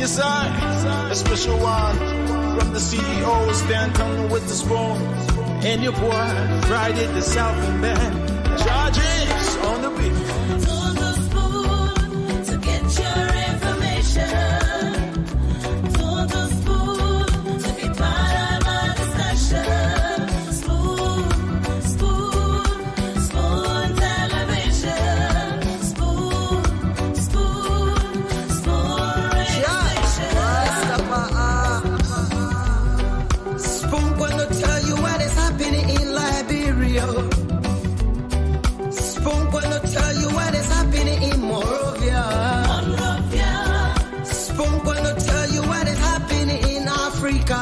Yes, a special one from the CEO, stand tongue with the spoon. And your boy, Friday the Southern Band. Charges on the beat. To the spoon to get your information. To the spoon to be part of our discussion. Spoon, spoon, spoon television. Spoon, spoon, spoon radio station. Spoon gonna tell you what is happening in Liberia. Spoon gonna tell you what is happening in Monrovia. Spoon gonna tell you what is happening in Africa.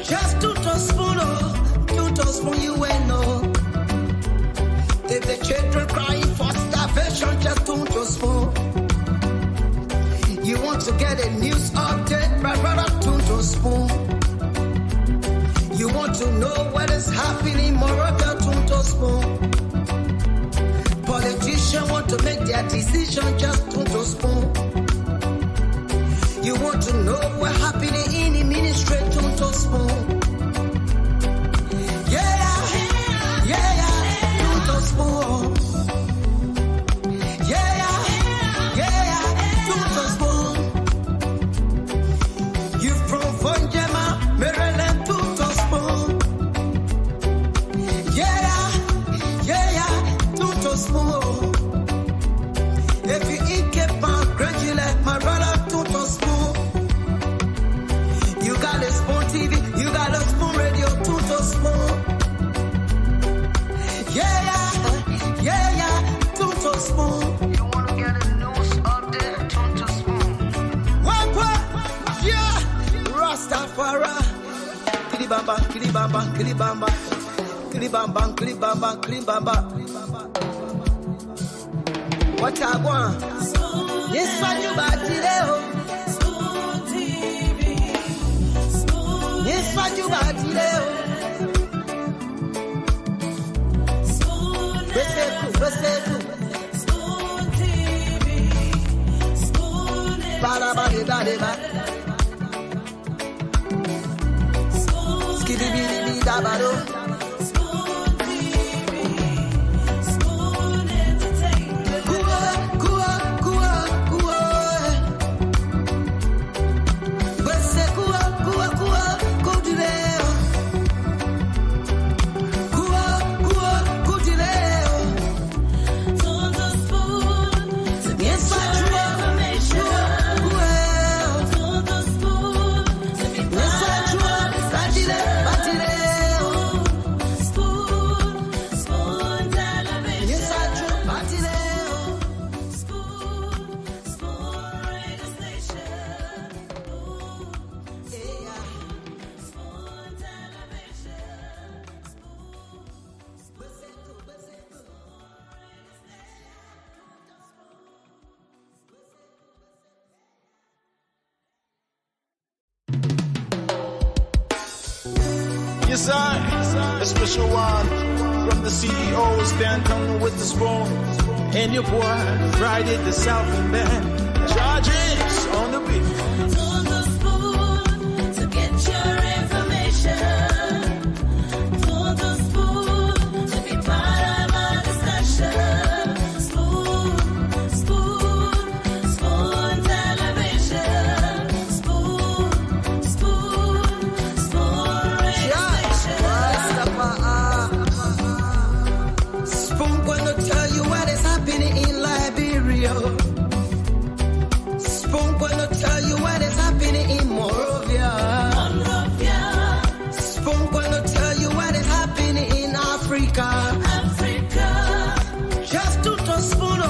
Just to spoon you will know. If the children crying for starvation, just to spoon. You want to get a news update, right, brother, to spoon. You want to know what is happening in Monrovia, to spoon. Politicians want to make their decision, just to spoon. You want to know what's happening in the ministry, to spoon. To spoon. To spoon. You from Fonjema, Maryland, to spoon. To spoon. If you eat kepan, gradually, my brother, to spoon. You got a spoon TV, you got a spoon radio, to spoon. To spoon. You want to get a news update, to spoon. What? Yeah. Rastafari. Kilibamba, kilibamba, kilibamba. Kilibamba, kilibamba, kilibamba. What I want? This one you back today. Spoon TV. Spoon. This one you back today. Spoon. Beseku. Spoon TV. Spoon. Ba. Spoon. Skidibidi dabado. Spoon TV. Spoon Entertainment. To the spoon to get your information. To the spoon to be part of our discussion. Spoon, spoon television. Spoon, spoon radio station. Spoon television. Yes, a special one from the CEO, stand tongue with the spoon. And your boy, Friday the Southern Band. Charges on the beat. To the spoon to get your information. To the spoon to be part of our discussion. Spoon, spoon, spoon television. Spoon, spoon, spoon radio station. Spoon gonna tell you what is happening in Liberia. Spoon gonna tell you what is happening in Monrovia. Spoon gonna tell you what is happening in Africa. Just to spoon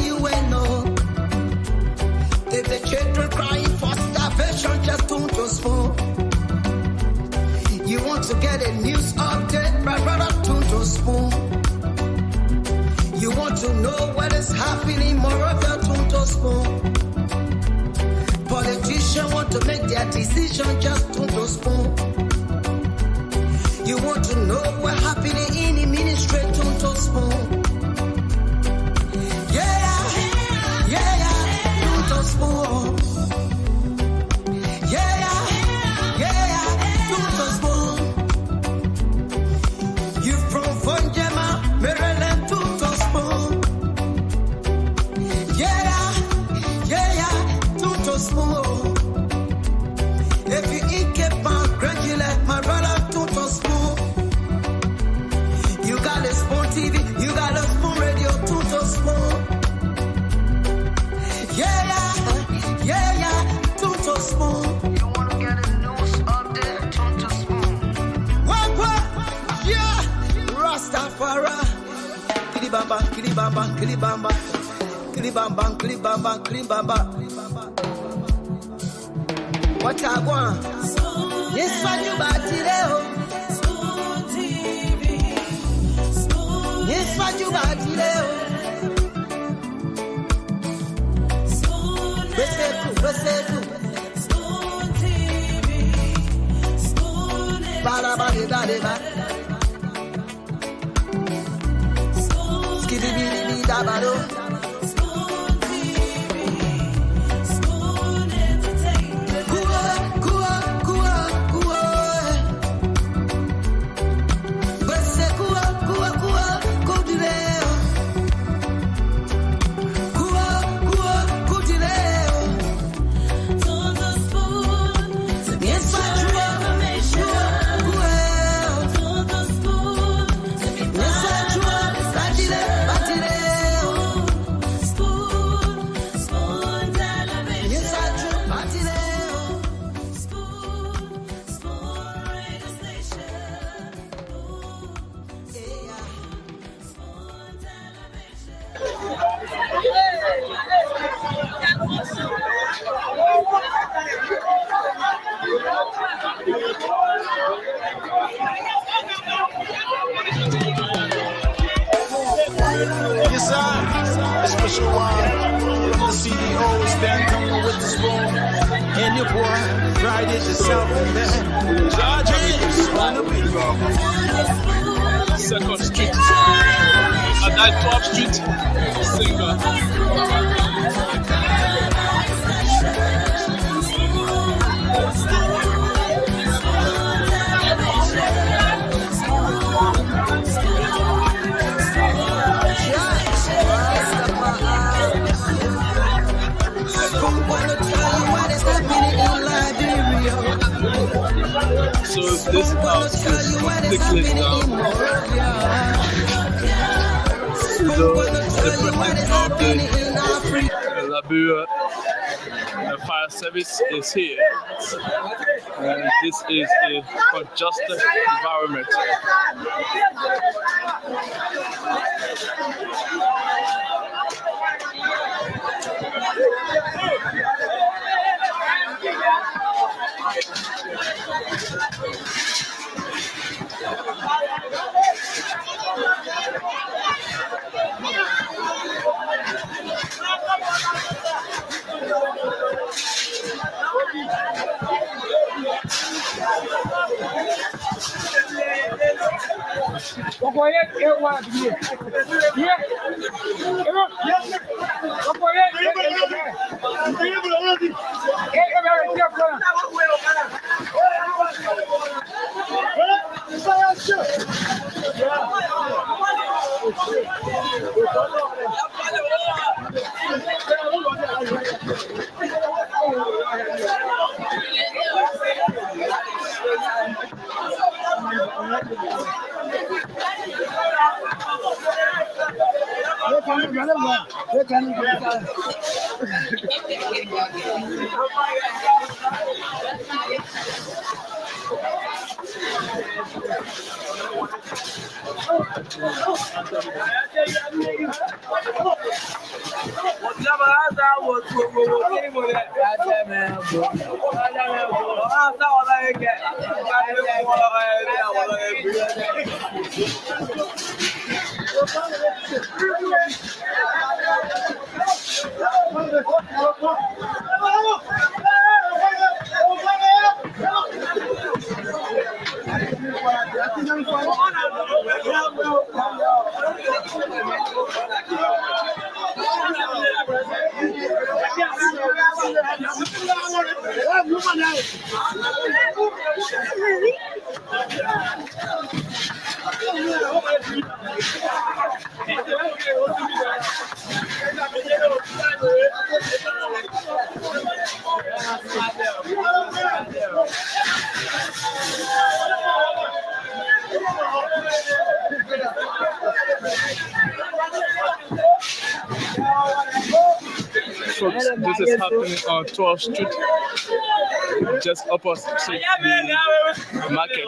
you will know. If the children crying for starvation, just to spoon. You want to get a news update, right, brother, to spoon. You want to know what is happening in Monrovia, to spoon. Politicians want to make their decision, just to spoon. You want to know what's happening in the ministry, to spoon. To kilibamba, kilibamba, kilibamba, kilibamba, kilibamba, kilibamba. What I want? Yes, when you body leo. Yes, when you body leo. Besetu. Bala bala bala. Skibidi bidi dabado. Yes, sir. A special one from the CEOs, Dan coming with the spoon. And your boy, Friday the South man. Charges on the beat. Second Street. At that 12th Street, singer. So this house is completely down. So the president of the Labua fire service is here. And this is a congested environment. Folks, this is happening on 12th Street, just opposite the market.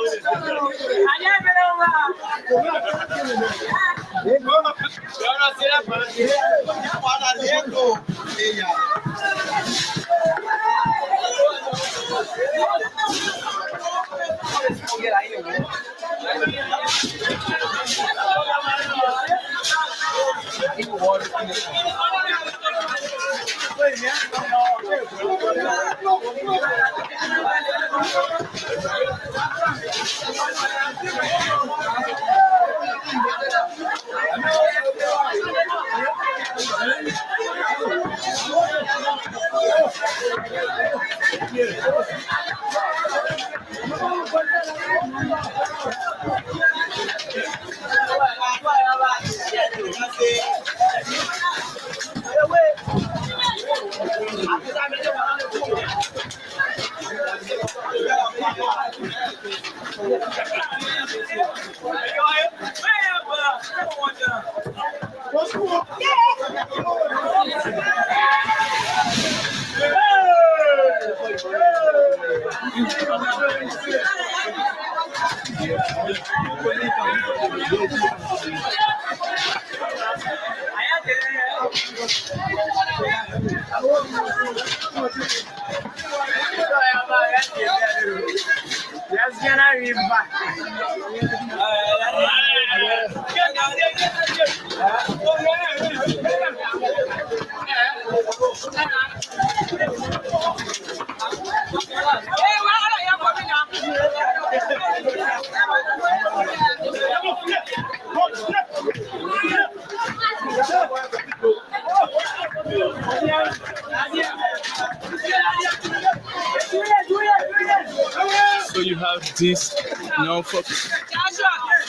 So you have these young folks,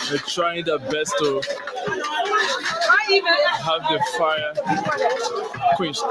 they're trying their best to have the fire quenched.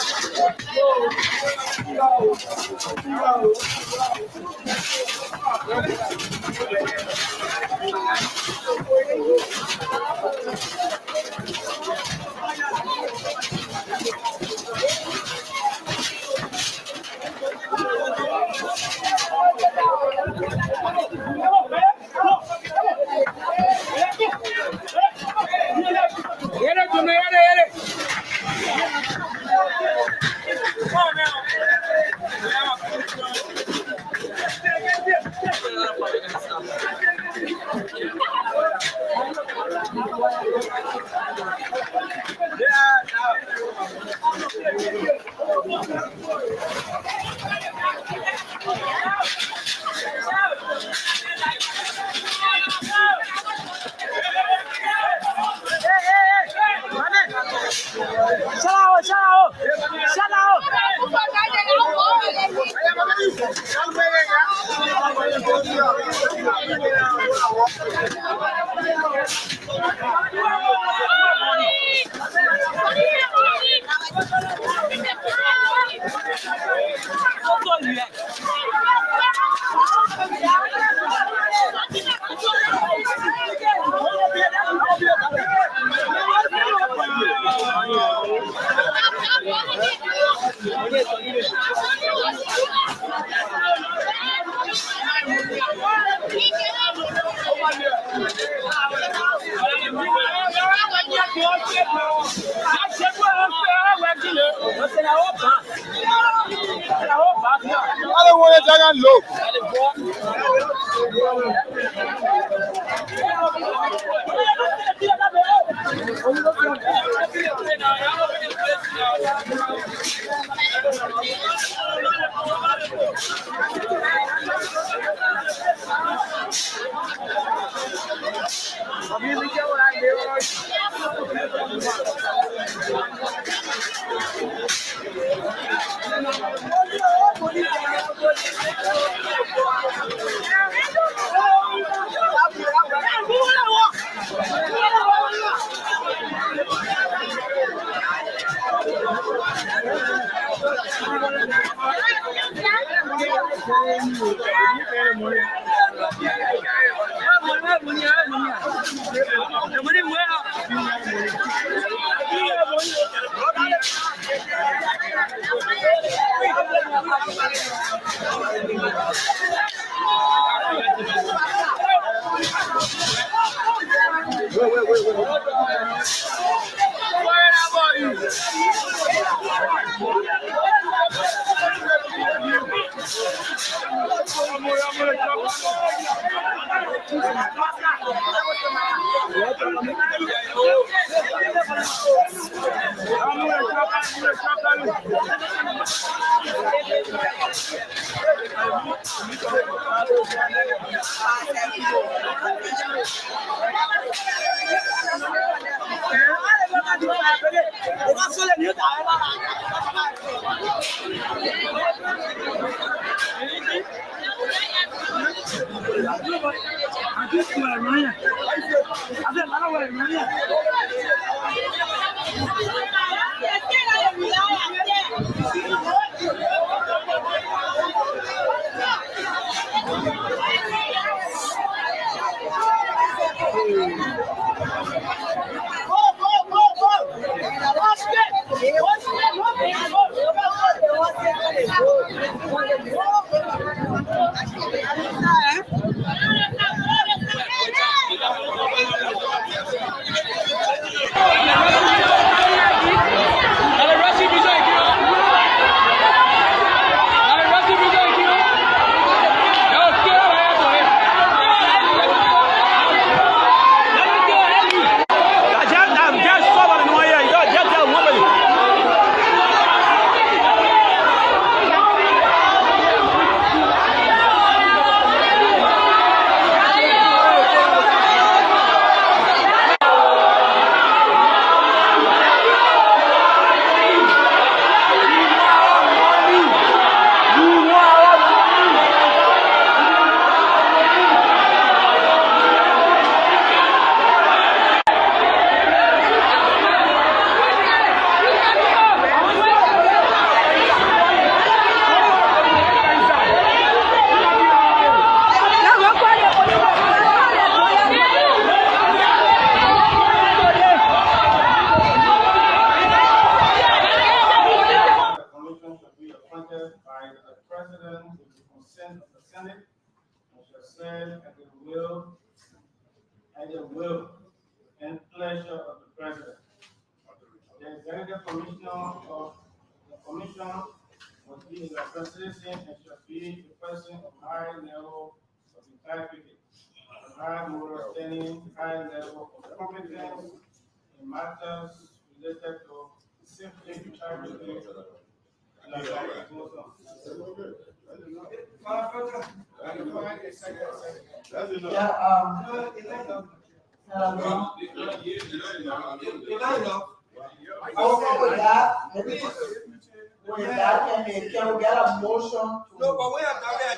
Can we get a motion? No, but we have done that.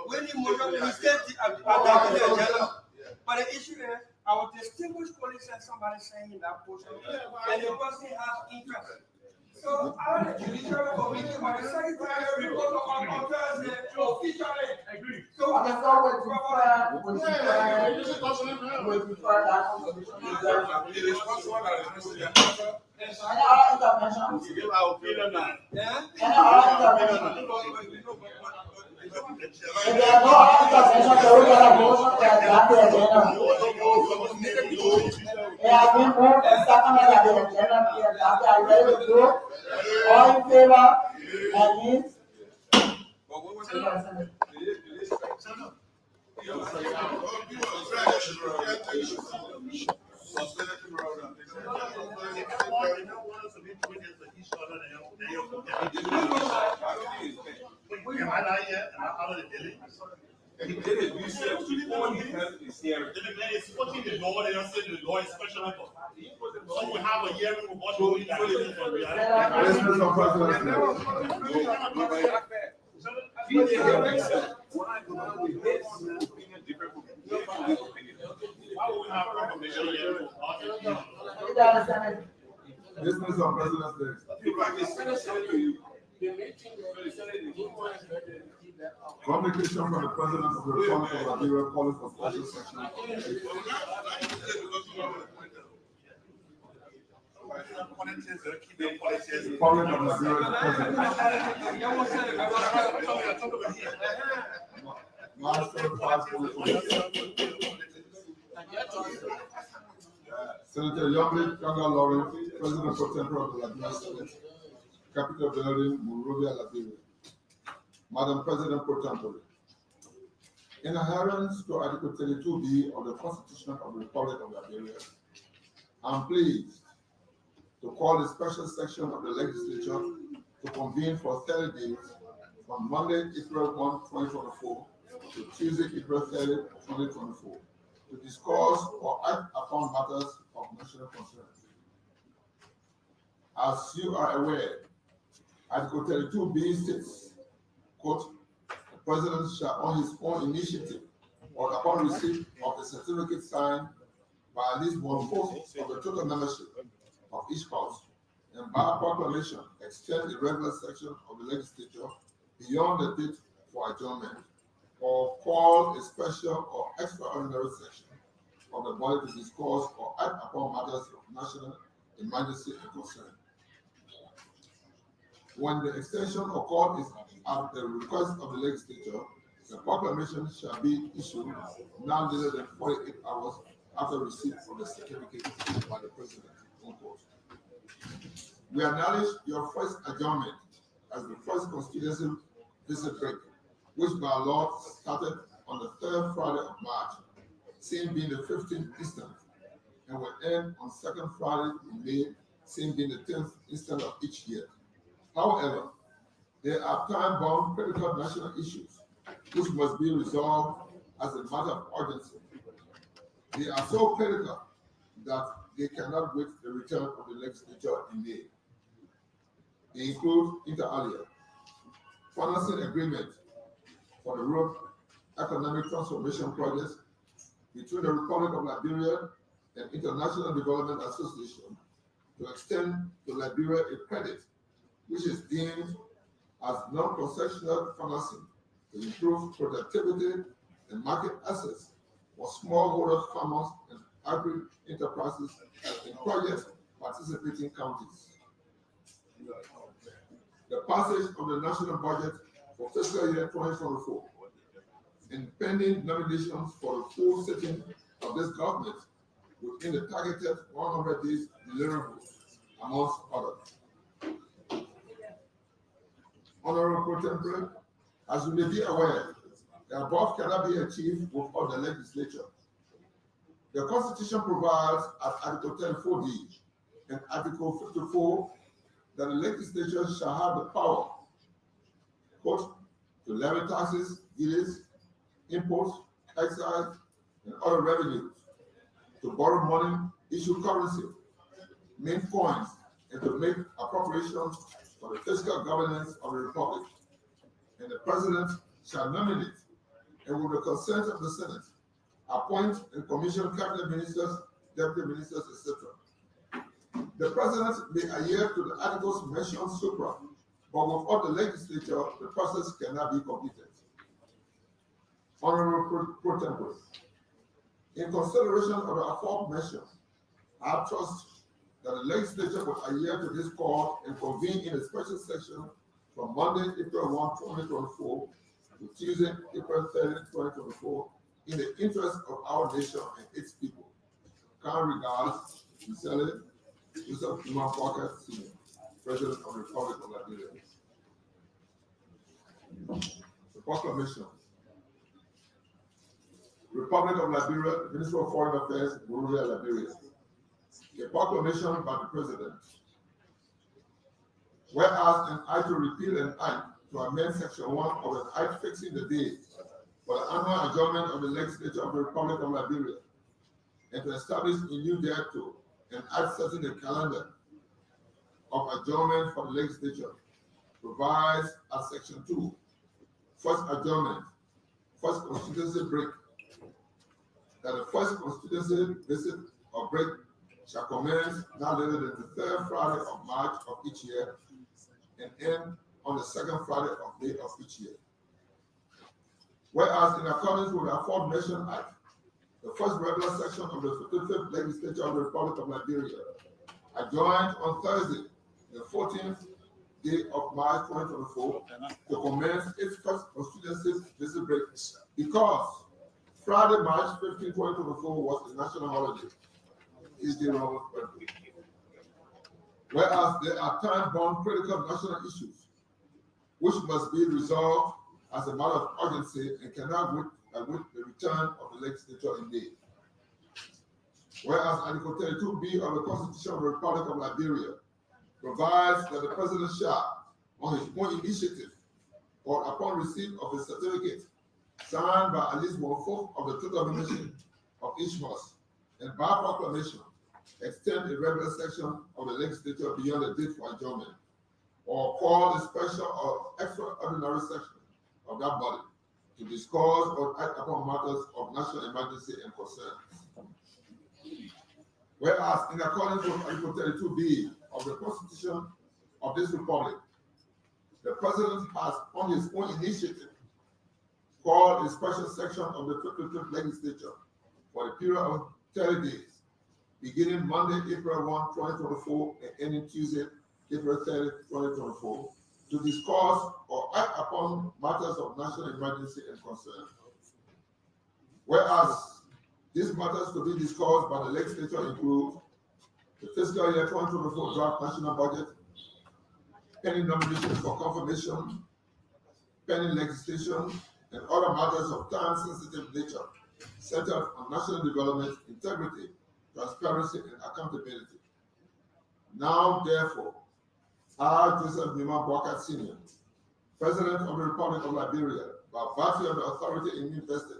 We need motion. We state the agenda. But the issue is, our distinguished colleague said somebody saying in that portion, and the person has interest. So, I the judiciary committee, but the secretary report on Thursday officially agree. So, I thought we prefer that commission. It is possible that intervention. We give our opinion now. Yeah? If there are no intervention, there will be a motion that the agenda. They have been moved and seconded that the agenda be adopted. Are you ready to do? All in favor? Against? He did it. You said before he has his hearing. It's putting the law, they are saying the law is special level. So we have a hearing with what we need. Business on President's Day. Communication from the President of the Republic of Nigeria calling for special session. Republic of Nigeria, Senator Yomli Kanga Lawrence, President for Temple of the Liberia State, Capital Building, Monrovia, Liberia. Madam President Pro Tempore. In adherence to Article 32B of the Constitution of the Republic of Liberia, I'm pleased to call a special section of the legislature to convene for 30 days from Monday, April 1, 2024 to Tuesday, April 30, 2024 to discuss or act upon matters of national concern. As you are aware, Article 32B states, quote, the President shall on his own initiative or upon receipt of the certificate signed by at least 1/4 of the total membership of each house and by proclamation extend the regular section of the legislature beyond the date for adjournment or call a special or extraordinary session of the body to discuss or act upon matters of national emergency and concern. When the extension or call is at the request of the legislature, the proclamation shall be issued not later than 48 hours after receipt of the certificate by the President. Unquote. We acknowledge your first adjournment as the first constituency visit break, which by law started on the third Friday of March, same being the 15th instant, and will end on second Friday in May, same being the 10th instant of each year. However, there are time-bound critical national issues which must be resolved as a matter of urgency. They are so critical that they cannot wait the return of the legislature in May. They include, inter alia, financing agreement for the road economic transformation projects between the Republic of Liberia and International Development Association to extend to Liberia a credit which is deemed as non-concessional financing to improve productivity and market access for smallholder farmers and agri-enterprises in projects participating counties. The passage of the national budget for fiscal year 2024 and pending nominations for the full sitting of this government within the targeted 100 days deliverables, amongst others. Honorable Pro-Tempore, as you may be aware, the above cannot be achieved without the legislature. The Constitution provides at Article 10(4)(d) and Article 54 that the legislature shall have the power, quote, to levy taxes, duties, imports, excise, and other revenues, to borrow money, issue currency, mint coins, and to make appropriations for the fiscal governance of the Republic. And the President shall nominate, and with the consent of the Senate, appoint and commission cabinet ministers, deputy ministers, etc. The President may adhere to the articles mentioned supra, but without the legislature, the process cannot be completed. Honorable Pro-Tempore, in consideration of the aforementioned, I trust that the legislature will adhere to this call and convene in a special session from Monday, April 1, 2024 to Tuesday, April 30, 2024, in the interest of our nation and its people. Kind regards, sincerely, Joseph Numa Parker, Sr., President of the Republic of Liberia. The proclamation. Republic of Liberia, Minister of Foreign Affairs, Monrovia, Liberia. A proclamation by the President. Whereas an act to repeal an act to amend Section 1 of an act fixing the date for the annual adjournment of the legislature of the Republic of Liberia and to establish a new thereto and act setting the calendar of adjournment for the legislature provides at Section 2, first adjournment, first constituency break, that the first constituency visit or break shall commence not later than the third Friday of March of each year and end on the second Friday of May of each year. Whereas in accordance with the aforementioned Act, the first regular session of the 55th Legislature of the Republic of Liberia adjourned on Thursday, the 14th day of March 2024 to commence its first constituency visit break because Friday, March 15, 2024 was a national holiday. Whereas there are time-bound critical national issues which must be resolved as a matter of urgency and cannot wait and with the return of the legislature in May. Whereas Article 32B of the Constitution of the Republic of Liberia provides that the President shall, on his own initiative, or upon receipt of a certificate signed by at least 1/4 of the total membership of each house, and by proclamation, extend a regular session of the legislature beyond the date for adjournment, or call a special or extraordinary session of that body to discuss or act upon matters of national emergency and concern. Whereas, in accordance with Article 32B of the Constitution of this Republic, the President has, on his own initiative, called a special section of the 55th Legislature for a period of 30 days, beginning Monday, April 1, 2024, and ending Tuesday, April 30, 2024, to discuss or act upon matters of national emergency and concern. Whereas these matters to be discussed by the legislature include the fiscal year 2024 draft national budget, pending nominations for confirmation, pending legislation, and other matters of time-sensitive nature centered on national development, integrity, transparency, and accountability. Now, therefore, I, Joseph Nima Boakat Sr., President of the Republic of Liberia, by virtue of the authority in me vested,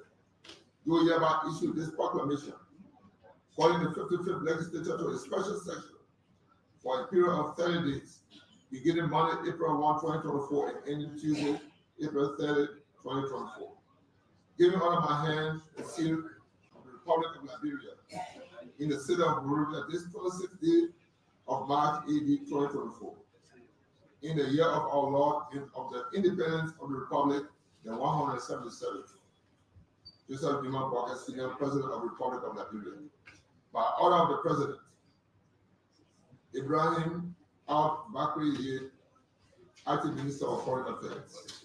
do hereby issue this proclamation, calling the 55th Legislature to a special session for a period of 30 days, beginning Monday, April 1, 2024, and ending Tuesday, April 30, 2024. Giving under my hand the seal of the Republic of Liberia in the city of Monrovia this 26th day of March, AD 2024, in the year of our Lord and of the independence of the Republic, the 177th. Joseph Nima Boakat Sr., President of the Republic of Liberia. By order of the President, Ibrahim Al-Bakri Ye, Acting Minister of Foreign Affairs.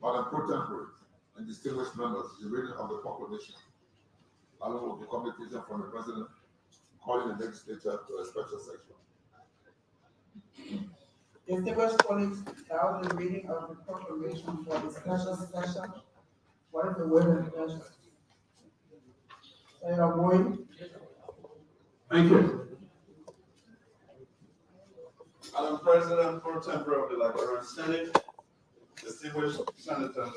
Madam Pro Tempore and distinguished members, the reading of the proclamation, along with the communication from the President, calling the legislature to a special session. Distinguished colleagues, now the reading of the proclamation for the special session. What is the word and pleasure? Senator Boyd. Thank you. Madam President, Pro Tempore of the Liberian Senate, distinguished senators,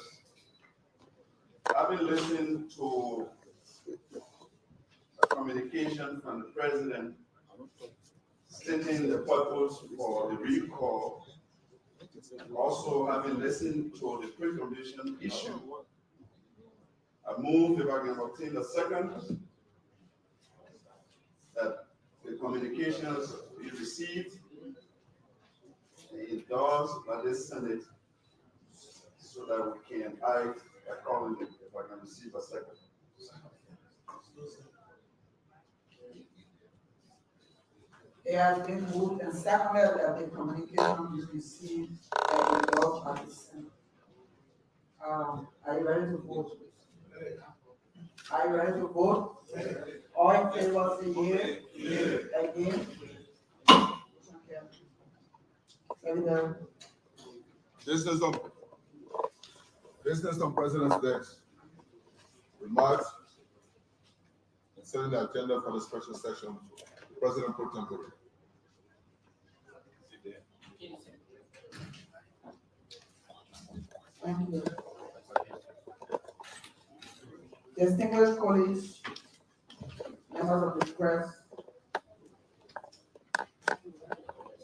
I've been listening to a communication from the President stating the purpose for the recall. Also, having listened to the pre-condition issue, I move, if I can obtain a second, that the communications be received and endorsed by this Senate so that we can act accordingly, if I can receive a second. It has been moved and seconded that the communication is received and endorsed by the Senate. Are you ready to vote? Are you ready to vote? All in favor, say yea. Again? Senator. Business on President's desk. Remarks and setting the agenda for the special session. President Pro Tempore. Thank you. Distinguished colleagues, members of the press,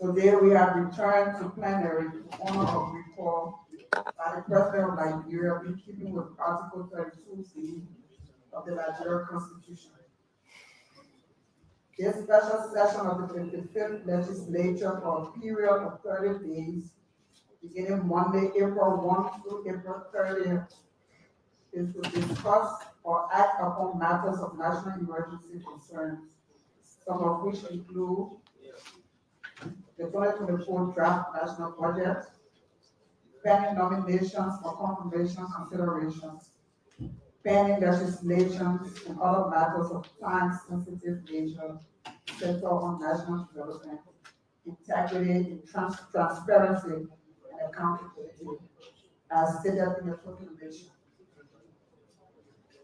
today we have returned to plenary to honor a recall by the President of Liberia, in keeping with Article 32C of the Nigerian Constitution. This special session of the 55th Legislature for a period of 30 days, beginning Monday, April 1 through April 30th, is to discuss or act upon matters of national emergency concerns, some of which include the 2024 draft national budget, pending nominations for confirmation considerations, pending legislations and other matters of time-sensitive nature centered on national development, integrity, transparency, and accountability, as stated in the proclamation.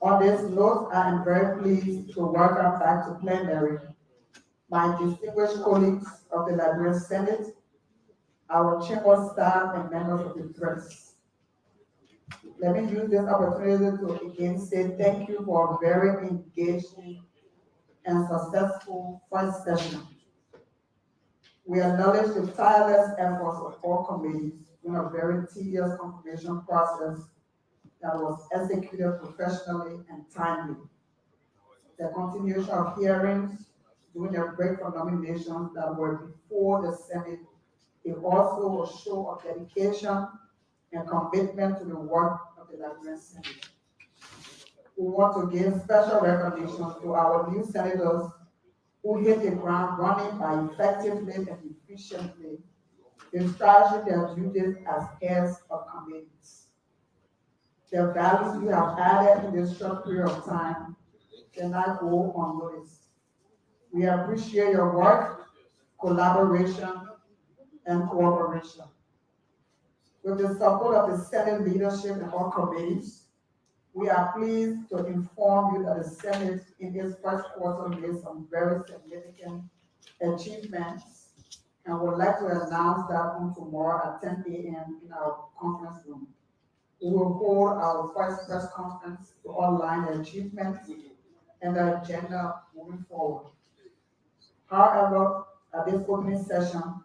On this note, I am very pleased to welcome back to plenary my distinguished colleagues of the Liberian Senate, our chamber staff, and members of the press. Let me use this opportunity to again say thank you for a very engaging and successful first session. We acknowledge the tireless efforts of all committees in a very tedious confirmation process that was executed professionally and timely. The continuation of hearings during the break for nominations that were before the Senate is also a show of dedication and commitment to the work of the Liberian Senate. We want to give special recognition to our new senators who hit the ground running by effectively and efficiently discharging their duties as heads of committees. The values you have added in this short period of time cannot go unnoticed. We appreciate your work, collaboration, and cooperation. With the support of the Senate leadership and all committees, we are pleased to inform you that the Senate in its first quarter made some very significant achievements and would like to announce that on tomorrow at 10 a.m. in our conference room. We will hold our first press conference to outline the achievements and the agenda moving forward. However, at this opening session,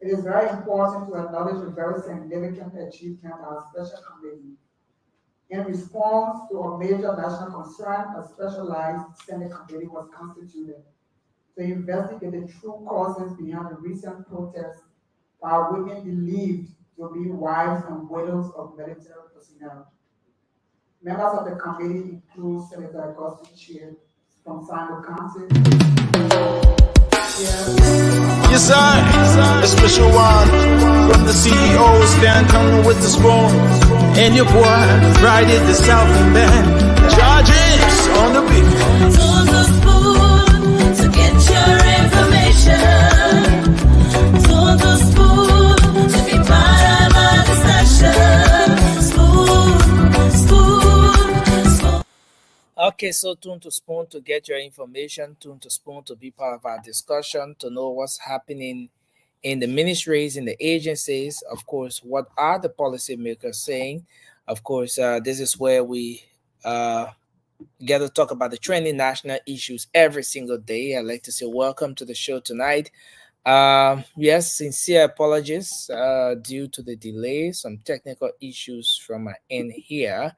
it is very important to acknowledge the very significant achievement of our special committee. In response to a major national concern, a specialized Senate committee was constituted to investigate the true causes behind the recent protests by women believed to be wives and widows of military personnel. Members of the committee include Senator Augustine Chair from Simon County. Yes, sir. A special one from the CEO, stand coming with the spoon. And your boy, Friday the Southern Band. Charges on the beat. To the spoon to get your information. To the spoon to be part of our discussion. Spoon. Okay, so tune to Spoon to get your information, tune to Spoon to be part of our discussion, to know what's happening in the ministries, in the agencies. Of course, what are the policymakers saying? Of course, this is where we get to talk about the trending national issues every single day. I'd like to say welcome to the show tonight. Yes, sincere apologies due to the delay, some technical issues from my end here.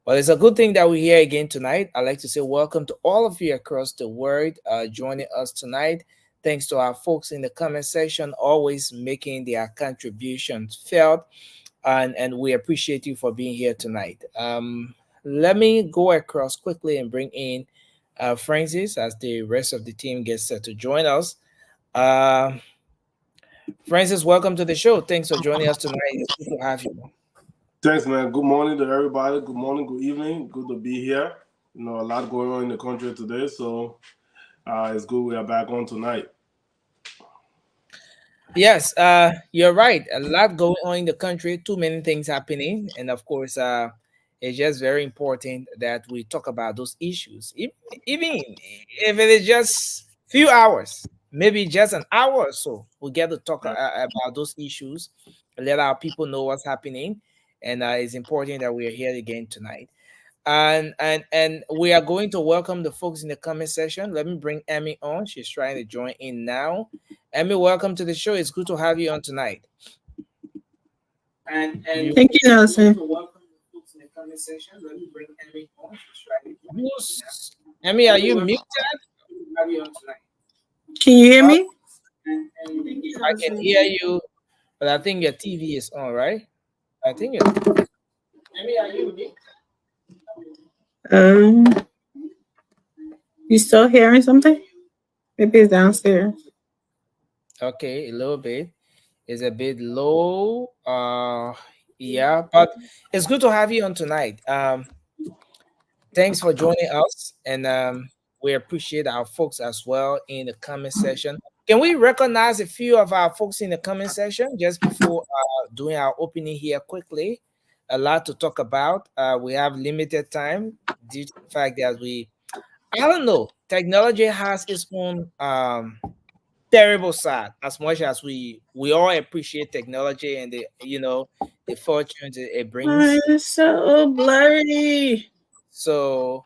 But it's a good thing that we're here again tonight. I'd like to say welcome to all of you across the world joining us tonight. Thanks to our folks in the comment section, always making their contributions felt. And we appreciate you for being here tonight. Let me go across quickly and bring in Francis as the rest of the team gets set to join us. Francis, welcome to the show. Thanks for joining us tonight. It's good to have you. Thanks, man. Good morning to everybody. Good morning, good evening. Good to be here. You know, a lot going on in the country today, so it's good we are back on tonight. Yes, you're right. A lot going on in the country, too many things happening. And of course, it's just very important that we talk about those issues. Even if it is just few hours, maybe just an hour or so, we get to talk about those issues, let our people know what's happening. And it's important that we are here again tonight. And we are going to welcome the folks in the comment section. Let me bring Emmy on. She's trying to join in now. Emmy, welcome to the show. It's good to have you on tonight. And thank you, Nelson. Welcome the folks in the comment section. Let me bring Emmy on. She's trying to join. Emmy, are you muted? Have you on tonight? Can you hear me? I can hear you, but I think your TV is on, right? I think it's. Emmy, are you muted? You still hearing something? Maybe it's downstairs. Okay, a little bit. It's a bit low. Yeah, but it's good to have you on tonight. Thanks for joining us, and we appreciate our folks as well in the comment section. Can we recognize a few of our folks in the comment section just before doing our opening here quickly? A lot to talk about. We have limited time. due to the fact that I don't know, technology has its own terrible side. As much as we all appreciate technology and the fortunes it Mine brings. is so blurry. So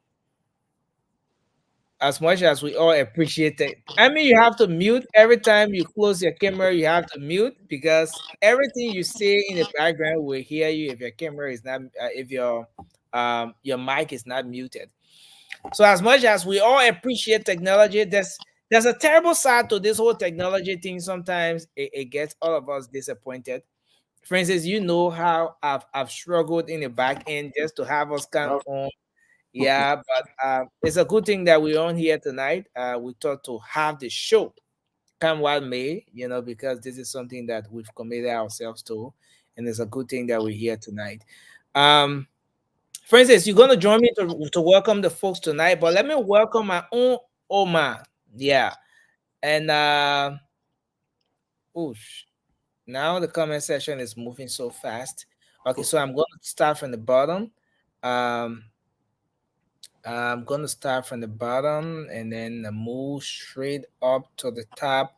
as much as we all appreciate it, I mean, you have to mute every time you close your camera. You have to mute because everything you say in the background will hear you if your camera is not, if your mic is not muted. So as much as we all appreciate technology, there's a terrible side to this whole technology thing. Sometimes it gets all of us disappointed. For instance, you know how I've struggled in the back end just to have us come Yep. on. Yeah, but it's a good thing that we're on here tonight. We thought to have the show come what may, because this is something that we've committed ourselves to, and it's a good thing that we're here tonight. Um, for instance, you're gonna join me to welcome the folks tonight, but let me welcome my own Oma. Yeah, and oosh, now the comment section is moving so fast. Okay, so I'm gonna start from the bottom. Um, I'm gonna start from the bottom and then move straight up to the top,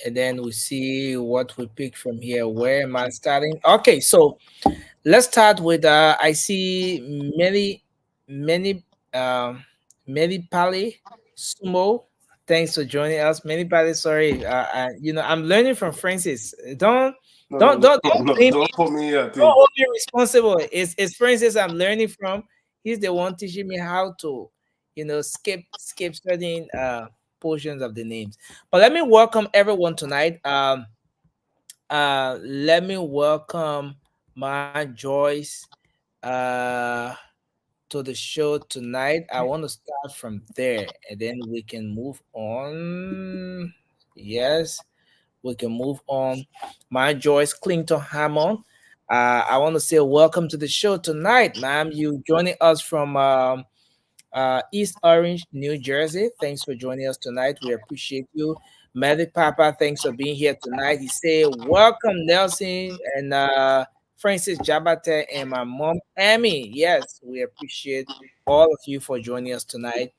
and then we see what we pick from here. Where am I starting? Okay, so let's start with I see many many Pali Sumo. Thanks for joining us. Many Pali, sorry. I'm learning from Francis. Don't No, no, don't no, don't no, don't no. blame me. Don't put me in a Don't thing. hold me responsible. It's Francis I'm learning from. He's the one teaching me how to, skip certain portions of the names. But let me welcome everyone tonight. Let me welcome my Joyce uh to the show tonight. I want to start from there and then we can move on. Yes, we can move on. My Joyce Clinton Hammond. I want to say welcome to the show tonight, ma'am. You joining us from East Orange, New Jersey. Thanks for joining us tonight. We appreciate you. Medic Papa, thanks for being here tonight. He said, welcome, Nelson and Francis Jabate and my mom, Amy. Yes, we appreciate all of you for joining us tonight.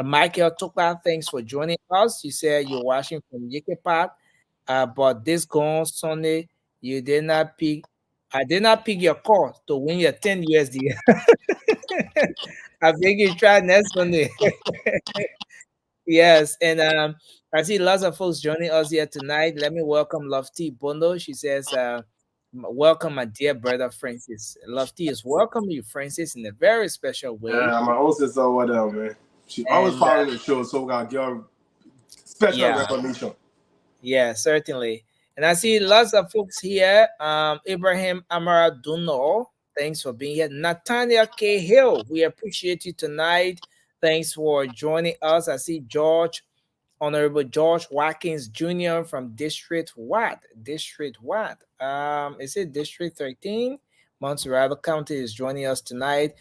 Michael Tukpa, thanks for joining us. You said you're watching from Yikepat, but this gone Sunday, you did not pick. I did not pick your call to win your 10 USD. I think you try next Sunday. Yes, and I see lots of folks joining us here tonight. Let me welcome Lofty Bondo. She says, "Welcome, my dear brother Francis." Lofty is welcoming you, Francis, in a very special way. Yeah, my own sister over there, man. She always And following the show, so we gotta give her special yeah, recognition. yeah, certainly. And I see lots of folks here. Ibrahim Amara Duno, thanks for being here. Nathaniel K. Hill, we appreciate you tonight. Thanks for joining us. I see Honorable George Watkins Jr. from District what? District what? Is it District 13? Montserrat County is joining us tonight.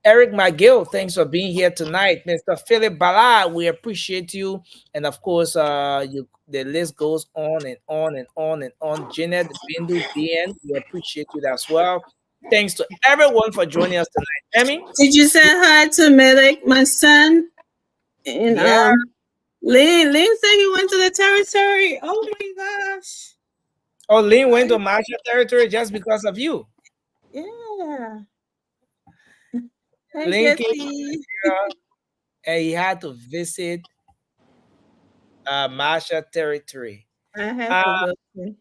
Eric McGill, thanks for being here tonight. Mr. Philip Ballard, we appreciate you. And of course, the list goes on and on and on and on. Janet Bindu BN, we appreciate you as well. Thanks to everyone for joining us tonight. Emmy? Did you say hi to Medic, my son? And Yeah. Lynn said he went to the territory. Oh my gosh. Oh, Lynn went to Marshall territory just because of you. Yeah. Hey, Lynn came to Jesse. Nigeria and he had to visit Marshall territory. I have Uh, forgotten.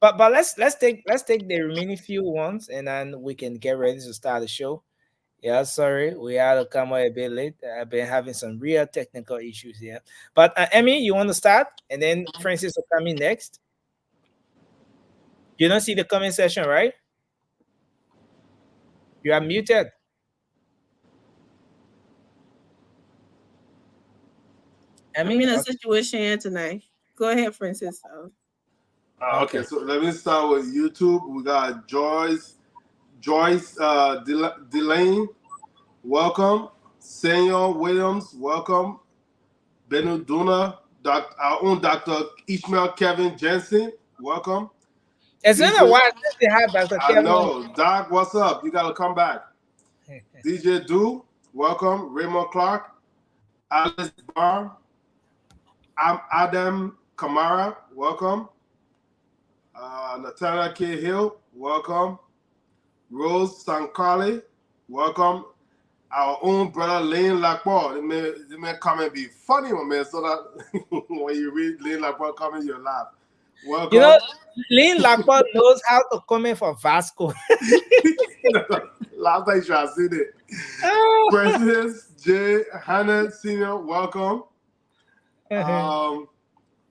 but let's take the remaining few ones and then we can get ready to start the show. Yeah, sorry, we had to come a bit late. I've been having some real technical issues here. But Emmy, you want to start, and then Francis will come in next. You don't see the comment section, right? You are muted. I'm Emmy, in a okay. situation here tonight. Go ahead, Francis. Okay, Okay. so let me start with YouTube. We got Joyce Delane, welcome. Senor Williams, welcome. Benuduna, our own Dr. Ishmael Kevin Jensen, welcome. It's been a DJ, while since we had Dr. I Kevin on. know. Doc, what's up? You gotta come back. DJ Do, welcome. Raymond Clark, Alice Barr, Adam Kamara, welcome. Natalia K. Hill, welcome. Rose Sankali, welcome. Our own brother Lane Lackball. They may come and be funny, my man, so that when you read Lane Lackball comment, you laugh. Welcome. You know, Lynn Lackball knows how to comment for Vasco. Last time you should have seen it. President J. Hannah Sr., welcome.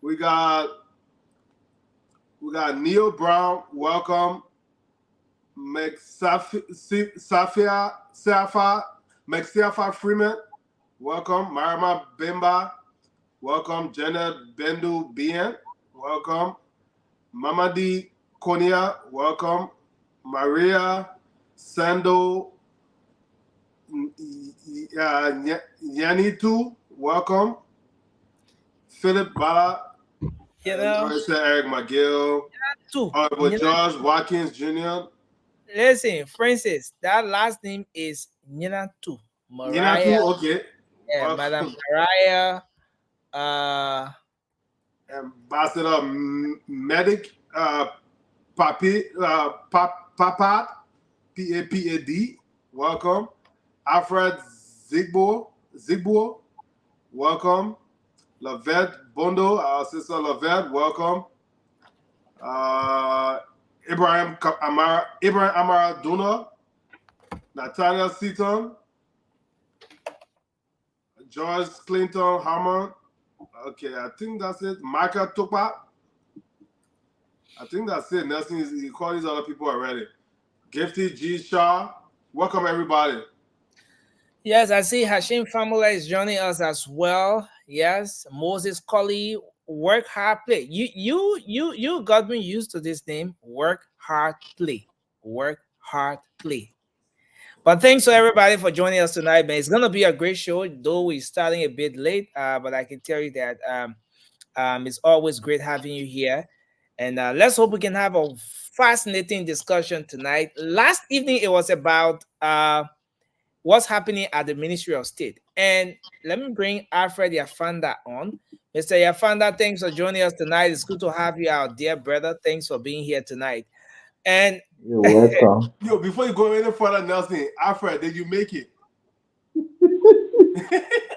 We got Neil Brown, welcome. Safa Freeman, welcome. Marama Bemba, welcome. Janet Bendu Bien, welcome. Mamadi Konya, welcome. Maria Sando Yanitu, welcome. Philip Bala, Eric McGill, George Watkins Jr. Listen, Francis, that last name is Ninatu. Mariah. Ninatu, okay. Yeah, Madam Mariah. Ambassador Medic Papat, P-A-P-A-D, welcome. Alfred Zigbo, welcome. Lavette Bondo, our sister Lavette, welcome. Ibrahim Amara Duna, Natalia Seaton, George Clinton Harmon. Okay, I think that's it. Micah Topa. I think that's it. Nelson, you call these other people already. Gifty G. Shaw. Welcome, everybody. Yes, I see Hashim Famula is joining us as well. Yes, Moses Colley, work hard, play. You got me used to this name. Work hard, play. Work hard, play. But thanks to everybody for joining us tonight, man. It's gonna be a great show, though we're starting a bit late. But I can tell you that it's always great having you here. And let's hope we can have a fascinating discussion tonight. Last evening it was about what's happening at the Ministry of State. And let me bring Alfred Yafanda on. Mr. Yafanda, thanks for joining us tonight. It's good to have you, our dear brother. Thanks for being here tonight. And you're welcome. Yo, before you go any further, Nelson, Alfred, did you make it?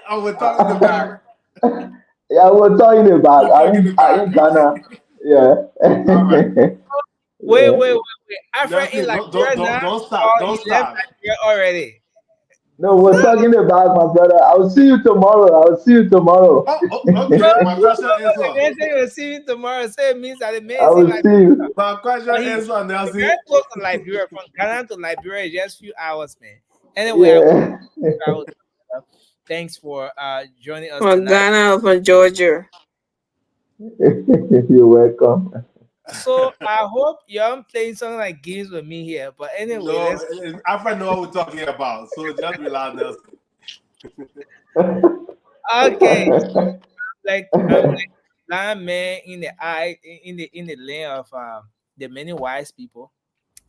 I was talking in the back. Yeah, I was talking in the back. I in Ghana. Yeah. Wait. Alfred in Liberia now. Don't stop. Don't stop. Already. No, we're talking about my brother. I will see you tomorrow. Okay, my question is we'll see you tomorrow. So it means that it means I will see you. My question is Nelson. Very close to Liberia. From Ghana to Liberia is just a few hours, man. Anyway, thanks for joining us from tonight. Ghana or from Georgia. You're welcome. So I hope you're playing something like games with me here. But anyway, no, I know what we're talking about. So just relax, Nelson. Okay. I'm like blind man in the eye in the lane of the many wise people.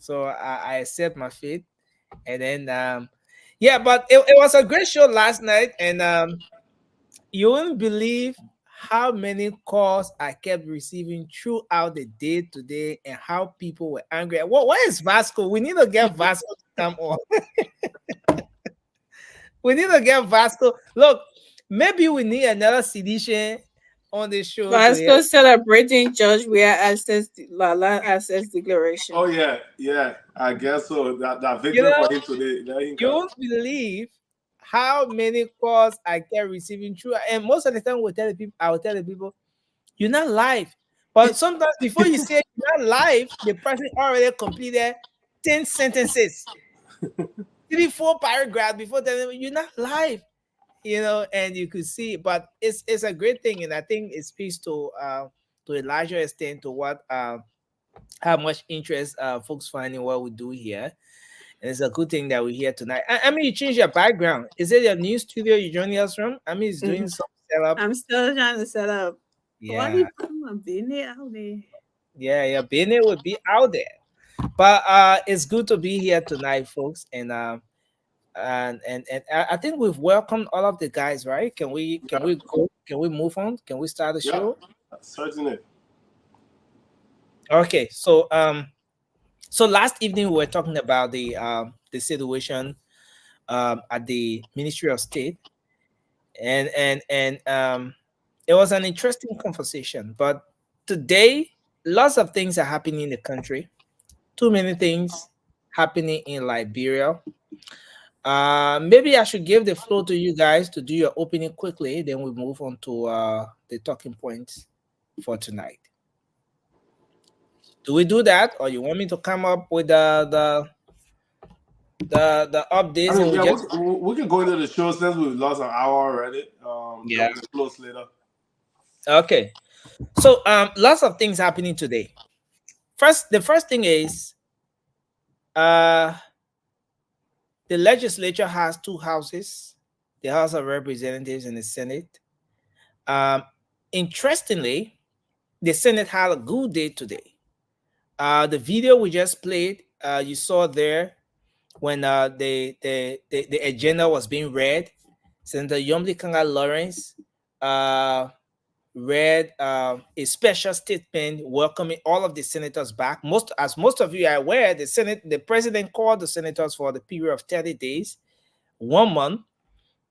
So I accept my fate. And then but it was a great show last night, and you wouldn't believe how many calls I kept receiving throughout the day today and how people were angry. What is Vasco? We need to get Vasco to come on. We need to get Vasco. Look, maybe we need another sedition on the show. Vasco celebrating George Weah access declaration. Oh yeah. I guess so. That victory for him today. You won't believe how many calls I kept receiving through, and most of the time I will tell the people, you're not live. But sometimes before you say you're not live, the person already completed 10 sentences, 3-4 paragraphs before telling them you're not live. And you could see, but it's a great thing, and I think it speaks to a larger extent to what how much interest folks find in what we do here. And it's a good thing that we're here tonight. I mean, you changed your background. Is it your new studio you're joining us from? I mean, it's doing some setup. I'm still trying to set up. Yeah. Being out there. Yeah. Being would be out there. But it's good to be here tonight, folks. And I think we've welcomed all of the guys, right? Can we go? Can we move on? Can we start the Yeah, show? certainly. Okay, so last evening we were talking about the situation at the Ministry of State, and it was an interesting conversation. But today, lots of things are happening in the country. Too many things happening in Liberia. Maybe I should give the floor to you guys to do your opening quickly. Then we move on to the talking points for tonight. Do we do that, or you want me to come up with the I updates mean, and we yeah, just we can go into the show since we've lost an hour already. yeah. Then we'll close later. Okay. So lots of things happening today. The first thing is uh the legislature has two houses, the House of Representatives and the Senate. Um, interestingly, the Senate had a good day today. The video we just played, you saw there when the agenda was being read. Senator Yomli Kanga Lawrence read a special statement welcoming all of the senators back. Most of you are aware, the president called the senators for the period of 30 days, 1 month,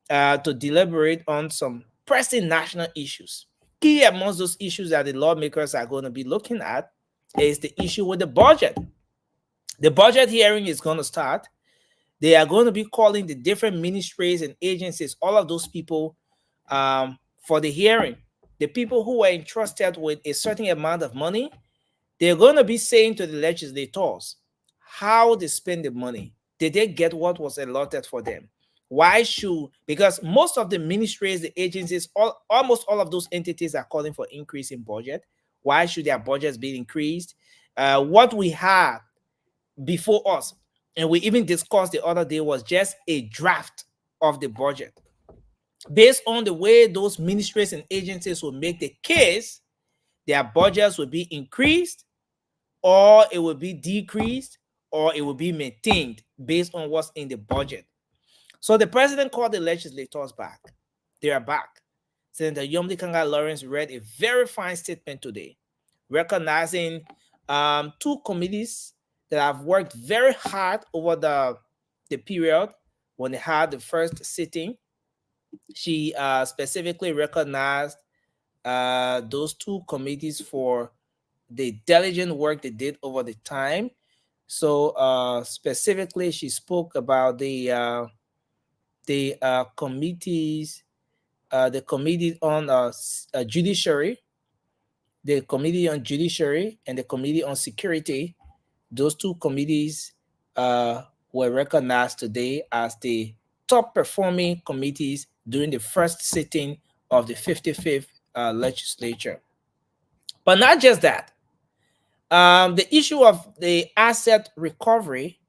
to deliberate on some pressing national issues. Key amongst those issues that the lawmakers are going to be looking at is the issue with the budget. The budget hearing is going to start. They are going to be calling the different ministries and agencies, all of those people, for the hearing. The people who are entrusted with a certain amount of money, they're going to be saying to the legislators how they spend the money. Did they get what was allotted for them? Why should, because most of the ministries, the agencies, almost all of those entities are calling for increase in budget. Why should their budgets be increased? What we have before us, and we even discussed the other day, was just a draft of the budget. Based on the way those ministries and agencies will make the case, their budgets will be increased, or it will be decreased, or it will be maintained based on what's in the budget. So the president called the legislators back. They are back. Senator Yomli Kanga Lawrence read a very fine statement today, recognizing two committees that have worked very hard over the period when they had the first sitting. She specifically recognized those two committees for the diligent work they did over the time. So specifically, she spoke about the committees, the committee on judiciary, the committee on judiciary, and the committee on security. Those two committees were recognized today as the top performing committees during the first sitting of the 55th legislature. But not just that. The issue of the asset recovery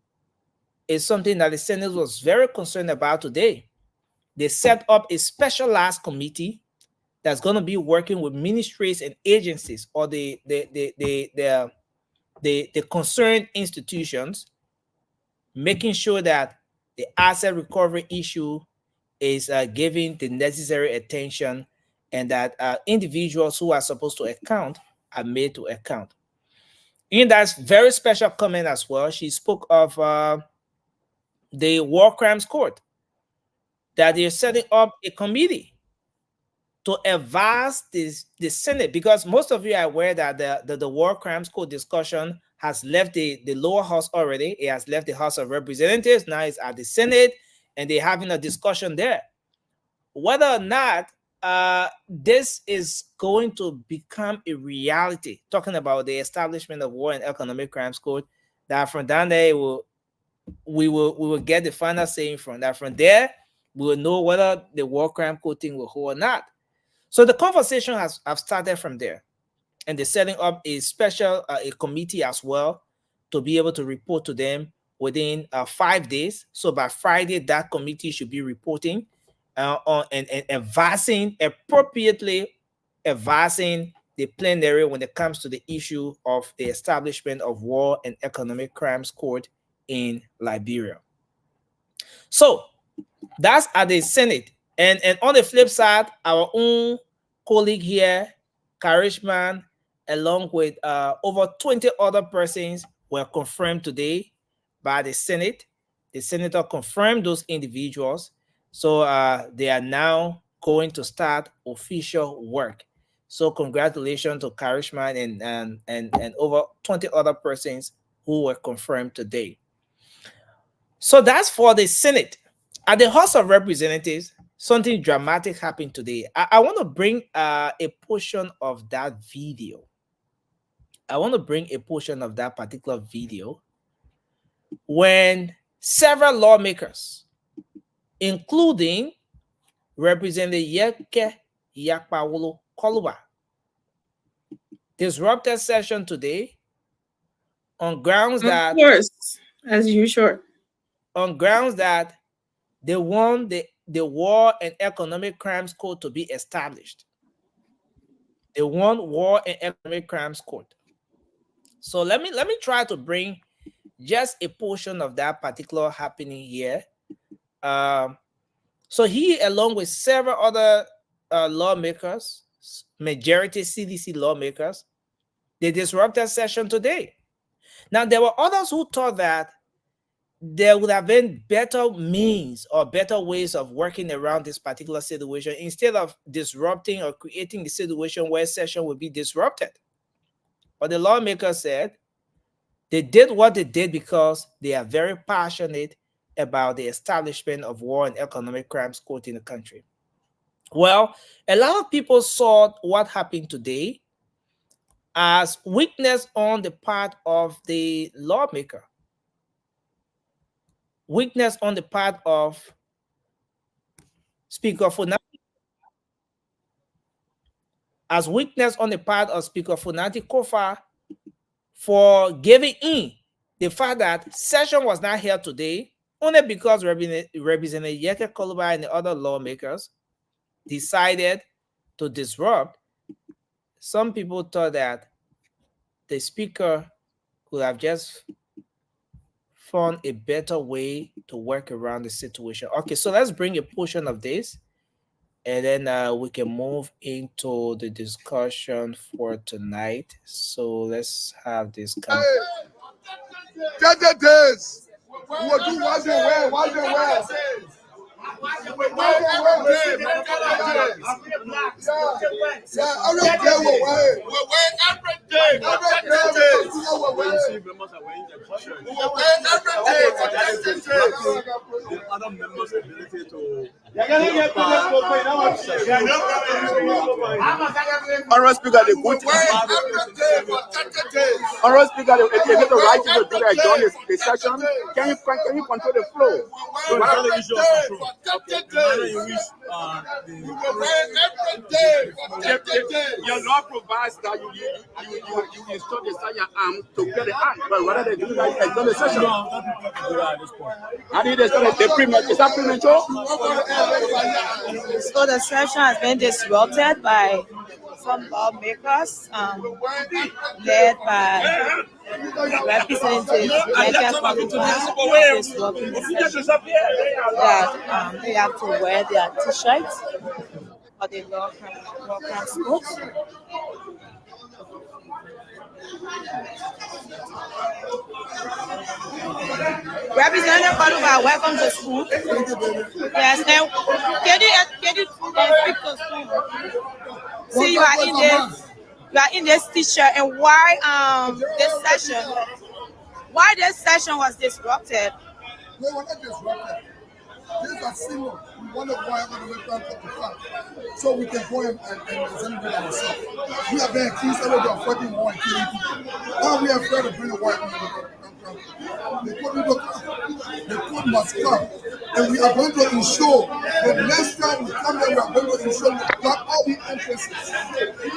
is something that the Senate was very concerned about today. They set up a specialized committee that's going to be working with ministries and agencies, or the concerned institutions, making sure that the asset recovery issue is given the necessary attention, and that individuals who are supposed to account are made to account. In that very special comment as well, she spoke of the War Crimes Court, that they're setting up a committee to advise the Senate, because most of you are aware that the War Crimes Court discussion has left the lower house already. It has left the House of Representatives. Now it's at the Senate, and they're having a discussion there. Whether or not this is going to become a reality, talking about the establishment of War and Economic Crimes Court, that from down there we will get the final saying from that. From there, we will know whether the War Crime Court thing will hold or not. So the conversation have started from there, and they're setting up a special a committee as well to be able to report to them within 5 days. So by Friday, that committee should be reporting on and advising appropriately, advising the plenary when it comes to the issue of the establishment of War and Economic Crimes Court in Liberia. So that's at the Senate. And on the flip side, our own colleague here, Karishman, along with over 20 other persons, were confirmed today by the Senate. The senator confirmed those individuals. So they are now going to start official work. So congratulations to Karishman and over 20 other persons who were confirmed today. So that's for the Senate. At the House of Representatives, something dramatic happened today. I want to bring a portion of that video. I want to bring a portion of that particular video when several lawmakers, including Representative Yeke Yakpawolo Koluba, disrupted session today on grounds that, of course, as usual, on grounds that they want the War and Economic Crimes Court to be established. They want War and Economic Crimes Court. So let me try to bring just a portion of that particular happening here. So he, along with several other lawmakers, majority CDC lawmakers, they disrupted session today. Now, there were others who thought that there would have been better means or better ways of working around this particular situation instead of disrupting or creating a situation where session would be disrupted. But the lawmakers said they did what they did because they are very passionate about the establishment of War and Economic Crimes Court in the country. Well, a lot of people saw what happened today as weakness on the part of the lawmaker. Weakness on the part of Speaker Funati, as weakness on the part of Speaker Funati Kofa for giving in the fact that session was not held today only because Representative Yeke Koluba and the other lawmakers decided to disrupt. Some people thought that the speaker could have just found a better way to work around the situation. Okay, so let's bring a portion of this and then we can move into the discussion for tonight. So let's have this come. 30 days. We will do what they wear. Honorable Speaker, the good Honorable Speaker, if you get the right to do that during the session, can you control the flow? So it's not an issue of control. Okay. The manner in which your law provides that you install the firearm to get the act, but rather than do that, it's not a session. No, I'm not prepared to do that at this point. I need to start the premature. Is that premature? so the session has been disrupted by some lawmakers, led by Representative Yeke Koluba, disrupting the session that they have to wear their t-shirts or the law crimes court. Representative Koluba, welcome to school. Yes, and can you speak to school? See, you are in this t-shirt, and why this session was disrupted? They were not disrupted. These are similar. We want to go ahead and make them to the so we can go and celebrate ourselves. We are being accused of fighting war and killing people. Now we are afraid of bringing white men. The court must come, and we are going to ensure that next time we come here, we are going to ensure we block all the entrances.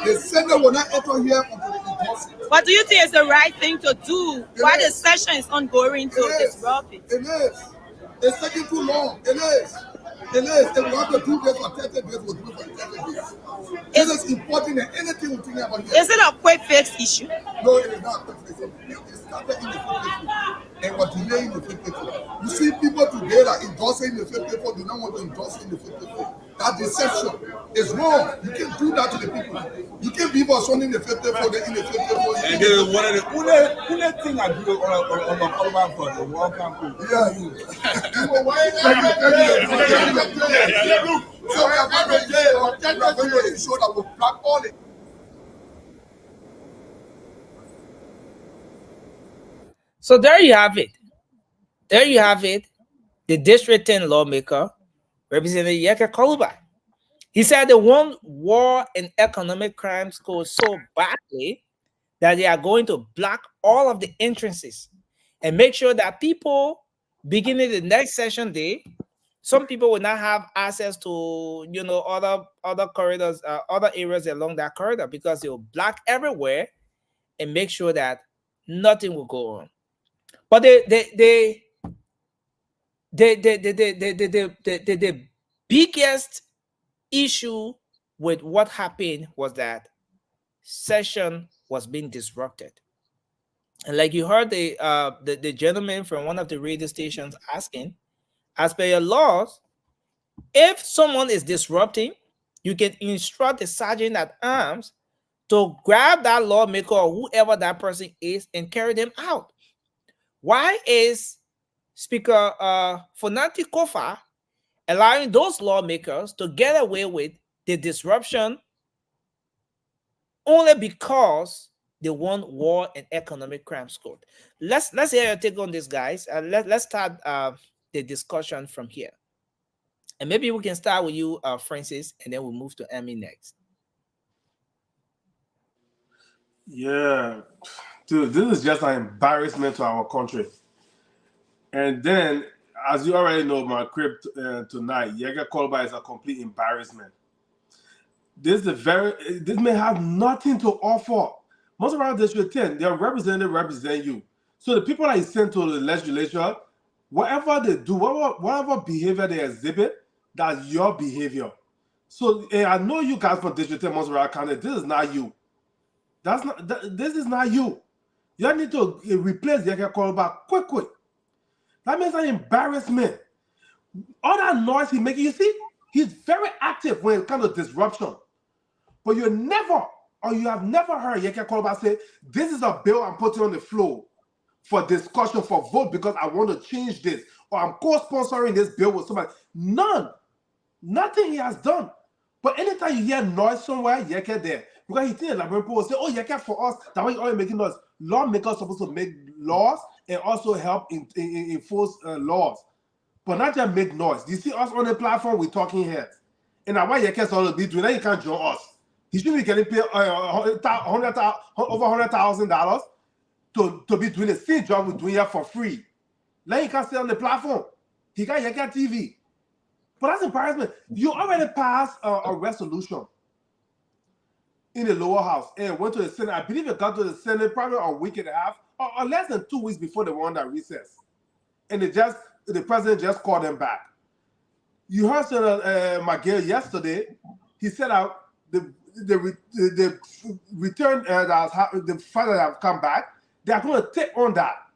The Senate will not enter here until the enforcement. What do you think is the right thing to do while the session is ongoing to disrupt it? It is. It's taking too long. It is. If we have to do this for 30 days, we'll do it for 30 days. This is important than anything we think about here. Is it a quick fix issue? No, it is not a quick fix issue. It started in the 50s and we're delaying the 50s. You see people today that in trust in the 54. That deception is wrong. You can't do that to the people. You can't be for something in the 54, then in the 54. And then one of the only thing I do on the cover for the World Cup. Yeah, you. So we are going to show that we black all it. So there you have it. There you have it. The District 10 lawmaker, Representative Yeke Kolubai. He said they want war and economic crimes go so badly that they are going to block all of the entrances and make sure that people beginning the next session day, some people will not have access to other corridors, other areas along that corridor, because they will block everywhere and make sure that nothing will go on. But the biggest issue with what happened was that session was being disrupted. And like you heard the gentleman from one of the radio stations asking, as per your laws, if someone is disrupting, you can instruct the sergeant at arms to grab that lawmaker or whoever that person is and carry them out. Why is Speaker Fonanti Kofa allowing those lawmakers to get away with the disruption only because they want war and economic crimes code? Let's hear your take on this, guys. Let's start the discussion from here. And maybe we can start with you, Francis, and then we'll move to Emmy next. Yeah, dude, this is just an embarrassment to our country. And then, as you already know, my crib tonight, Yeke Kolubai is a complete embarrassment. This may have nothing to offer. Most of our District 10, their representatives represent you. So the people that you send to the legislature, whatever they do, whatever behavior they exhibit, that's your behavior. So I know you guys from District 10, most of our county, this is not you. This is not you. You need to replace Yeke Kolubai quick. That means an embarrassment. All that noise he's making, you see, he's very active when it comes to disruption. But you have never heard Yeke Kolubai say, this is a bill I'm putting on the floor for discussion, for vote, because I want to change this, or I'm co-sponsoring this bill with somebody. Nothing he has done. But anytime you hear noise somewhere, Yeke there. Because he thinks like when people say, oh, Yeke for us, that way you're always making noise. Lawmakers are supposed to make laws and also help enforce laws, but not just make noise. You see us on the platform, we're talking here. And now why Yeke's all be doing that, you can't join us. He should be getting paid over $100,000 to be doing the same job we're doing here for free. Now he can't stay on the platform. He got Yeke TV. But that's embarrassment. You already passed a resolution in the lower house and went to the Senate. I believe it got to the Senate probably a week and a half or less than 2 weeks before they went on that recess. And the president just called them back. You heard Senator McGill yesterday. He said the return the funds that have come back, they are going to take on that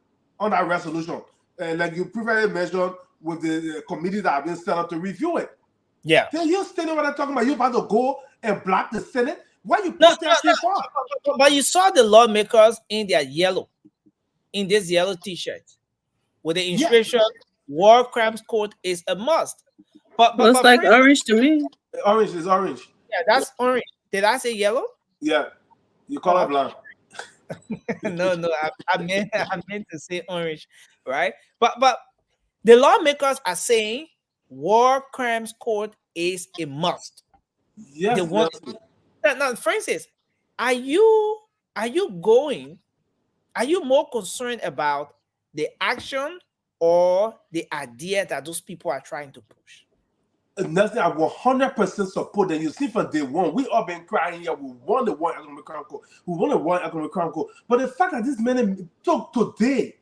resolution. Like you previously mentioned with the committee that have been set up to review it. Yeah. Then you're standing what I'm talking about. You're about to go and block the Senate. Why you protesting for? But you saw the lawmakers in their this yellow t-shirt with the inscription, war crimes code is a must. But looks like orange to me. Orange is orange. Yeah, that's orange. Did I say yellow? Yeah. You call it black. No, I meant to say orange, right? But the lawmakers are saying war crimes code is a must. Yes. They want now, Francis, are you more concerned about the action or the idea that those people are trying to push? Nothing. I 100% support that. You see, from day one, we all been crying here. We want the one economic crime code. We want the one economic crime code. But the fact that this man took today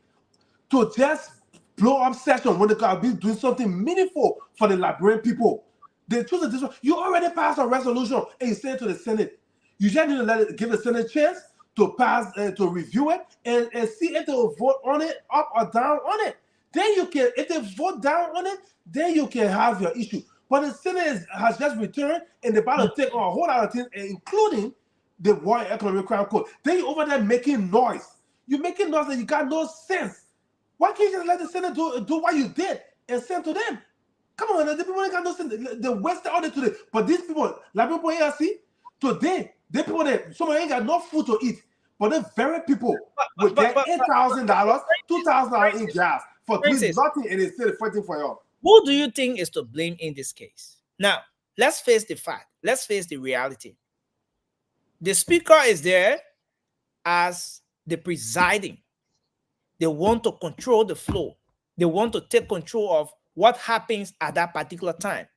to just blow up session when they could be doing something meaningful for the Liberian people. They choose a decision. You already passed a resolution and you send it to the Senate. You just need to give the Senate a chance to pass, to review it and see if they will vote on it, up or down on it. Then you can, if they vote down on it, then you can have your issue. But the Senate has just returned and they're about to take on a whole lot of things, including the War and Economic Crime Code. Then you over there making noise. You're making noise that you got no sense. Why can't you just let the Senate do what you did and send to them? Come on, the people ain't got no sense. They wasted all day today. But these people, like people here, see, today, the people that some ain't got no food to eat. But the very people will get $8,000, $2,000 in gas for doing Francis, nothing and they're still fighting for you. who do you think is to blame in this case? Now, let's face the fact. Let's face the reality. The speaker is there as the presiding. They want to control the flow. They want to take control of what happens at that particular time.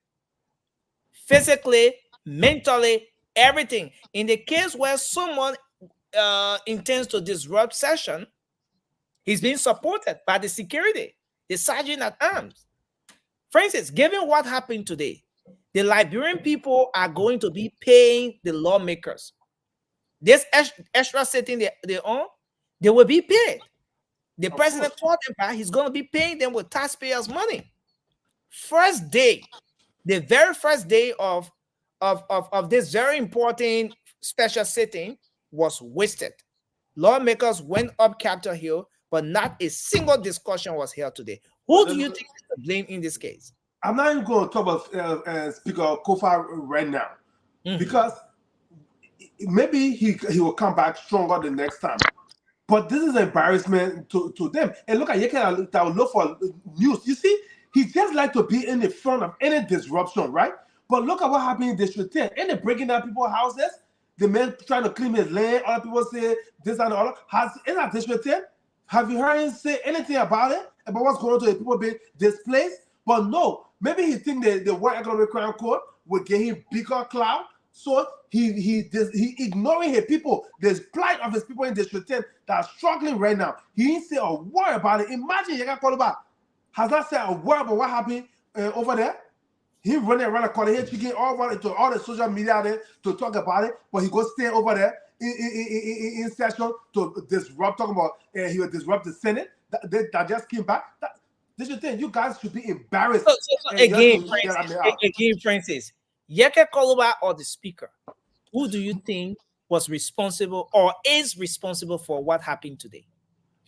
Physically, mentally, everything. In the case where someone intends to disrupt session, he's being supported by the security, the sergeant at arms. For instance, given what happened today, the Liberian people are going to be paying the lawmakers. This extra sitting they own, they will be paid. The president told them that he's going to be paying them with taxpayers' money. First day, the very first day of this very important special sitting was wasted. Lawmakers went up Capitol Hill, but not a single discussion was held today. Who do you think is to blame in this case? I'm not even going to talk about Speaker Kofa right now because maybe he will come back stronger the next time. But this is an embarrassment to them. And look at Yeke that will look for news. You see, he just like to be in the front of any disruption, right? But look at what happened in District 10. And they're breaking down people's houses. The man trying to claim his land. Other people say this and all. In that District 10, have you heard him say anything about it? About what's going on to the people being displaced? But no, maybe he think the World Economic Crime Code will get him bigger clout. So he ignoring his people. There's plight of his people in District 10 that are struggling right now. He didn't say a word about it. Imagine Yeka Koloba has not said a word about what happened over there. He running around the corner here, chicken all around to all the social media there to talk about it, but he goes stay over there in session to disrupt, talking about he will disrupt the Senate. That just came back. This is the thing. You guys should be embarrassed. Again, Francis, Yeke Koloba or the speaker, who do you think was responsible or is responsible for what happened today?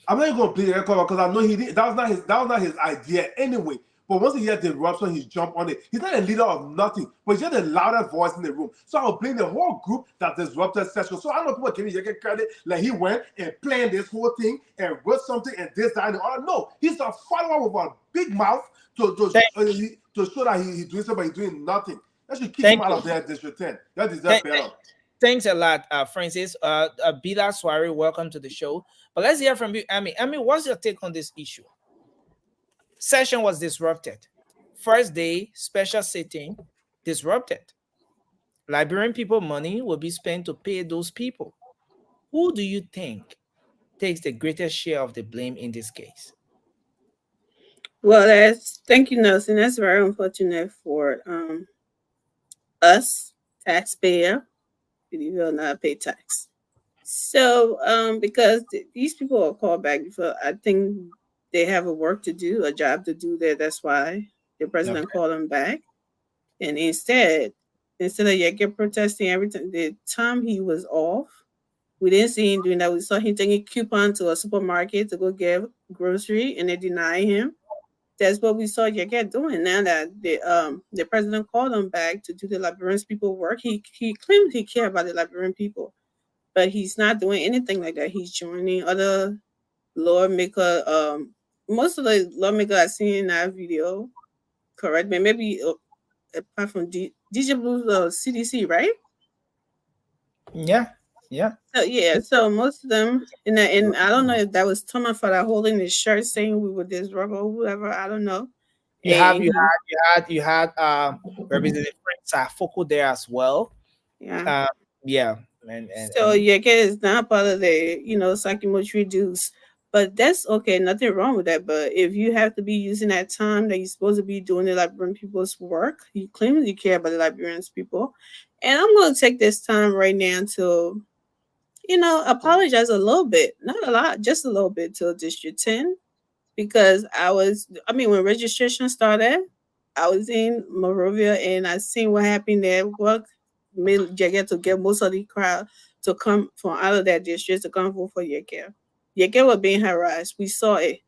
I'm not even going to play Yeke Koloba because I know he did. That was not his idea anyway. But once he heard the eruption, he jumped on it. He's not a leader of nothing, but he's just the loudest voice in the room. So I will blame the whole group that disrupted session. So I know people giving Yeke credit like he went and planned this whole thing and wrote something and this, that, and the other. No, he's a follower with a big mouth to show that he's doing something, but he's doing nothing. That should keep him out of there, District 10. That deserves better. Thanks a lot, Francis. Bila Swari, welcome to the show. But let's hear from you, Amy. Amy, what's your take on this issue? Session was disrupted. First day, special sitting, disrupted. Liberian people money will be spent to pay those people. Who do you think takes the greatest share of the blame in this case? Well, thank you, Nelson. That's very unfortunate for us, taxpayer. We will not pay tax. So, because these people are called back before, I think they have a work to do, a job to do there. That's why the president called them back. And instead of Yeke protesting everything, the time he was off, we didn't see him doing that. We saw him taking a coupon to a supermarket to go get grocery, and they deny him. That's what we saw Yeke doing. Now that the president called him back to do the Liberian people work, he claimed he cared about the Liberian people, but he's not doing anything like that. He's joining other lawmaker. Most of the lawmakers I've seen in that video, correct me, maybe apart from DJ Blue's CDC, right? Yeah. So most of them, and I don't know if that was Thomas for that holding his shirt saying we were disrupt or whatever. I don't know. You had Representative Frank Safoko there as well. Yeah. And so Yeke is not part of the psychomotory dues. But that's okay, nothing wrong with that. But if you have to be using that time that you're supposed to be doing the Liberian people's work, you claim you care about the Liberians people. And I'm going to take this time right now to, apologize a little bit, not a lot, just a little bit to District 10. Because when registration started, I was in Morovia and I seen what happened there. What made Jagger to get most of the crowd to come from out of that district to come vote for Yeke. Yeke was being harassed. We saw it.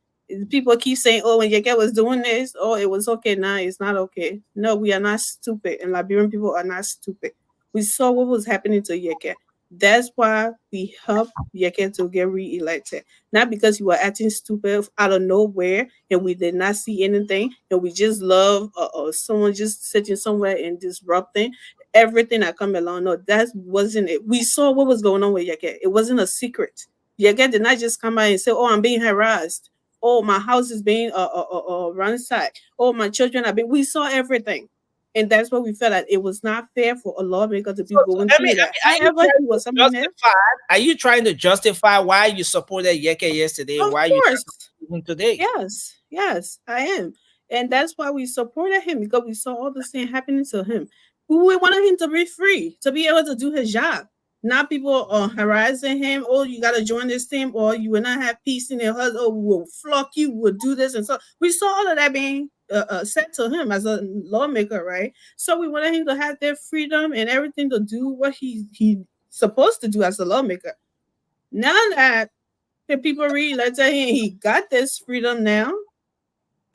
People keep saying, "Oh, when Yeke was doing this, oh, it was okay." Now it's not okay. No, we are not stupid, and Liberian people are not stupid. We saw what was happening to Yeke. That's why we helped Yeke to get re-elected, not because you were acting stupid out of nowhere and we did not see anything and we just love someone just sitting somewhere and disrupting everything that come along. No, that wasn't it. We saw what was going on with Yeke. It wasn't a secret. Yeke did not just come out and say, "Oh, I'm being harassed. Oh, my house is being ransacked. Oh, my children are being." We saw everything. And that's what we felt like it was not fair for a lawmaker to be So going I mean, through that. are you However, trying he to was someone else. justify? Are you trying to justify why you supported Yeke yesterday? Of Why you trying course. to support him today? Yes, yes, I am. And that's why we supported him because we saw all the thing happening to him. We wanted him to be free, to be able to do his job. Not people harassing him. Oh, you got to join this team, or you will not have peace in your husband. Oh, we'll flock you. We'll do this and so. We saw all of that being said to him as a lawmaker, right? So we wanted him to have their freedom and everything to do what he supposed to do as a lawmaker. Now that the people read, let's say he got this freedom now.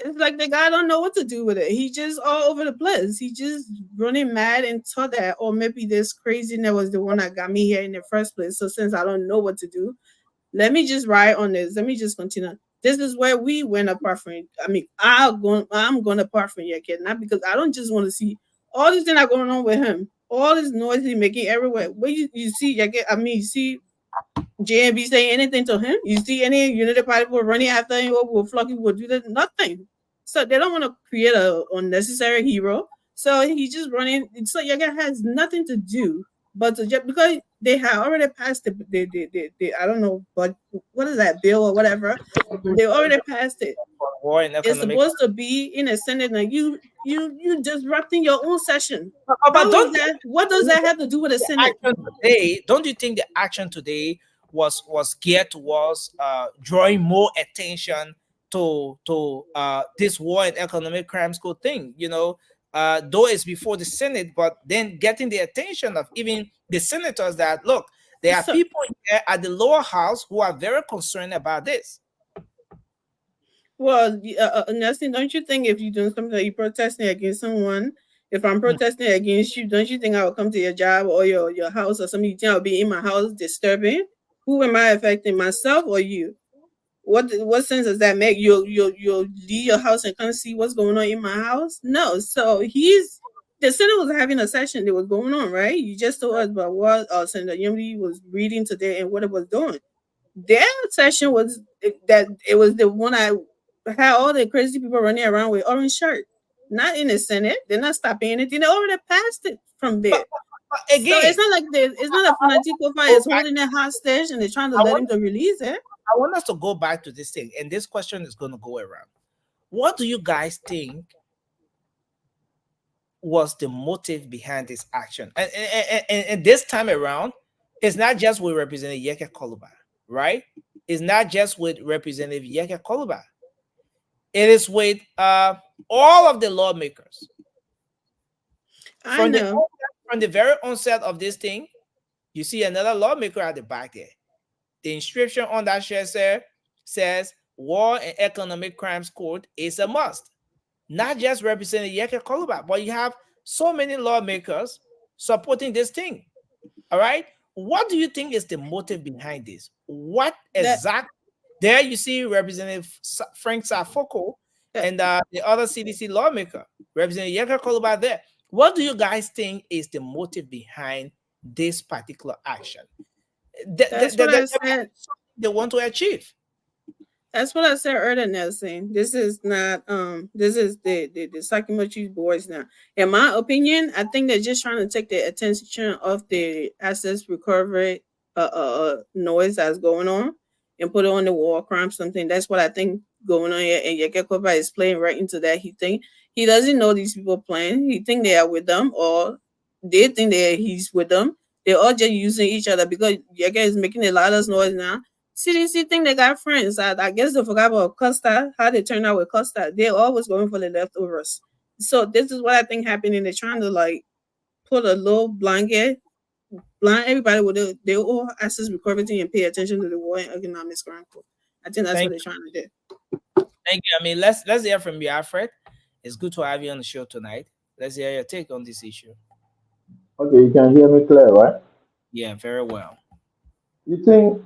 It's like the guy don't know what to do with it. He just all over the place. He just running mad and thought that, or maybe this craziness was the one that got me here in the first place. So since I don't know what to do, let me just ride on this. Let me just continue. This is where we went apart from. I mean, I'm going apart from your kid, not because I don't just want to see all these things that going on with him, all this noise he making everywhere. Where you see your kid, I mean, you see JNB say anything to him? You see any Unity Party people running after him or will flock will do that? Nothing. So they don't want to create a unnecessary hero. So he's just running. So Yaga has nothing to do but to just because they have already passed the I don't know, but what is that bill or whatever? They already passed it. War and It's economic. supposed to be in a Senate and you disrupting your own session. But How is don't that? What does that have to do with the the Senate? action today? Don't you think the action today was geared towards drawing more attention to this war and economic crimes code thing? You know, though it's before the Senate, but then getting the attention of even the senators that look, there are So people here at the lower house who are very concerned about this. well, Nelson, don't you think if you're doing something that you're protesting against someone, if I'm Mm. protesting against you, don't you think I will come to your job or your house or something? You think I'll be in my house disturbing? Who am I affecting, myself or you? What sense does that make? You'll leave your house and come see what's going on in my house? No. So the Senate was having a session that was going on, right? You just told us about what Senator Yumbi was reading today and what it was doing. Their session was that it was the one I had all the crazy people running around with orange shirt. Not in the Senate. They're not stopping anything. They already passed it from there. But So again, it's not like it's not a fanatical fire. go It's back. holding it hostage and they're trying to I let want him to release it. I want us to go back to this thing, and this question is going to go around. What do you guys think was the motive behind this action? And this time around, it's not just with Representative Yeke Koluba, right? It's not just with Representative Yeke Koluba. It is with all of the lawmakers. I know. From the very onset of this thing, you see another lawmaker at the back there. The inscription on that shirt says War and Economic Crimes Code is a must. Not just representing Yeke Koluba, but you have so many lawmakers supporting this thing. All right. What do you think is the motive behind this? What exactly? There you see Representative Frank Safoko and the other CDC lawmaker, Representative Yeke Koluba there. What do you guys think is the motive behind this particular action? That's what I said. They want to achieve. That's what I said earlier, Nelson. This is not this is the psychometry boys now. In my opinion, I think they're just trying to take the attention of the assets recovery noise that's going on and put it on the war crime something. That's what I think going on here. And Yakekoba is playing right into that. He doesn't know these people playing. He think they are with them or they think that he's with them. They're all just using each other because Yeke is making a lot of noise now. CDC think they got friends. I guess they forgot about Costa, how they turned out with Costa. They're always going for the leftovers. So this is what I think happening. They're trying to like put a little blanket, blind everybody with they all access recovery and pay attention to the War and Economics Grant Code. I think that's what they're trying to do. Thank you. I mean, let's hear from you, Alfred. It's good to have you on the show tonight. Let's hear your take on this issue. Okay, you can hear me clear, right? Yeah, very well. You think,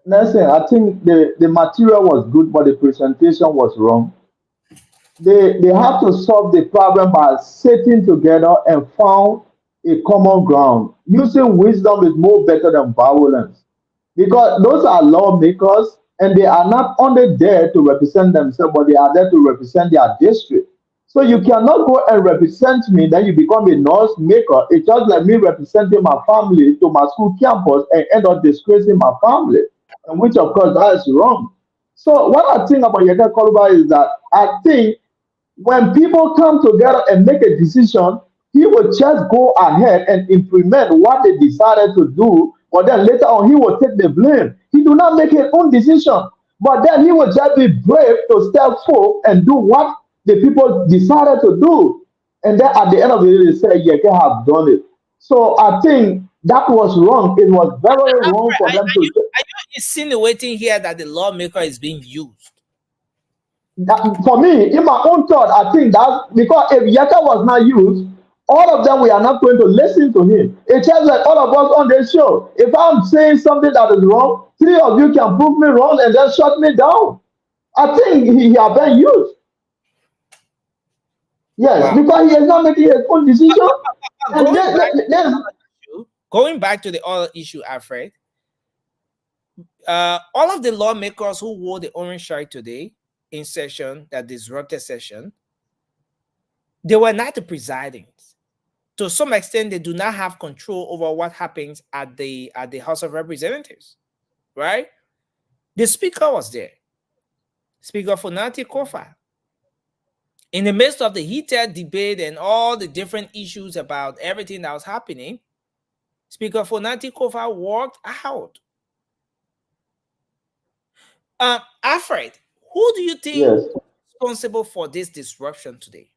Nelson, I think the material was good, but the presentation was wrong. They have to solve the problem by sitting together and found a common ground. Using wisdom is more better than violence because those are lawmakers and they are not only there to represent themselves, but they are there to represent their district. So you cannot go and represent me, then you become a noise maker. It's just like me representing my family to my school campus and end up disgracing my family, and which of course that is wrong. So what I think about Yeka Koluba is that I think when people come together and make a decision, he will just go ahead and implement what they decided to do, but then later on he will take the blame. He do not make his own decision, but then he will just be brave to step forth and do what the people decided to do. And then at the end of the day, they say, yeah, they have done it. So I think that was wrong. It was very wrong for them to. Are you insinuating here that the lawmaker is being used? For me, in my own thought, I think that because if Yaka was not used, all of them we are not going to listen to him. It's just like all of us on this show. If I'm saying something that is wrong, three of you can prove me wrong and then shut me down. I think he has been used. Yes, because he is not making his own decision. Going back to the other issue, Alfred, all of the lawmakers who wore the orange shirt today in session, that disrupted session, they were not the presiding. To some extent, they do not have control over what happens at the House of Representatives, right? The speaker was there, Speaker Funati Kofa. In the midst of the heated debate and all the different issues about everything that was happening, Speaker Funati Kofa walked out. Alfred, who do you think is responsible for this disruption today?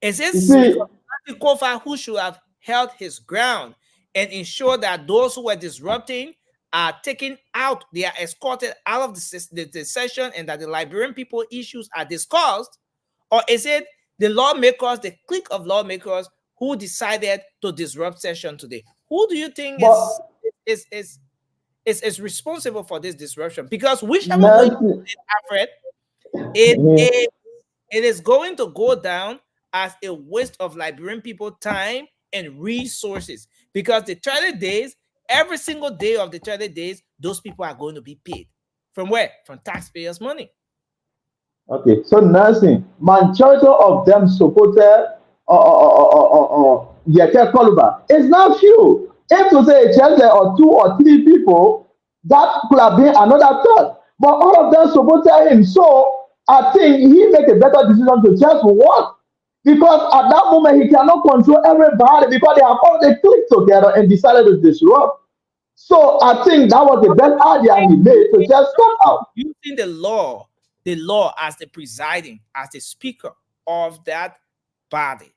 Is it Speaker Funati Kofa who should have held his ground and ensure that those who were disrupting are taken out, they are escorted out of the session, and that the Liberian people issues are discussed? Or is it the lawmakers, the clique of lawmakers who decided to disrupt session today? Who do you think is responsible for this disruption? Because whichever way you did, Alfred, it is going to go down as a waste of Liberian people time and resources. Because the 30 days, every single day of the 30 days, those people are going to be paid. From where? From taxpayers' money. Okay, so nursing, majority of them supported Yeke Koluba. It's not few. If to say there or 2 or 3 people, that could have been another thought. But all of them supported him. So I think he make a better decision to just work. Because at that moment he cannot control everybody because they have already clicked together and decided to disrupt. So I think that was the best idea he made to just step out. Using the law as the presiding, as the speaker of that body,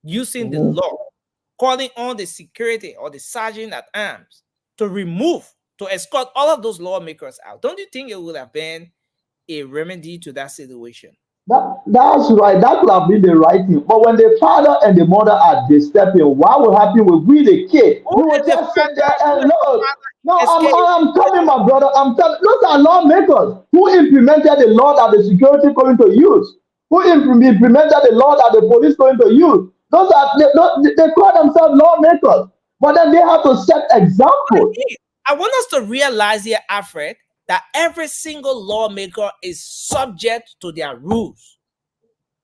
using the law, calling on the security or the sergeant at arms to escort all of those lawmakers out. Don't you think it would have been a remedy to that situation? That's right. That would have been the right thing. But when the father and the mother are stepping, what will happen with we the kid? We will just sit there and look. No, I'm telling my brother, those are lawmakers who implemented the law that the security going to use, who implemented the law that the police going to use. Those are they call themselves lawmakers, but then they have to set example. I want us to realize here, Alfred, that every single lawmaker is subject to their rules.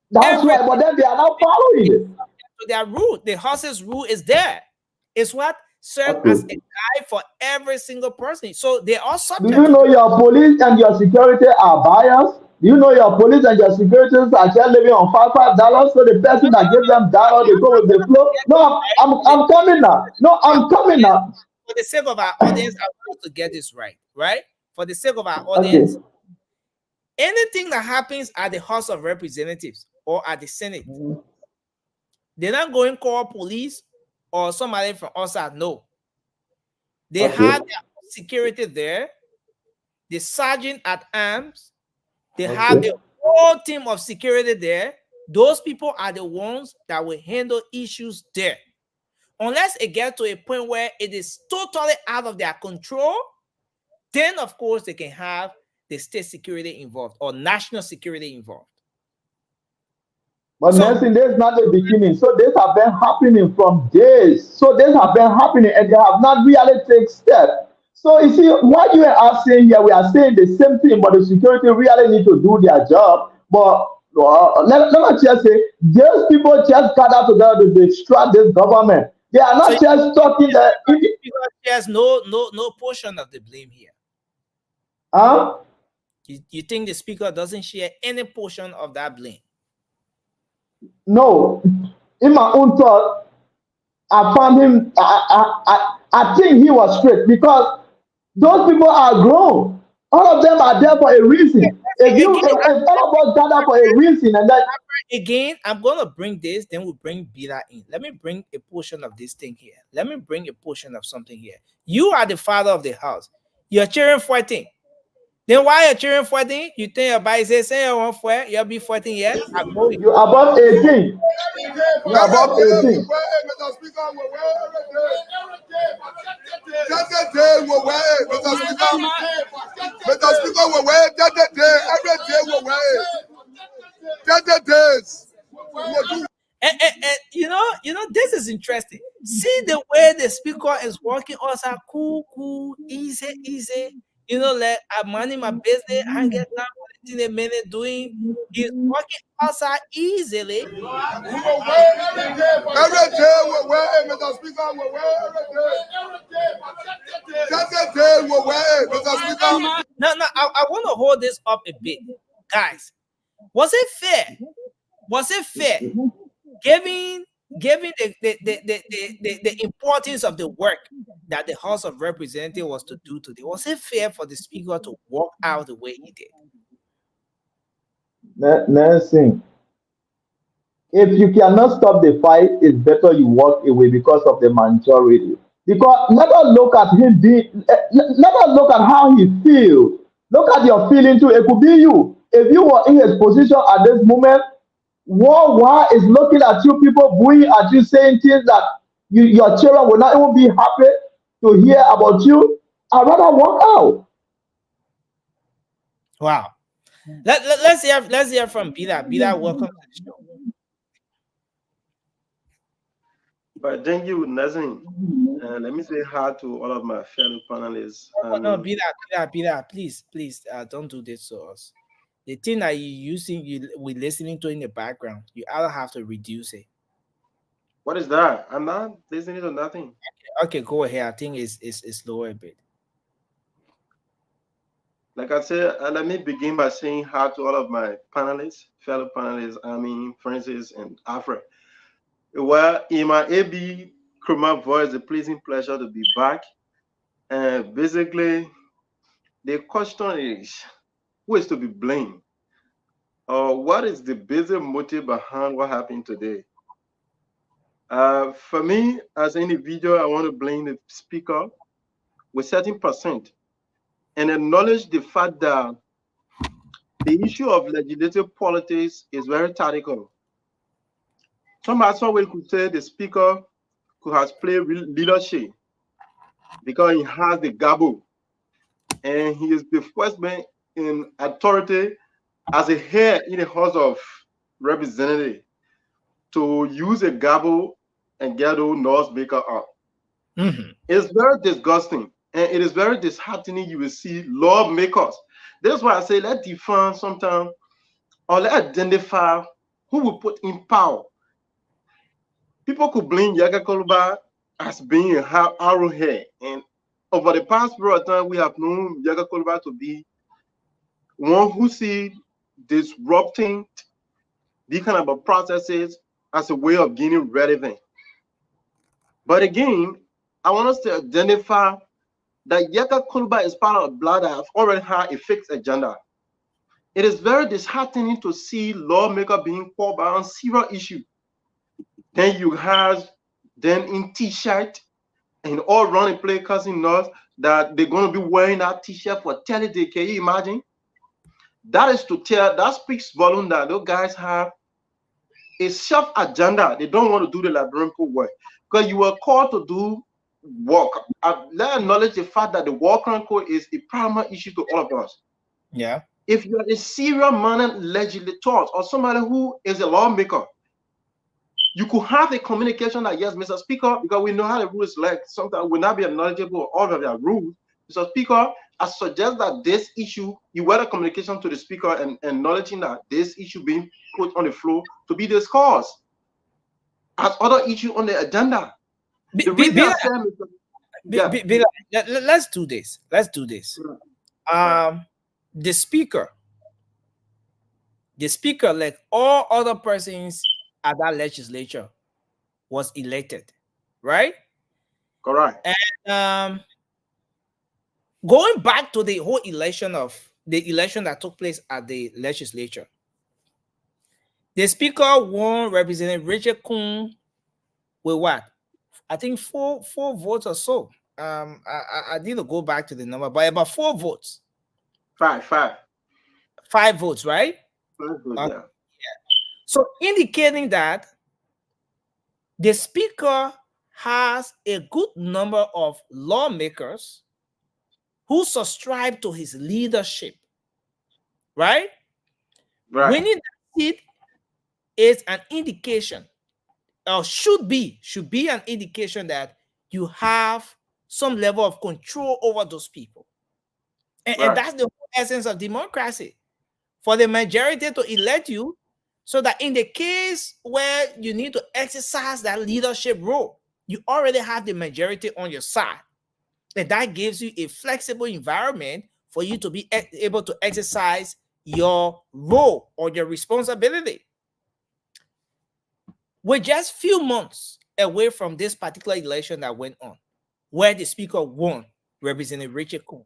That's right, but then they are not following it. To their rule, the horse's rule is there. It's what serves as a guide for every single person. So they are subject. Do you know your police and your security are biased? Do you know your police and your security are just living on $5? So the person that gives them dollar, they go with the flow. No, I'm coming now. No, I'm coming now. For the sake of our audience, I want to get this right. For the sake of our audience, anything that happens at the House of Representatives, or at the Senate. They're not going to call police or somebody from outside. No. They had their security there, the sergeant at arms, they have the whole team of security there. Those people are the ones that will handle issues there. Unless it gets to a point where it is totally out of their control, then of course they can have the state security involved or national security involved. But Nelson, this is not the beginning. So this have been happening from days. So this have been happening and they have not really taken steps. So you see, what you and us saying here, we are saying the same thing, but the security really need to do their job. But let me just say, those people just gather together to distract this government. They are not just talking that. There's no portion of the blame here. Huh? You think the speaker doesn't share any portion of that blame? No, in my own thought, I found him. I think he was straight because those people are grown. All of them are there for a reason. If all of us gather for a reason, and that again, I'm gonna bring this. Then we'll bring Bila in. Let me bring a portion of this thing here. Let me bring a portion of something here. You are the father of the house. Your children fighting. Then why your children fighting? You think your body says, say you want fight, you'll be fighting yet? You're above 18. You're above 18. And you know, this is interesting. See the way the speaker is working also cool, easy. You know, like I'm minding my business, I get time in a minute doing. He's working outside easily. No, I want to hold this up a bit, guys. Was it fair? Was it fair? Given the importance of the work that the House of Representatives was to do today, was it fair for the speaker to walk out the way he did? Nelson, if you cannot stop the fight, it's better you walk away because of the majority. Because let us look at him let us look at how he feels. Look at your feeling too. It could be you. If you were in his position at this moment, worldwide is looking at you, people booing at you, saying things that your children will not even be happy to hear about you. I'd rather walk out. Wow. Let's hear from Bila. Bila, welcome to the show. But thank you, Nazim. Let me say hi to all of my fellow panelists. No, Bila, please, don't do this to us. The thing that we're listening to in the background, you either have to reduce it. What is that? I'm not listening to nothing. Okay, go ahead. I think it's lower a bit. Like I said, let me begin by saying hi to all of my panelists, fellow panelists, Francis and Afra. Well, in my AB Kruma voice, a pleasing pleasure to be back. And basically, the question is, who is to be blamed? What is the basic motive behind what happened today? For me, as an individual, I want to blame the speaker with 13% and acknowledge the fact that the issue of legislative politics is very tactical. Somebody could say the speaker could have played leadership because he has the gavel and he is the first man in authority as a head in the House of Representatives to use a gavel and get those noise maker up. It's very disgusting and it is very disheartening. You will see lawmakers. That's why I say let's define sometimes or let's identify who will put in power. People could blame Yaga Koluba as being an arrowhead, and over the past period of time, we have known Yaga Koluba to be one who sees disrupting these kind of processes as a way of gaining relevance. But again, I want us to identify that Yaga Koluba is part of a blood that have already had a fixed agenda. It is very disheartening to see lawmakers being called by on serious issue. Then you have them in t-shirt and all running play cussing us that they're going to be wearing that t-shirt for 30 days. Can you imagine? That speaks volume that those guys have a self agenda. They don't want to do the labyrinthal work because you were called to do work. Let's acknowledge the fact that the war crime code is a primary issue to all of us. Yeah. If you're a serious-minded legislator or somebody who is a lawmaker, you could have a communication that, yes, Mr. Speaker, because we know how the rules like, sometimes will not be knowledgeable of all of their rules. Mr. Speaker, I suggest that this issue, you were a communication to the Speaker and acknowledging that this issue being put on the floor to be discussed as other issue on the agenda. Let's do this. Let's do this. The speaker, like all other persons at that legislature, was elected, right? Correct. And going back to the whole election that took place at the legislature, the speaker won Representative Richard Kuhn with what? I think four votes or so. I need to go back to the number, but about 4 votes. Five votes, right? 5 votes, yeah. So indicating that the speaker has a good number of lawmakers who subscribe to his leadership, right? Winning that seat is an indication, or should be an indication that you have some level of control over those people. And that's the whole essence of democracy, for the majority to elect you, so that in the case where you need to exercise that leadership role, you already have the majority on your side. And that gives you a flexible environment for you to be able to exercise your role or your responsibility. We're just few months away from this particular election that went on, where the speaker won, Representative Richard Kuhn.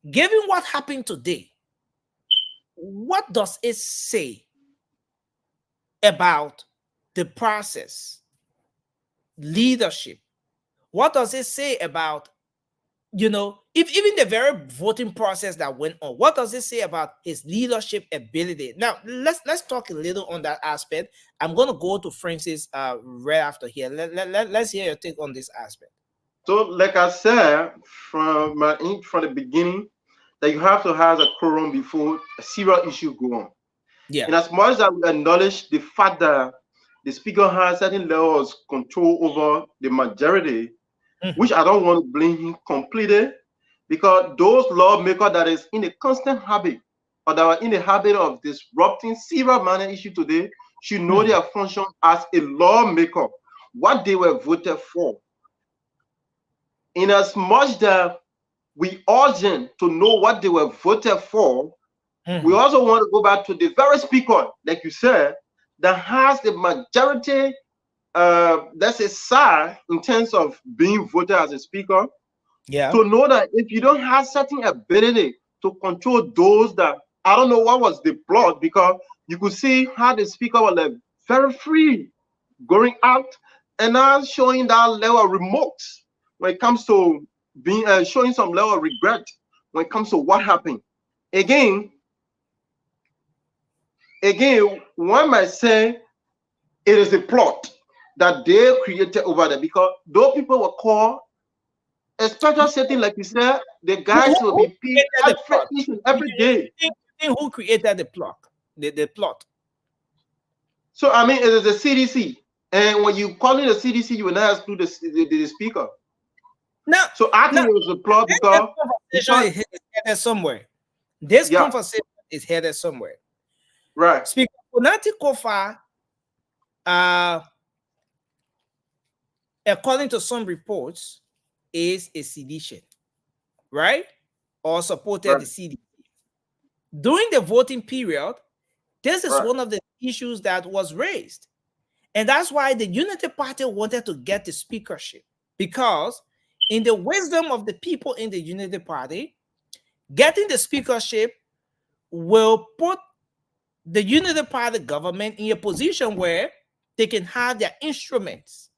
Given what happened today, what does it say about the process, leadership? What does it say about, if even the very voting process that went on, what does it say about his leadership ability? Now, let's talk a little on that aspect. I'm going to go to Francis right after here. Let's hear your take on this aspect. So, like I said from the beginning, that you have to have a quorum before a serious issue go on. Yeah. And as much as we acknowledge the fact that the speaker has certain levels of control over the majority, which I don't want to blame him completely, because those lawmakers that is in a constant habit, or that are in the habit of disrupting serious minor issue today, should know their function as a lawmaker, what they were voted for. In as much that we urge them to know what they were voted for, we also want to go back to the very speaker, like you said, that has the majority, let's say, side in terms of being voted as a speaker. Yeah. To know that if you don't have certain ability to control those that, I don't know what was the plot, because you could see how the speaker was like very free going out and now showing that level of remorse when it comes to being showing some level of regret when it comes to what happened. Again, one might say it is a plot that they created over there, because those people were called a special setting, like you said, the guys will be paid every day. Who created the plot? The plot. So I mean, it is the CDC, and when you call it the CDC, you will not exclude the speaker. No. So I think it was a plot because is headed somewhere. This conversation is headed somewhere. Right. Speaker Konati Kofa, according to some reports, is a sedition, right? Or supported the CDC. During the voting period, this is one of the issues that was raised. And that's why the Unity Party wanted to get the speakership, because in the wisdom of the people in the Unity Party, getting the speakership will put the unity party government in a position where they can have their instruments,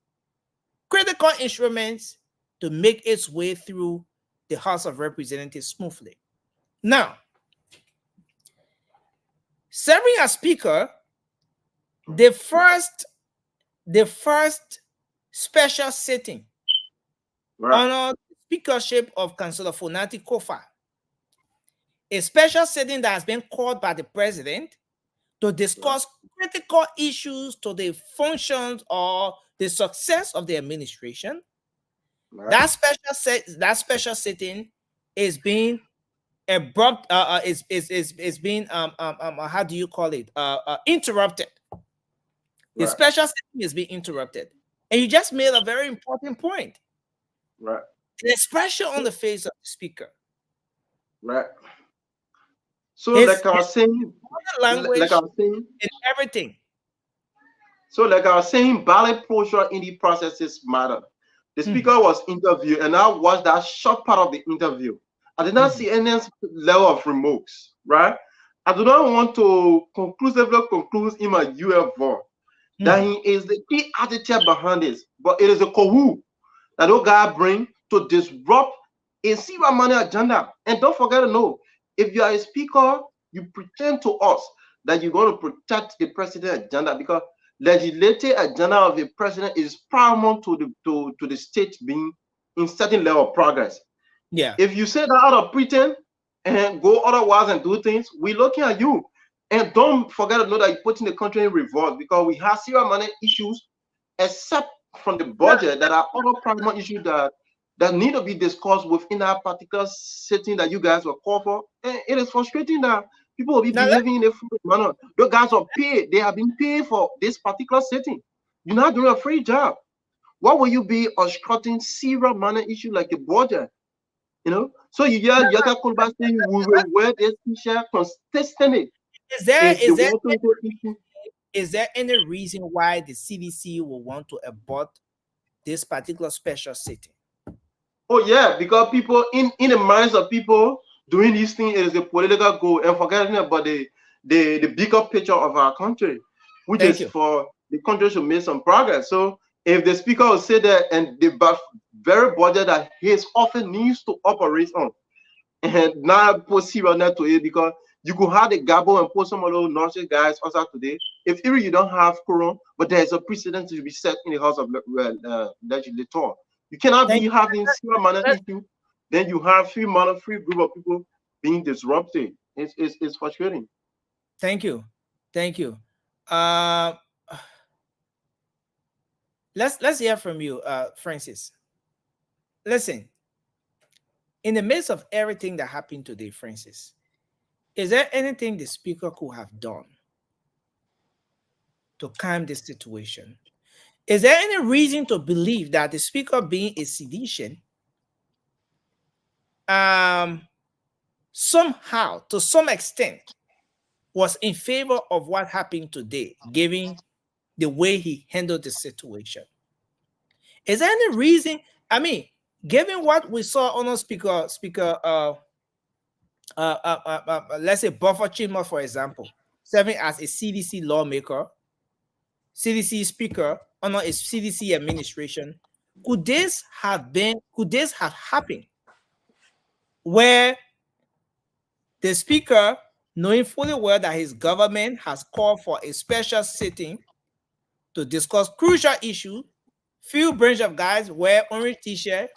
critical instruments, to make its way through the House of Representatives smoothly. Now, serving as Speaker, the first special sitting honored the speakership of Councillor Fonati Kofa, a special sitting that has been called by the president to discuss critical issues to the functions or the success of the administration. That special sitting is being abrupt. Is being how do you call it? Interrupted. The special sitting is being interrupted, and you just made a very important point. Right. There's pressure on the face of the speaker. Right. So, like I was saying, and everything. So, like I was saying, ballot pressure in the processes matter. The speaker was interviewed, and I watched that short part of the interview. I did not see any level of remarks, right? I do not want to conclusively conclude in my UFO that he is the key attitude behind this, but it is a cohort that those guys bring to disrupt a zero money agenda. And don't forget to know, if you are a speaker, you pretend to us that you're going to protect the president agenda, because legislative agenda of the president is paramount to the state being in certain level of progress. Yeah. If you say that out of pretense and go otherwise and do things, we're looking at you. And don't forget to know that you're putting the country in reverse, because we have serious money issues, except from the budget, that are other primary issues that need to be discussed within that particular setting that you guys were called for. And it is frustrating that people will be behaving in a free manner. Those guys are paid. They have been paid for this particular setting. You're not doing a free job. Why will you be obstructing serious money issue like the budget? You know, so you hear Yaka Kulba saying we will wear this t-shirt consistently. Is there any reason why the CDC will want to abort this particular special sitting? Oh yeah, because people in the minds of people doing this thing, it is a political goal, and forgetting about the bigger picture of our country, which for the country to make some progress. So if the speaker will say that, and the very budget that his office needs to operate on, and not put serious to it, because you could have the gabble and put some of those nurses guys outside today. If even you don't have quorum, but there is a precedent to be set in the House of Legislature. You cannot be having serious manner issue, then you have free group of people being disrupted. It's frustrating. Thank you. Let's hear from you, Francis. Listen, in the midst of everything that happened today, Francis, is there anything the speaker could have done to calm this situation? Is there any reason to believe that the speaker, being a sedition, somehow, to some extent, was in favor of what happened today, given the way he handled the situation? Is there any reason? I mean, given what we saw on our speaker, let's say Buffer Chima, for example, serving as a CDC lawmaker, CDC speaker, under a CDC administration, could this have happened where the speaker, knowing fully well that his government has called for a special sitting to discuss crucial issues, few bunch of guys wear orange t-shirt,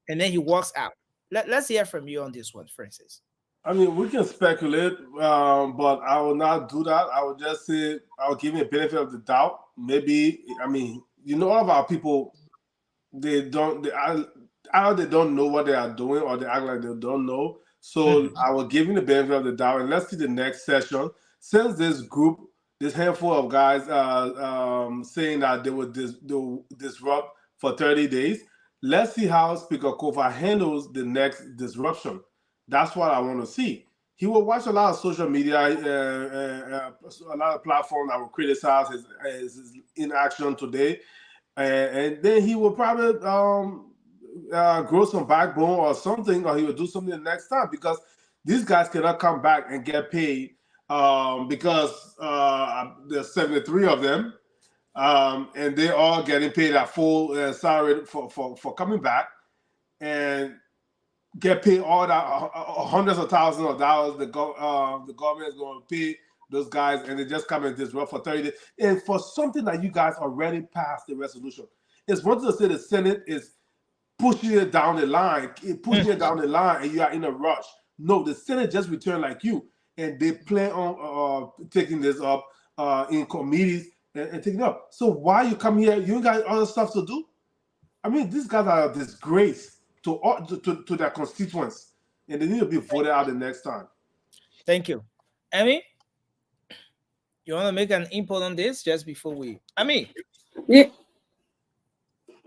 and then he walks out? Let's hear from you on this one, Francis. I mean, we can speculate, but I will not do that. I will just say, I'll give you a benefit of the doubt. Maybe, I mean, all of our people, either they don't know what they are doing, or they act like they don't know. So I will give you the benefit of the doubt, and let's see the next session. Since this group, this handful of guys saying that they would disrupt for 30 days, let's see how Speaker Kofa handles the next disruption. That's what I want to see. He will watch a lot of social media, a lot of platforms that will criticize his inaction today, and then he will probably grow some backbone or something, or he will do something the next time, because these guys cannot come back and get paid because there's 73 of them, and they all getting paid at full salary for coming back and get paid all that hundreds of thousands of dollars. The government is going to pay those guys, and they just come and disrupt for 30 days. And for something that you guys already passed the resolution, it's one to say the Senate is pushing it down the line, and you are in a rush. No, the Senate just returned like you, and they plan on taking this up in committees and taking it up. So why you come here? You got other stuff to do? I mean, these guys are a disgrace to their constituents, and they need to be voted out the next time. Thank you. Amy, you want to make an input on this just before we... Yeah.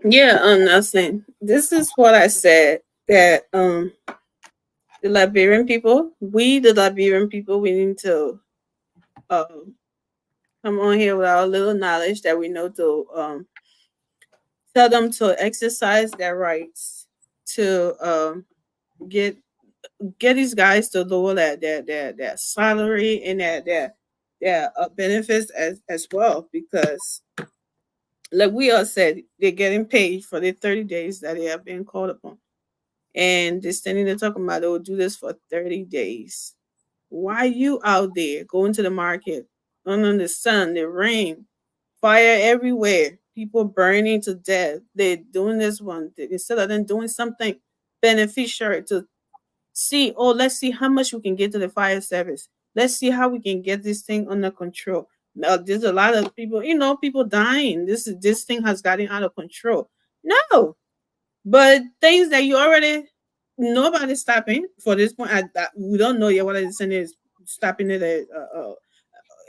Nothing. This is what I said, that the Liberian people, we need to come on here with our little knowledge that we know to tell them to exercise their rights to get these guys to lower their salary and their benefits as well, because like we all said, they're getting paid for the 30 days that they have been called upon. And they're standing there talking about they will do this for 30 days. Why you out there going to the market under the sun, the rain, fire everywhere, people burning to death? They're doing this one instead of them doing something beneficial to see, oh, let's see how much we can get to the fire service. Let's see how we can get this thing under control. There's a lot of people, people dying. This thing has gotten out of control. No, but things that you already nobody's stopping for this point. We don't know yet what the Senate is stopping it,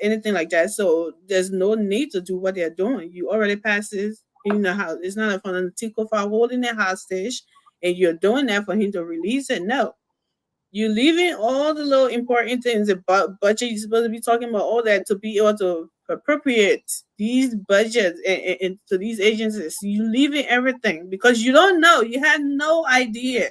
anything like that. So there's no need to do what they're doing. You already passed this in the house. It's not a political for holding it hostage, and you're doing that for him to release it. No. You're leaving all the little important things, the budget you're supposed to be talking about, all that, to be able to appropriate these budgets and to these agencies. You're leaving everything because you don't know. You had no idea.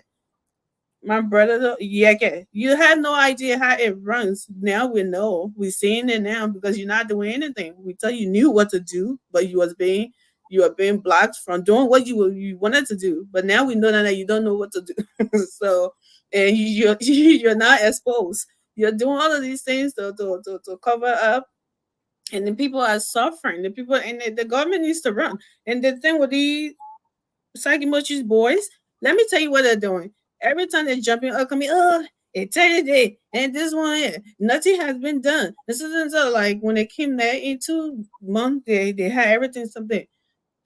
My brother, you had no idea how it runs. Now we know. We're seeing it now because you're not doing anything. We thought you knew what to do, but you are being blocked from doing what you wanted to do. But now we know that you don't know what to do. So, and you're not exposed. You're doing all of these things to cover up, and the people are suffering. The people and the government needs to run. And the thing with these Sakimochi's boys, let me tell you what they're doing. Every time they're jumping up, coming, it's 30 days, and this one here, nothing has been done. This isn't so. Like when they came there in 2 months, they had everything. Something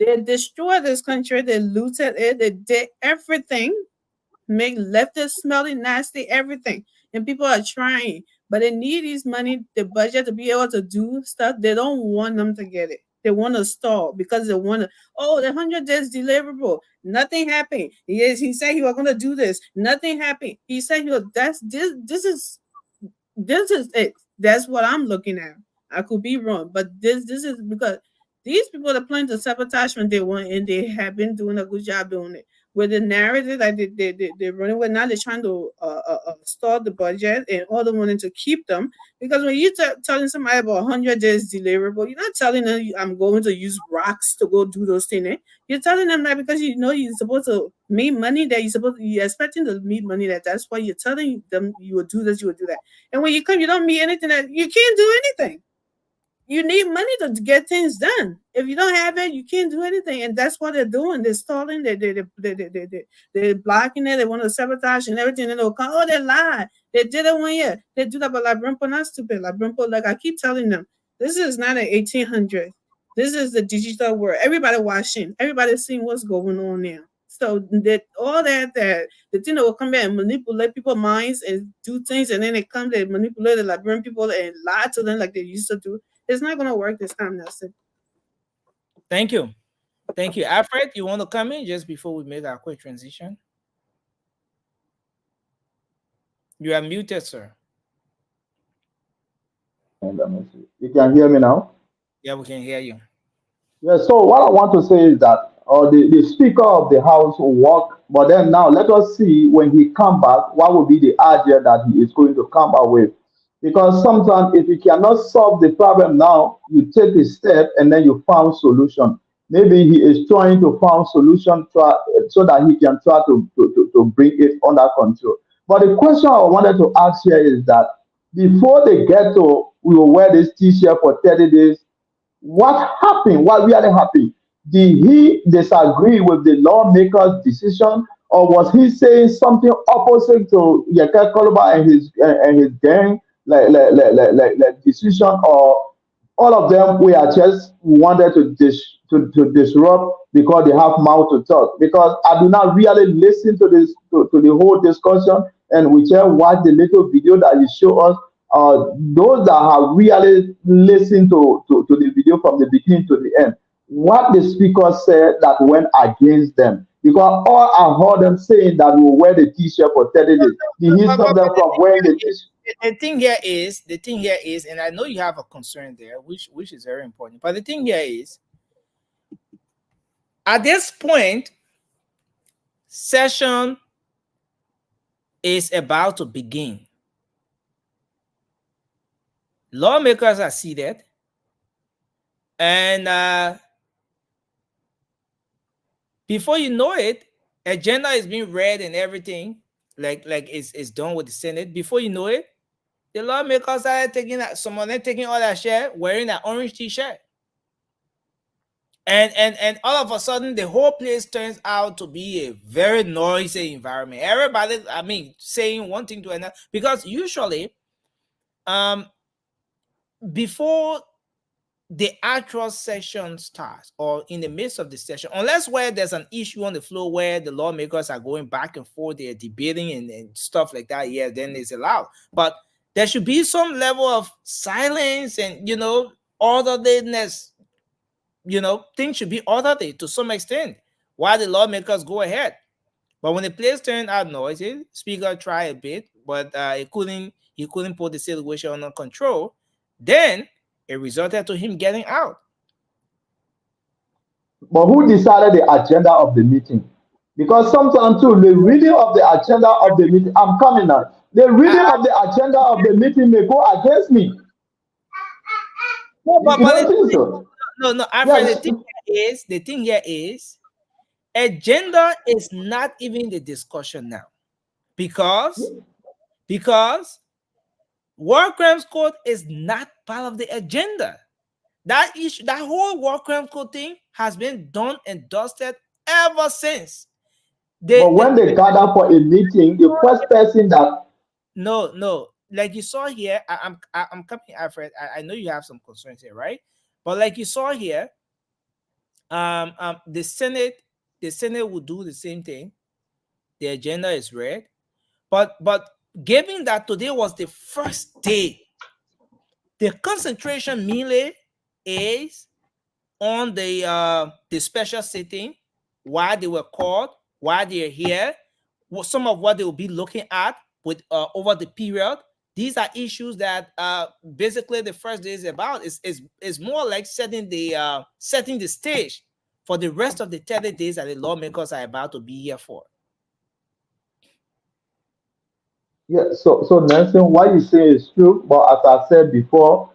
they destroyed this country. They looted it. They did everything. Left it smelling nasty, everything. And people are trying, but they need this money, the budget, to be able to do stuff. They don't want them to get it. They want to stall because they want to, the 100 days deliverable. Nothing happened. Yes, he said he was going to do this. Nothing happened. He said this is it. That's what I'm looking at. I could be wrong, but this is because these people are planning to sabotage when they want, and they have been doing a good job doing it. With the narrative that they're running with, now they're trying to stall the budget, and all they wanting to keep them. Because when you're telling somebody about 100 days deliverable, you're not telling them I'm going to use rocks to go do those things. You're telling them that because you know you're supposed to make money, that you're expecting to make money, that's why you're telling them you will do this, you will do that. And when you come, you don't meet anything, that you can't do anything. You need money to get things done. If you don't have it, you can't do anything. And that's what they're doing. They're stalling. They're blocking it. They want to sabotage and everything. And they'll come, they lied. They did it 1 year. They do that, but Labrimpo not stupid. Labrimpo, like I keep telling them, this is not an 1800. This is the digital world. Everybody watching. Everybody's seeing what's going on now. So that all that the thing that will come back and manipulate people's minds and do things, and then they come, they manipulate the Liberian people and lie to them like they used to do. It's not going to work this time, Nelson. Thank you. Thank you. Alfred, you want to come in just before we make our quick transition? You are muted, sir. You can hear me now? Yeah, we can hear you. Yeah, so what I want to say is that or the Speaker of the House will work. But then now let us see when he come back, what will be the idea that he is going to come up with. Because sometimes if you cannot solve the problem now, you take a step and then you found solution. Maybe he is trying to find solution so that he can try to bring it under control. But the question I wanted to ask here is that before they get to we will wear this t-shirt for 30 days, what happened? What really happened? Did he disagree with the lawmaker's decision, or was he saying something opposite to Yaka Koloba and his gang like decision, or all of them we are just wanted to disrupt because they have mouth to talk? Because I do not really listen to to the whole discussion, and we just watch the little video that you show us. Those that have really listened to the video from the beginning to the end, what the speaker said that went against them. Because all I heard them saying that we will wear the t-shirt for 30 days. Did he stop them from wearing the t-shirt? The thing here is, and I know you have a concern there, which is very important. But the thing here is, at this point, session is about to begin. Lawmakers are seated, and before you know it, agenda is being read and everything, like it's done with the Senate. Before you know it, the lawmakers started taking that. Some of them taking all that shit, wearing that orange t-shirt, and all of a sudden, the whole place turns out to be a very noisy environment. Everybody, I mean, saying one thing to another, because usually, before the actual session starts or in the midst of the session, unless where there's an issue on the floor where the lawmakers are going back and forth, they're debating and stuff like that, yeah, then it's allowed. But there should be some level of silence and, orderliness. Things should be orderly to some extent while the lawmakers go ahead. But when the place turned out noisy, speaker tried a bit, but he couldn't put the situation under control. Then it resulted to him getting out. But who decided the agenda of the meeting? Because sometimes too, the reading of the agenda of the meeting, I'm coming now. The reading of the agenda of the meeting may go against me. No, You don't think so? no, Alfred, Yes. the thing here is, agenda is not even the discussion now. Because war crimes code is not part of the agenda. That issue, that whole war crime code thing has been done and dusted ever since. But when they gather for a meeting, the first person that no, like you saw here, I'm coming, Alfred. I know you have some concerns here, right? But like you saw here, the Senate will do the same thing. The agenda is read, but given that today was the first day, the concentration mainly is on the special sitting, why they were called, why they're here, some of what they will be looking at with over the period. These are issues that basically the first day is about. Is more like setting the stage for the rest of the 30 days that the lawmakers are about to be here for. Yeah, so Nelson, what you say is true, but as I said before,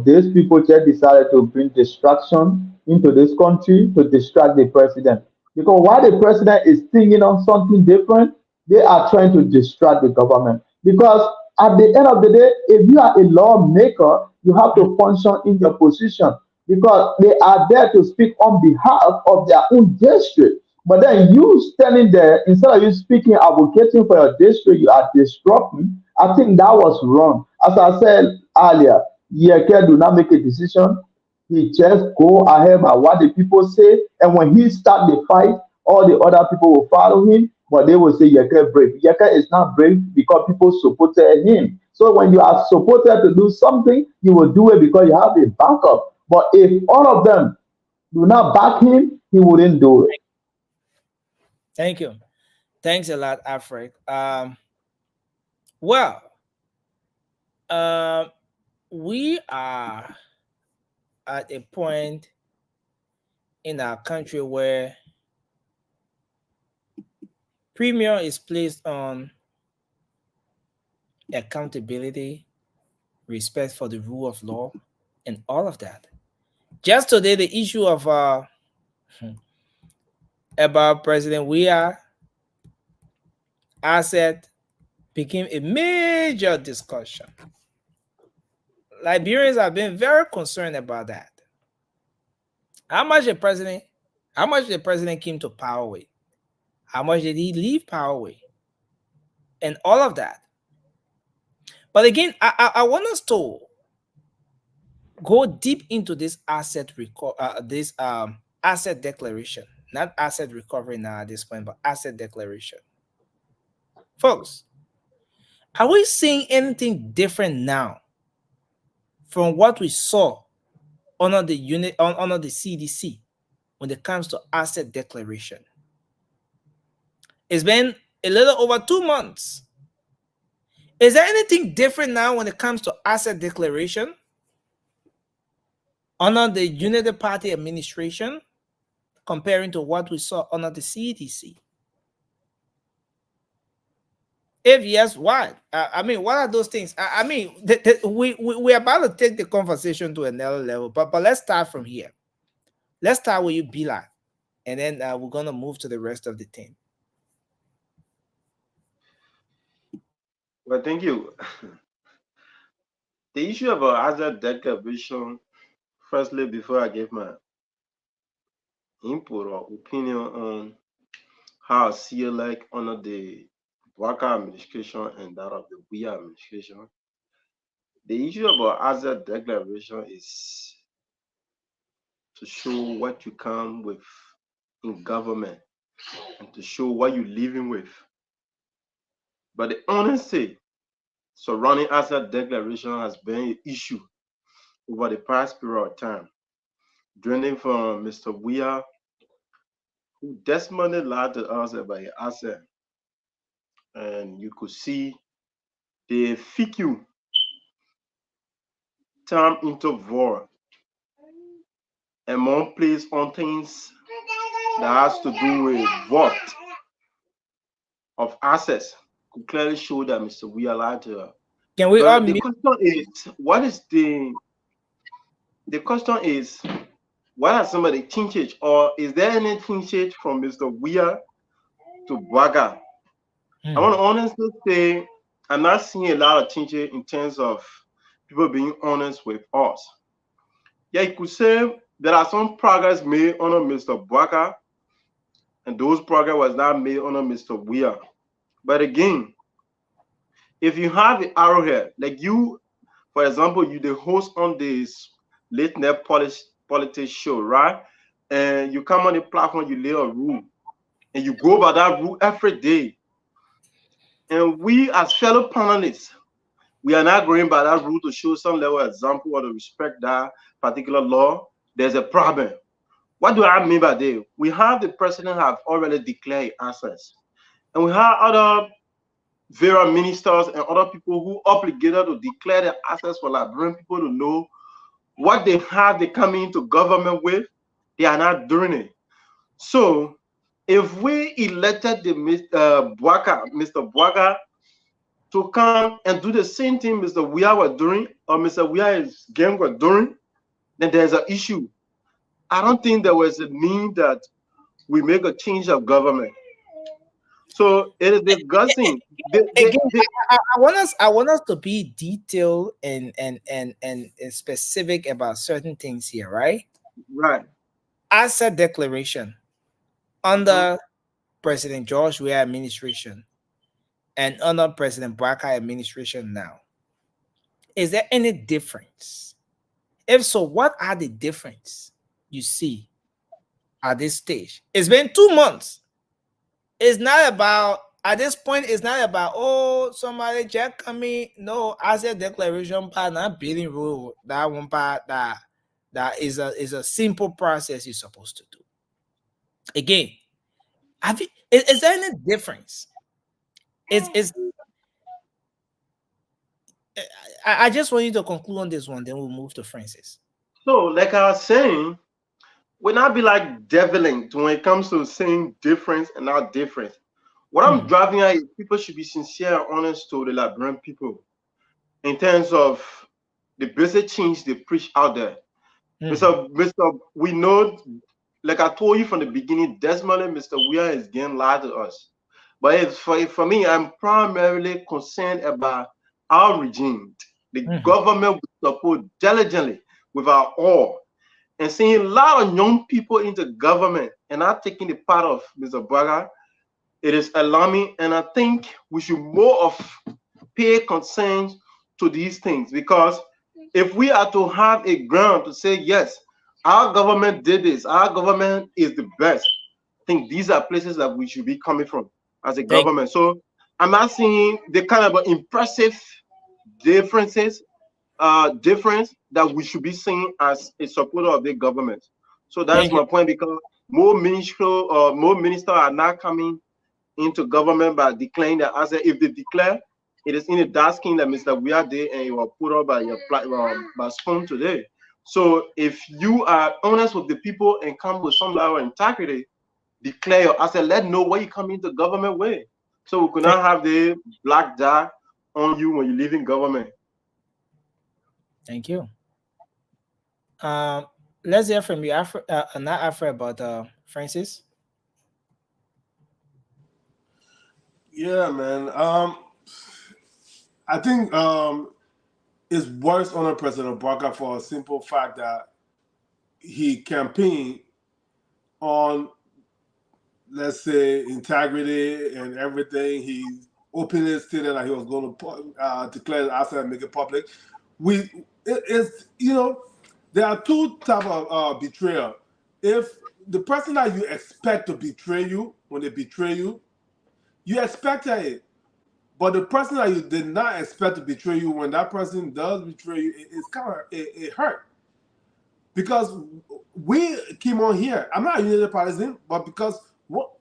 these people just decided to bring distraction into this country to distract the president. Because while the president is thinking on something different, they are trying to distract the government. Because at the end of the day, if you are a lawmaker, you have to function in your position because they are there to speak on behalf of their own district. But then you standing there, instead of you speaking, advocating for your district, you are disrupting. I think that was wrong. As I said earlier, Yeke do not make a decision. He just go ahead by what the people say. And when he start the fight, all the other people will follow him, but they will say Yeke brave. Yeke is not brave because people supported him. So when you are supported to do something, you will do it because you have a backup. But if all of them do not back him, he wouldn't do it. Thank you. Thanks a lot, Alfred. Well, we are at a point in our country where premium is placed on accountability, respect for the rule of law, and all of that. Just today, the issue of about President Weah asset became a major discussion. Liberians have been very concerned about that. How much the president came to power with? How much did he leave power with? And all of that. But again, I want us to go deep into this asset declaration, not asset recovery now at this point, but asset declaration. Folks, are we seeing anything different now from what we saw under the CDC when it comes to asset declaration? It's been a little over 2 months. Is there anything different now when it comes to asset declaration under the Unity Party administration comparing to what we saw under the CDC? If yes, why? I mean, what are those things? I mean, we're about to take the conversation to another level, but let's start from here. Let's start with you, Bila, and then we're going to move to the rest of the team. Well, thank you. The issue about asset declaration, firstly, before I give my input or opinion on how I see it like under the Walker administration and that of the Weah administration, the issue about asset declaration is to show what you come with in government and to show what you're living with. But the honesty surrounding asset declaration has been an issue over the past period of time, drained from Mr. Weah, who desperately lied to us about his asset. And you could see the FIQ term interval among place on things that has to do with what of assets could clearly show that Mr. Weah lied to her. Can we But the question is, what is the question is, what are some of the changes, or is there any change from Mr. Weah to Braga? I want to honestly say I'm not seeing a lot of changes in terms of people being honest with us. Yeah, you could say there are some progress made under Mr. Braga, and those progress was not made under Mr. Weah. But again, if you have the arrowhead, like you, for example, you the host on this late night politics show, right? And you come on the platform, you lay a rule, and you go by that rule every day. And we as fellow panelists, we are not going by that rule to show some level of example or to respect that particular law. There's a problem. What do I mean by that? We have the president have already declared assets, and we have other various ministers and other people who obligated to declare their assets for Liberian people to know what they have they come into government with. They are not doing it. So if we elected the Mr. Bwaka to come and do the same thing Mr. Weah was doing, or Mr. Weah's gang were doing, then there's an issue. I don't think there was a need that we make a change of government. So it is disgusting. I want us to be detailed and specific about certain things here, right? Right. Asset declaration under President George Weah administration and under President Barker administration now. Is there any difference? If so, what are the difference you see at this stage? It's been 2 months. It's not about, at this point, it's not about, oh, somebody just coming. No, asset declaration part, not billing rule. That one part that is a simple process you're supposed to do. Again, is there any difference? I just want you to conclude on this one, then we'll move to Francis. So, like I was saying, will not be like deviling when it comes to saying difference and not difference. What I'm driving at is people should be sincere and honest to the Liberian people in terms of the basic change they preach out there. Mr. We know, like I told you from the beginning, Desmond and Mr. Weir is getting lied to us. But for me, I'm primarily concerned about our regime. The government will support diligently with our all. And seeing a lot of young people into government and not taking the part of Mr. Braga, it is alarming. And I think we should more of pay concern to these things, because if we are to have a ground to say, yes, our government did this, our government is the best, I think these are places that we should be coming from as a government. So I'm not seeing the kind of impressive difference that we should be seeing as a supporter of the government. So that's my point, because more ministers are not coming into government by declaring that. As if they declare, it is in the dark skin that Mr. We are there and you are put up by your by spoon today. So if you are honest with the people and come with some level of integrity, declare your asset, let know where you come into government with. So we could not have the black dot on you when you leave in government. Thank you. Let's hear from you, not Afra, but Francis. Yeah, man. I think it's worse on President Barker for a simple fact that he campaigned on, let's say, integrity and everything. He openly stated that he was going to declare the asset and make it public. There are two types of betrayal. If the person that you expect to betray you, when they betray you, you expected it. But the person that you did not expect to betray you, when that person does betray you, it's kind of, it hurt. Because we came on here. I'm not a unity partisan, but because,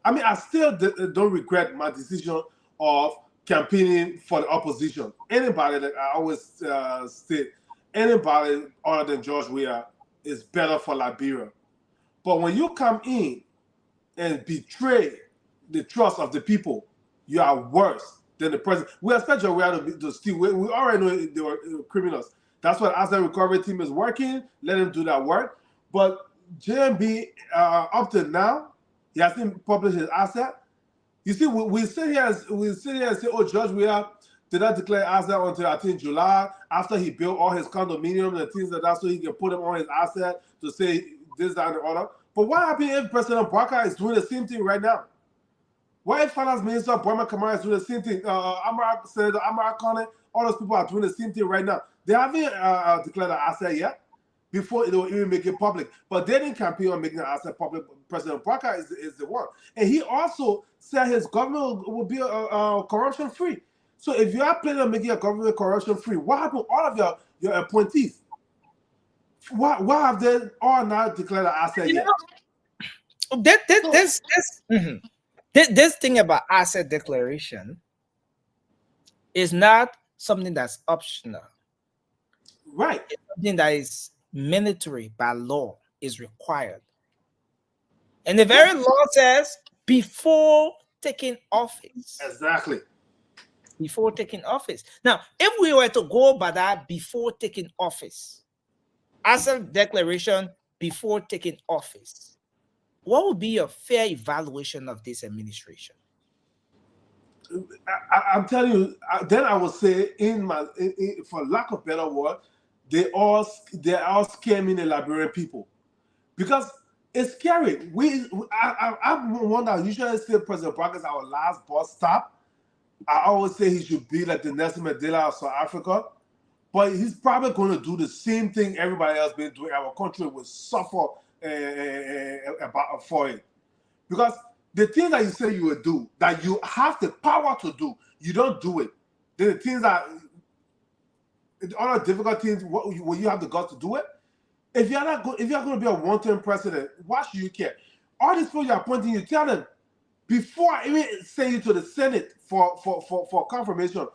I still don't regret my decision of campaigning for the opposition. Anybody that I always state, anybody other than George Weah is better for Liberia. But when you come in and betray the trust of the people, you are worse than the president. We expect George Weah to steal. We already know they were criminals. That's why the asset recovery team is working. Let him do that work. But JMB, up to now, he hasn't published his asset. You see, we sit here and say, oh, George Weah did not declare asset until I think July, after he built all his condominiums and things like that, so he can put them on his asset to say this, that, and the other. But what happens if President Barker is doing the same thing right now? What if Finance Minister Burma Kamara is doing the same thing? Senator Amara Kane, all those people are doing the same thing right now. They haven't declared an asset yet before they will even make it public. But they didn't campaign on making the asset public. President Barker is the one. And he also said his government will be corruption-free. So if you are planning on making a government corruption-free, what happened to all of your appointees? Why have they all not declared an asset yet? This thing about asset declaration is not something that's optional. Right. It's something that is mandatory by law, is required. And the very law says before taking office. Exactly. Before taking office. Now, if we were to go by that before taking office, asset declaration before taking office, what would be your fair evaluation of this administration? I'm telling you, then I would say, for lack of better word, they are scamming the Liberian people, because it's scary. I'm one that usually say President Barker is our last bus stop. I always say he should be like the Nelson Mandela of South Africa, but he's probably going to do the same thing everybody else been doing. Our country will suffer for it, because the things that you say you will do, that you have the power to do, you don't do it. Then the things that, other difficult things, when you have the guts to do it, if you're going to be a one-term president, why should you care? All these people you're appointing, you tell them, before I even send you to the Senate for confirmation,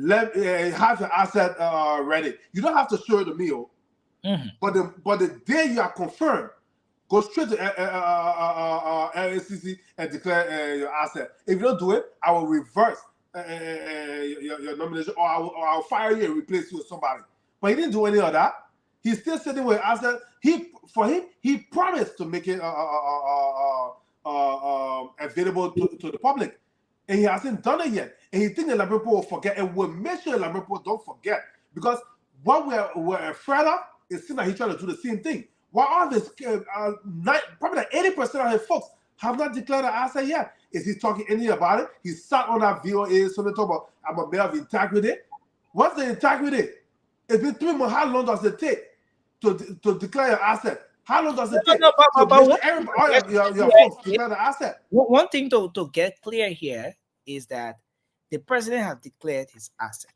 have your asset ready. You don't have to show it to me, but the day you are confirmed, Go straight to LACC and declare your asset. If you don't do it, I will reverse your nomination, or I'll fire you and replace you with somebody. But he didn't do any of that. He's still sitting with asset. He promised to make it available to the public, and he hasn't done it yet. And he thinks the Liberian people will forget, and we'll make sure the Liberian people don't forget, because what we're afraid of is seeing that he's trying to do the same thing. Why all this? Probably 80% of his folks have not declared an asset yet. Is he talking anything about it? He sat on that VOA, so they talk about I'm a man of integrity. What's the integrity? It's been 3 months. How long does it take to declare your asset? How long does it take to make sure all your folks declare the asset? One thing to get clear here is that the president has declared his asset.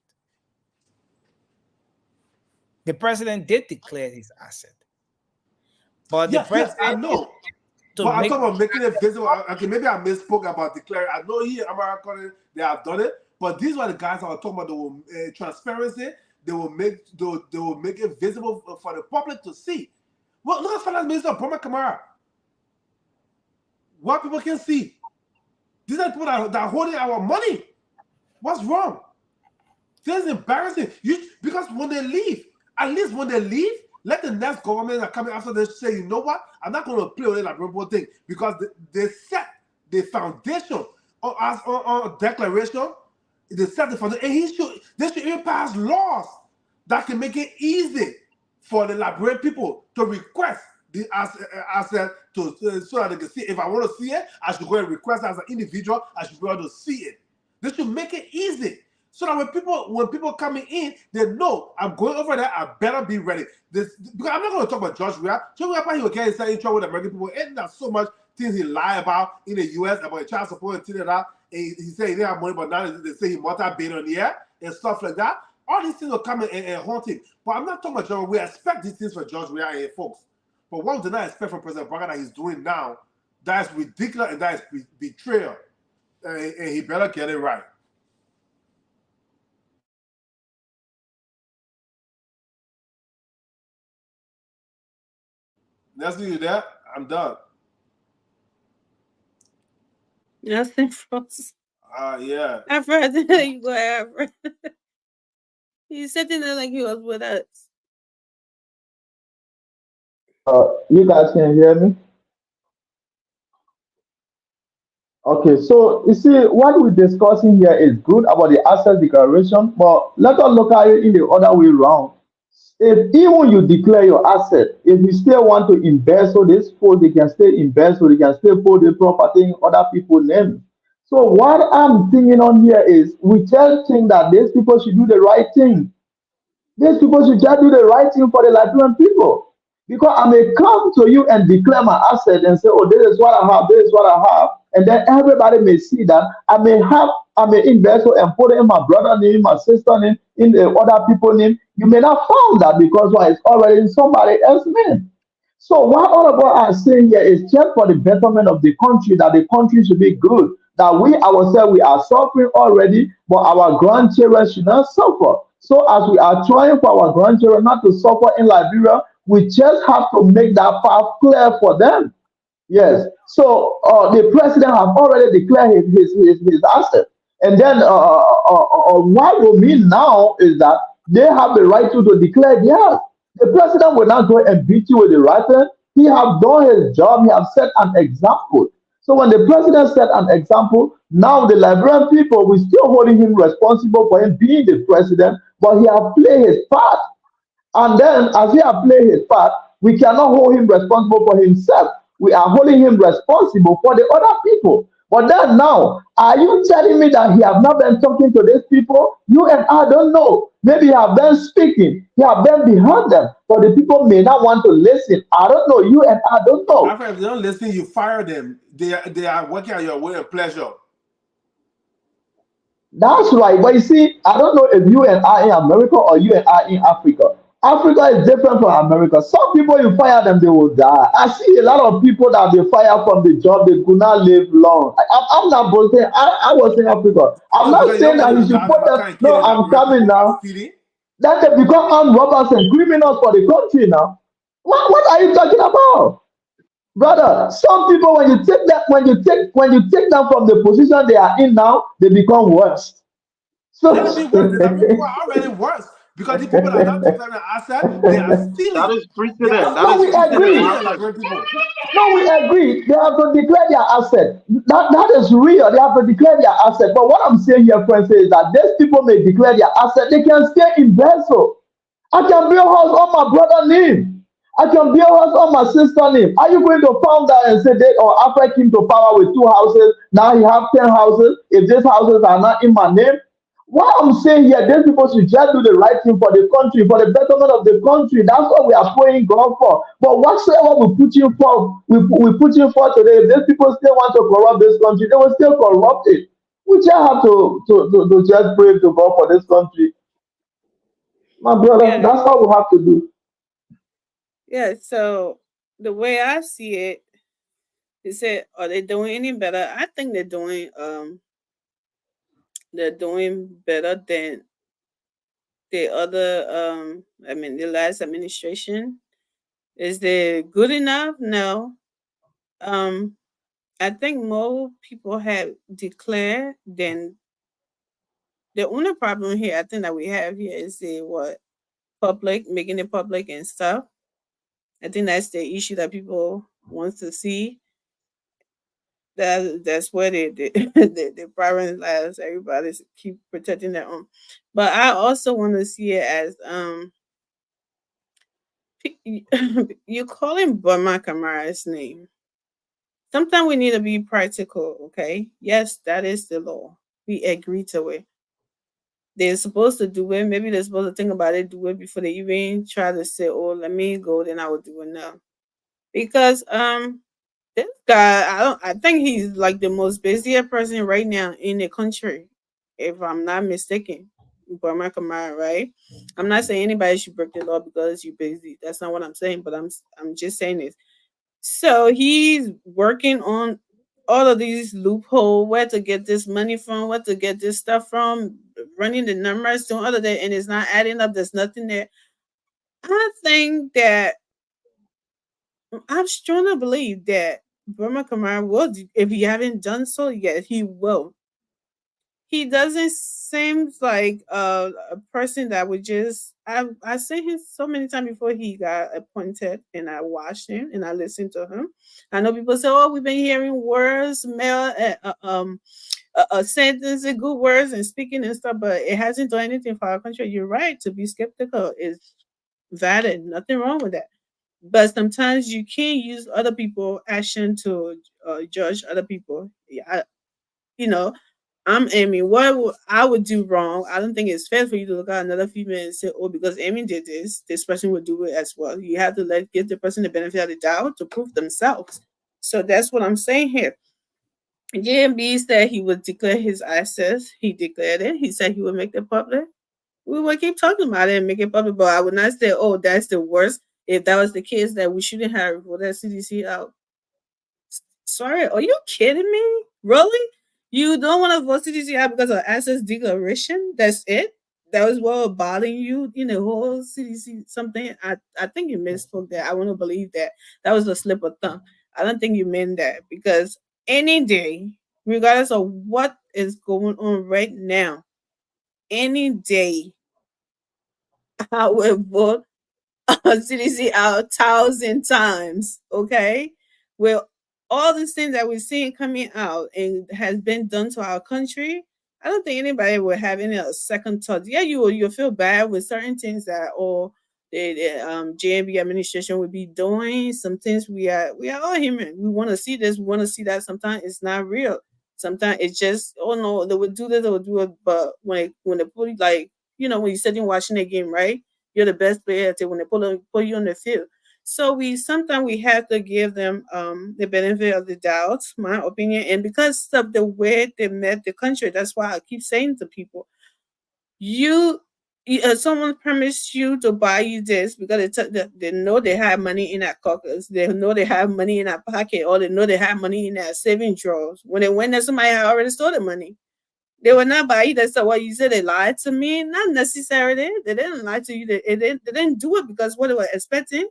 The president did declare his asset. But the president, I know. But I'm talking about making it visible. Okay, maybe I misspoke about declaring. I know here in America they have done it, but these are the guys I was talking about. They will transparency. They will make it visible for the public to see. Well, look at Finance Minister Brahma Kamara. What people can see. These are people that are holding our money. What's wrong? This is embarrassing. Because when they leave, at least when they leave, let the next government that coming after this say, you know what? I'm not going to play with it like report thing, because they set the foundation on declaration. They set the foundation, and they should even pass laws that can make it easy for the Liberian people to request the asset so that they can see. If I want to see it, I should go and request as an individual. I should be able to see it. They should make it easy, so that when people coming in, they know I'm going over there. I better be ready. Because I'm not going to talk about George Weah. George Weah, he will get in trouble with American people. And there's so much things he lie about in the U.S. about child support and things like that. And he said he didn't have money, but now they say he multi-billionaire and stuff like that. All these things will come and haunt him. But I'm not talking about George Weah. We expect these things for George Weah and folks. But what we did not expect from President Braga that he's doing now, that is ridiculous and that is betrayal. And he better get it right. Leslie, you there? I'm done. Nothing froze. Yeah. Alfred, you go ahead, Alfred. He's sitting there like he was with us. You guys can hear me? Okay, so you see, what we're discussing here is good about the asset declaration, but let us look at it in the other way around. If even you declare your asset, if you still want to invest, so this folks, they can still invest, so they can still put the property in other people's names. So what I'm thinking on here is, we just think that these people should do the right thing. These people should just do the right thing for the Liberian people. Because I may come to you and declare my asset and say, oh, this is what I have, this is what I have. And then everybody may see that I may invest and put it in my brother's name, my sister's name, in the other people's name. You may not found that because why? It's already in somebody else's name. So what all of us are saying here is just for the betterment of the country, that the country should be good, that we ourselves, we are suffering already, but our grandchildren should not suffer. So as we are trying for our grandchildren not to suffer in Liberia, we just have to make that path clear for them. Yes. So the president has already declared his asset. And then what will mean now is that they have the right to declare theirs. The president will not go and beat you with the rifle. He have done his job. He have set an example. So when the president set an example, now the Liberian people will still holding him responsible for him being the president, but he have played his part. And then as he has played his part, we cannot hold him responsible for himself. We are holding him responsible for the other people. But then now, are you telling me that he have not been talking to these people? You and I don't know. Maybe he have been speaking. He have been behind them. But the people may not want to listen. I don't know. You and I don't know. If they don't listen, you fire them. They are working at your will and pleasure. That's right. But you see, I don't know if you and I in America or you and I in Africa. Africa is different from America. Some people, you fire them, they will die. I see a lot of people that they fire from the job, they could not live long. I'm not boasting. I was in Africa. I'm not saying that you should put them. No, I'm coming now. Then they become armed robbers and criminals for the country now. What are you talking about? Brother, some people when you take that when you take them from the position they are in now, they become worse. They So will be worse. There's some people who are already worse because the people that are not declaring an asset, they are That stealing. is They are precedent. That no, is we precedent agree. stealing the happening. Liberian people. No, we agree. They have to declare their asset. That is real. They have to declare their asset. But what I'm saying here, friends, is that these people may declare their asset. They can stay in vessel. I can build house on my brother name. I can build house on my sister name. Are you going to found that and say that or after came to power with 2 houses, now he have 10 houses? If these houses are not in my name, what I'm saying here, these people should just do the right thing for the country, for the betterment of the country. That's what we are praying God for. But whatsoever we put you for, we put you for today, if these people still want to corrupt this country, they will still corrupt it. We just have to just pray to God for this country. My brother, Yeah, that's what we have to do. yeah. So the way I see it, he said, "Are they doing any better?" I think they're doing better than the other. I mean, the last administration. Is they good enough? No. Um, I think more people have declared than the only problem here. I think that we have here is the what public making it public and stuff. I think that's the issue that people want to see. That's where the problem lies. Everybody's keep protecting their own, but I also want to see it as you calling Burma Kamara's name. Sometimes we need to be practical. Okay, yes, that is the law. We agree to it. They're supposed to do it. Maybe they're supposed to think about it, do it before they even try to say, "Oh, let me go." Then I will do it now because this guy, I think he's like the most busiest person right now in the country, if I'm not mistaken. Burma Kamara, right? I'm not saying anybody should break the law because you're busy. That's not what I'm saying. But I'm just saying this. So he's working on all of these loophole, where to get this money from, where to get this stuff from, running the numbers, doing all of that, and it's not adding up. There's nothing there. I think that I strongly believe that Burma Kamara will, if he haven't done so yet, he will. He doesn't seem like a person that would just. I seen him so many times before he got appointed, and I watched him and I listened to him. I know people say, "Oh, we've been hearing words, sentences, good words, and speaking and stuff," but it hasn't done anything for our country. You're right to be skeptical is valid. Nothing wrong with that. But sometimes you can't use other people' action to judge other people. Yeah, you know, I'm Amy. I would do wrong? I don't think it's fair for you to look at another female and say, "Oh, because Amy did this person would do it as well." You have to give the person the benefit of the doubt to prove themselves. So that's what I'm saying here. JMB said he would declare his assets. He declared it. He said he would make it public. We will keep talking about it and make it public, but I would not say, "Oh, that's the worst." If that was the case, that we shouldn't have for that CDC out. Sorry, are you kidding me? Really? You don't want to vote CDC out because of access declaration? That's it? That was what bothering you in the whole CDC something? I think you misspoke there. I want to believe that. That was a slip of tongue. I don't think you meant that because any day, regardless of what is going on right now, any day, I will vote CDC out 1,000 times. Okay, well, all these things that we're seeing coming out and has been done to our country, I don't think anybody will have any second thought. Yeah, you'll feel bad with certain things that or the JNB administration would be doing. Some things we are all human. We want to see this, we want to see that. Sometimes it's not real. Sometimes it's just, oh no, they would do this, they would do it. But when they put like, when you're sitting watching a game, right? You're the best player when they put you on the field. So we sometimes we have to give them the benefit of the doubt, my opinion, and because of the way they met the country, that's why I keep saying to people, you. Someone promised you to buy you this because they know they have money in that caucus. They know they have money in that pocket, or they know they have money in that saving drawers. When they went there, somebody had already stole the money. They were not by you. That's what you said. They lied to me. Not necessarily. They didn't lie to you. They didn't do it because what they were expecting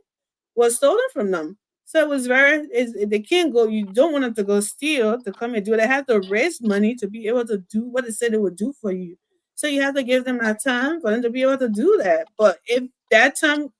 was stolen from them. So it was they can't go, you don't want them to go steal to come and do it. They have to raise money to be able to do what they said they would do for you. So you have to give them that time for them to be able to do that. But if that time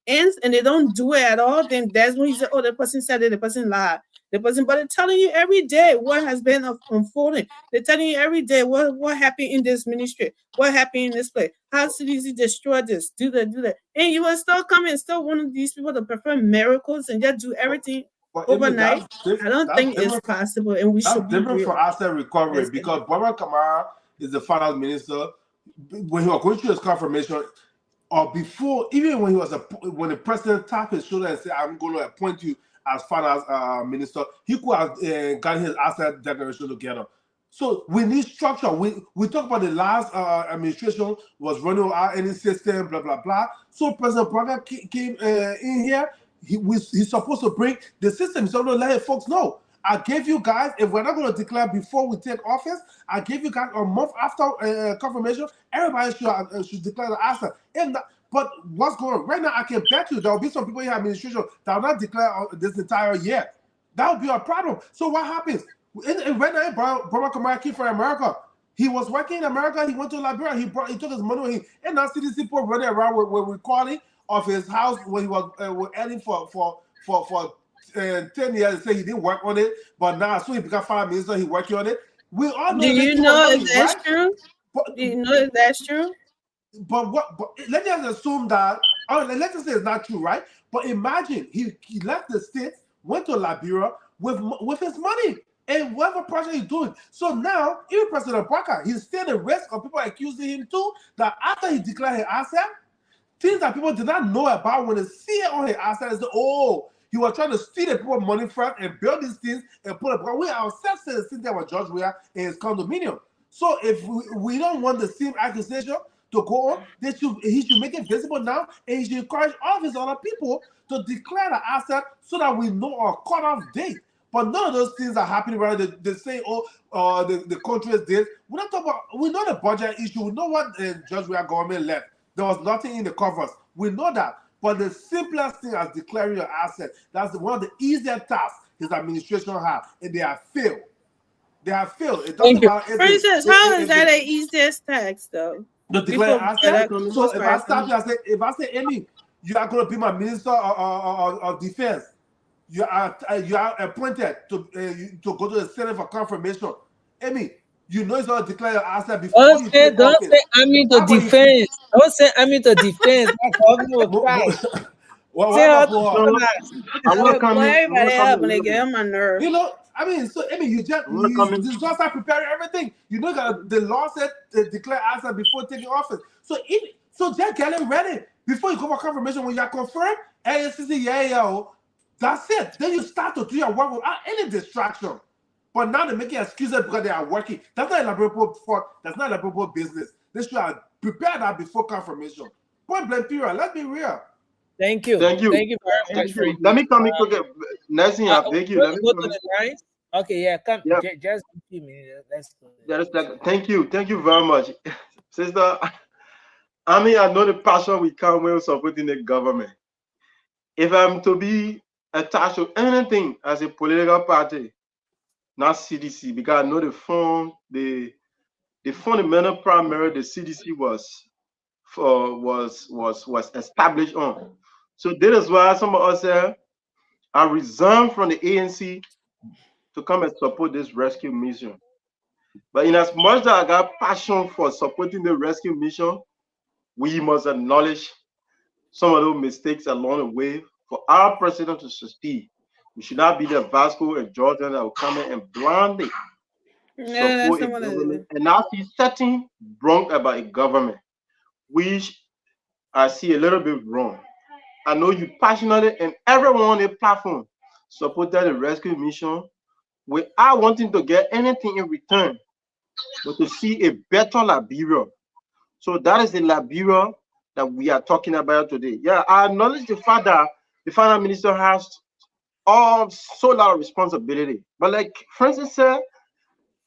ends and they don't do it at all, then that's when you say, oh, the person said it, the person lied. The person, but they're telling you every day what has been unfolding. They're telling you every day what happened in this ministry, what happened in this place, how CDC destroyed this, do that, do that. And you will still come and still one of these people to perform miracles and just do everything But I mean, overnight. I don't that's think it's different. possible, and we That's should be different real. for asset recovery Let's because Barbara Kamara is the finance minister. When he was going through his confirmation, or before, even when he was when the president tapped his shoulder and said, "I'm going to appoint you as finance minister," he could have gotten his asset declaration together. So we need structure. We talk about the last administration was running without any system, blah blah blah. So President Braga came in here. He's supposed to bring the system. So to let folks know. I gave you guys, if we're not going to declare before we take office, I gave you guys a month after confirmation. Everybody should declare the asset. But what's going on right now? I can bet you there will be some people in administration that will not declare this entire year. That would be a problem. So what happens? Right now, Barack Obama came from America. He was working in America. He went to Liberia. He took his money. And now CDC people running around with recording of his house when he was earning for 10 years and say he didn't work on it, but now so he became finance minister, he working on it. We all know do they you keep know on if money, that's right? true? Do you know if that's true? But let's just assume that, let's just say it's not true, right? But imagine he left the States, went to Liberia with his money and whatever project he's doing. So now, even President Parker, he's still the risk of people accusing him too, that after he declared his asset, things that people did not know about when they see it on his asset is he was trying to steal the people money first and build these things and put it. But we ourselves said the same thing with George Weah and his condominium. So if we don't want the same accusation to go on, he should make it visible now, and he should encourage all of his other people to declare the asset so that we know our cutoff date. But none of those things are happening. Right? They say, the country is this. We're not talking about. We know the budget issue. We know what the George Weah government left. There was nothing in the covers. We know that. But the simplest thing as declaring your asset, that's one of the easiest tasks his administration has, and they have failed. They have failed. It doesn't matter. For instance, how is that an easiest tax though? To declare asset. So if I start you, if I say, Amy, you are going to be my minister of defense. You are appointed to go to the Senate for confirmation. Amy, you know it's going to declare your asset before don't you say, take don't office. say army to defense. Don't say army to defense. My government will cry. I'm not coming. Everybody up when they get on my nerves. You know, I mean, so I mean, you just start preparing everything. You know that the law said declare asset before taking office. So just get it ready before you go for confirmation. When you are confirmed, yeah, that's it. Then you start to do your work without any distraction. But now they're making excuses because they are working. That's not elaborate for. That's not elaborate business. They should have prepared that before confirmation. Point blank period. Let's be real. Thank you. Thank you. Thank you very much. Let me come in quick. Next thing, thank you. Let me go to the lines. Okay, yeah, come. Yeah. Just a few minutes. Let's go. Thank you very much, sister. I mean, I know the passion we come with supporting the government. If I'm to be attached to anything as a political party, not CDC, because I know the fundamental primary the CDC was established on. So that is why some of us said I resigned from the ANC to come and support this rescue mission. But in as much that I got passion for supporting the rescue mission, we must acknowledge some of those mistakes along the way for our president to succeed. We should not be the Vasco and Jordan that will come in and blindly support a government. And now he's setting wrong about a government, which I see a little bit wrong. I know you passionately and everyone on the platform supported the rescue mission without wanting to get anything in return, but to see a better Liberia. So that is the Liberia that we are talking about today. Yeah, I acknowledge the fact that the finance minister has so lot of responsibility. But like Francis said,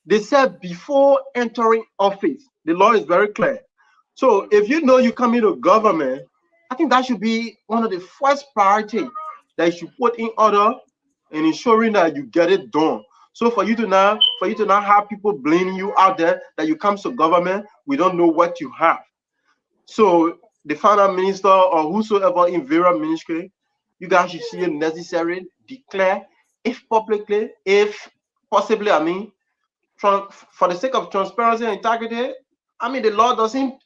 they said before entering office, the law is very clear. So if you know you come into government, I think that should be one of the first priority that you should put in order and ensuring that you get it done. So for you to not have people blaming you out there that you come to government, we don't know what you have. So the finance minister or whosoever in various ministry, you guys should see it necessary, declare, if publicly, if possibly, I mean, for the sake of transparency and integrity, I mean, the law doesn't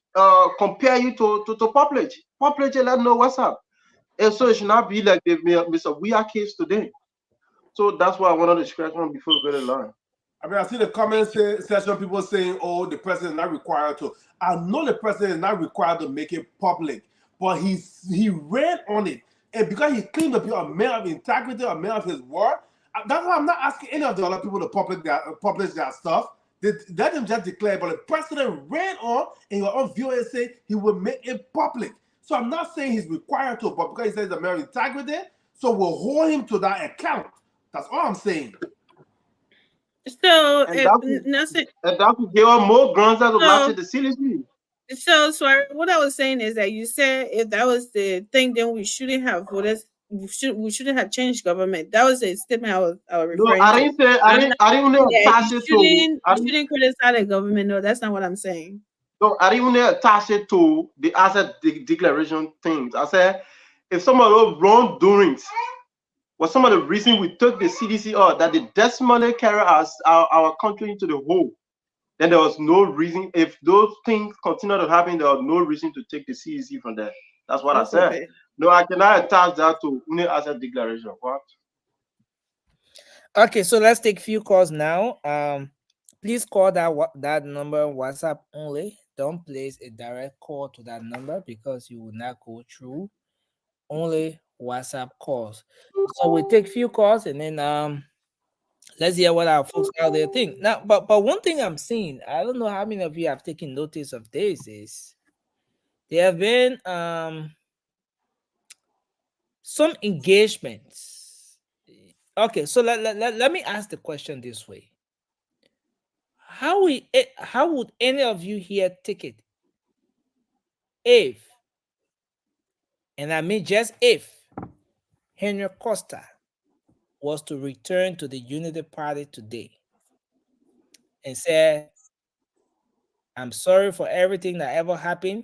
compare you to public. Public, let them know what's up. And so it should not be like the Mr. We are case today. So that's why I wanted to scratch on before we go to line. I mean, I see the comment section, people saying, oh, the president is not required to. I know the president is not required to make it public, but he ran on it. And because he claimed to be a man of integrity, a man of his word, that's why I'm not asking any of the other people to publish that stuff. Let them just declare, but the president ran on and your own viewer say he will make it public. So I'm not saying he's required to, but because he says he's a man of integrity, so we'll hold him to that account. That's all I'm saying. So and that would give us more grounds to match the CDC. So what I was saying is that you said if that was the thing, then we shouldn't have voted. We shouldn't have changed government. That was a statement I was referring No, I to. didn't say I didn't attach it to. You shouldn't criticize the government. No, that's not what I'm saying. No, I didn't attach it to the asset declaration things. I said if some of those wrongdoings was some of the reason we took the CDC out, that the death money carry our country into the hole, then there was no reason. If those things continue to happen, there was no reason to take the CDC from there. That's what I said. No, I cannot attach that to any asset declaration. What? Okay, so let's take few calls now. Please call that number WhatsApp only. Don't place a direct call to that number because you will not go through. Only WhatsApp calls. So we take few calls and then let's hear what our folks out there think. Now, but one thing I'm seeing, I don't know how many of you have taken notice of this, is there have been some engagements. Okay, so let me ask the question this way. How would any of you here take it if, and I mean just if, Henry Costa was to return to the Unity Party today and say, I'm sorry for everything that ever happened.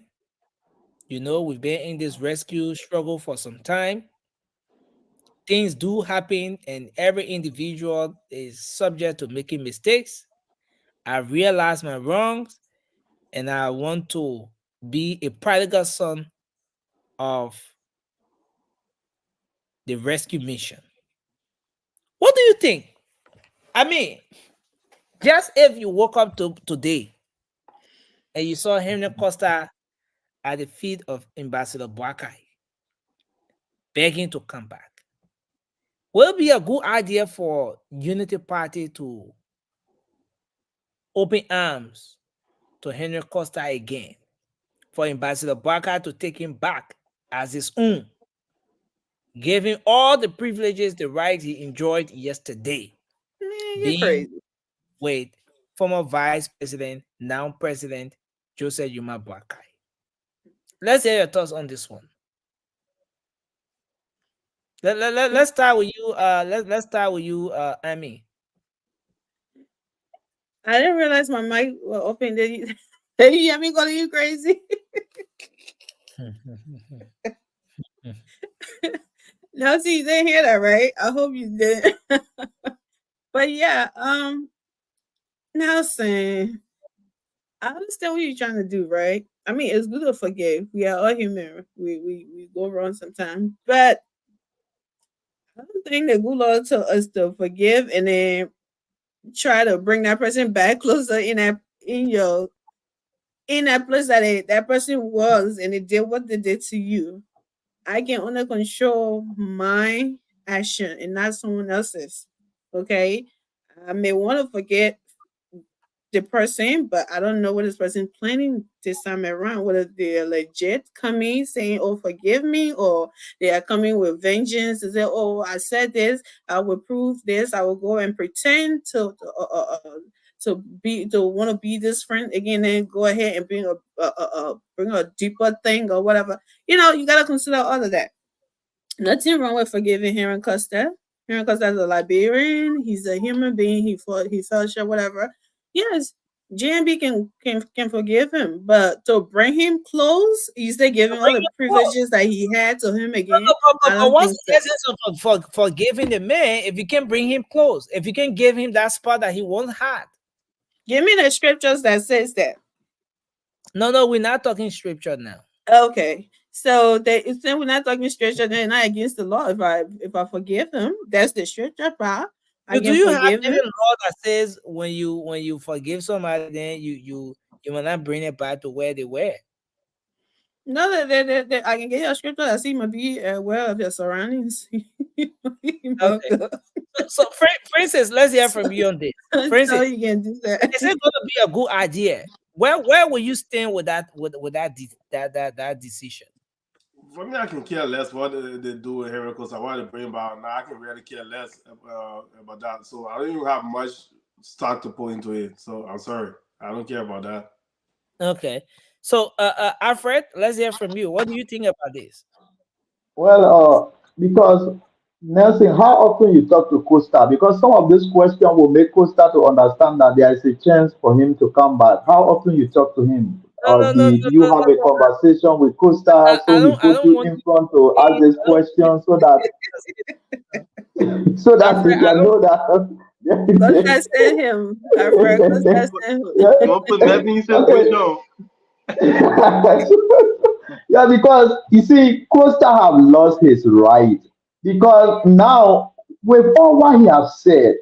You know, we've been in this rescue struggle for some time. Things do happen, and every individual is subject to making mistakes. I realize my wrongs, and I want to be a prodigal son of the rescue mission. What do you think? I mean, just if you woke up today and you saw Henry Costa at the feet of Ambassador Boakai begging to come back, will it be a good idea for Unity Party to open arms to Henry Costa again, for Ambassador Boakai to take him back as his own, give him all the privileges, the rights he enjoyed yesterday, being with former Vice President, now President Joseph Yuma Boakai? Let's hear your thoughts on this one. Let's start with you. Let's start with you, Amy. I didn't realize my mic was open. Did you hear me calling you crazy? No, see, you didn't hear that, right? I hope you did. But yeah, Nelson, I understand what you're trying to do, right? I mean, it's good to forgive. We are all human. We go wrong sometimes, but I don't think the good Lord told us to forgive and then try to bring that person back closer in that place that that person was and they did what they did to you. I can only control my action and not someone else's. Okay. I may want to forget the person, but I don't know what this person planning this time around. Whether they're legit coming saying, "Oh, forgive me," or they are coming with vengeance and say, "Oh, I said this. I will prove this. I will go and pretend to want to be this friend again, and go ahead and bring a deeper thing or whatever." You know, you gotta consider all of that. Nothing wrong with forgiving Heron Costa. Heron Costa is a Liberian. He's a human being. He fought. He fell short. Whatever. Yes, JMB can forgive him, but to bring him close, you say give him all Bring the him close. privileges that he had to him No, again. no, I but don't what's think the so. essence of forgiving the man if you can bring him close? If you can give him that spot that he once had? Give me the scriptures that says that. No, we're not talking scripture now. Okay. So they saying we're not talking scripture, they're not against the law. If I forgive him, that's the scripture part. I Do can you have forgive any him. law that says when you forgive somebody, then you will not bring it back to where they were? No, that I can get you a scripture that seem to be aware of your surroundings. Okay. So Francis, let's hear so, from you on this. so Francis, you can do that. is it going to be a good idea? Where will you stand with that decision? For me, I can care less what they do with Heracles. I want to bring about now. I can really care less about that. So I don't even have much stock to put into it. So I'm sorry, I don't care about that. Okay. So Alfred, let's hear from you. What do you think about this? Well, because Nelson, how often you talk to Costa? Because some of this question will make Costa to understand that there is a chance for him to come back. How often you talk to him? No, Or no, no, did no, you no, have a no. conversation with Costa I so he don't. I put don't you want in front to to. ask this I don't. question so that so that he Alfred, I can don't. know that Costa send him. Alfred, Costa send him. yeah, Don't put me in okay. situation. Yeah, because you see, Costa have lost his right because now with all what he has said,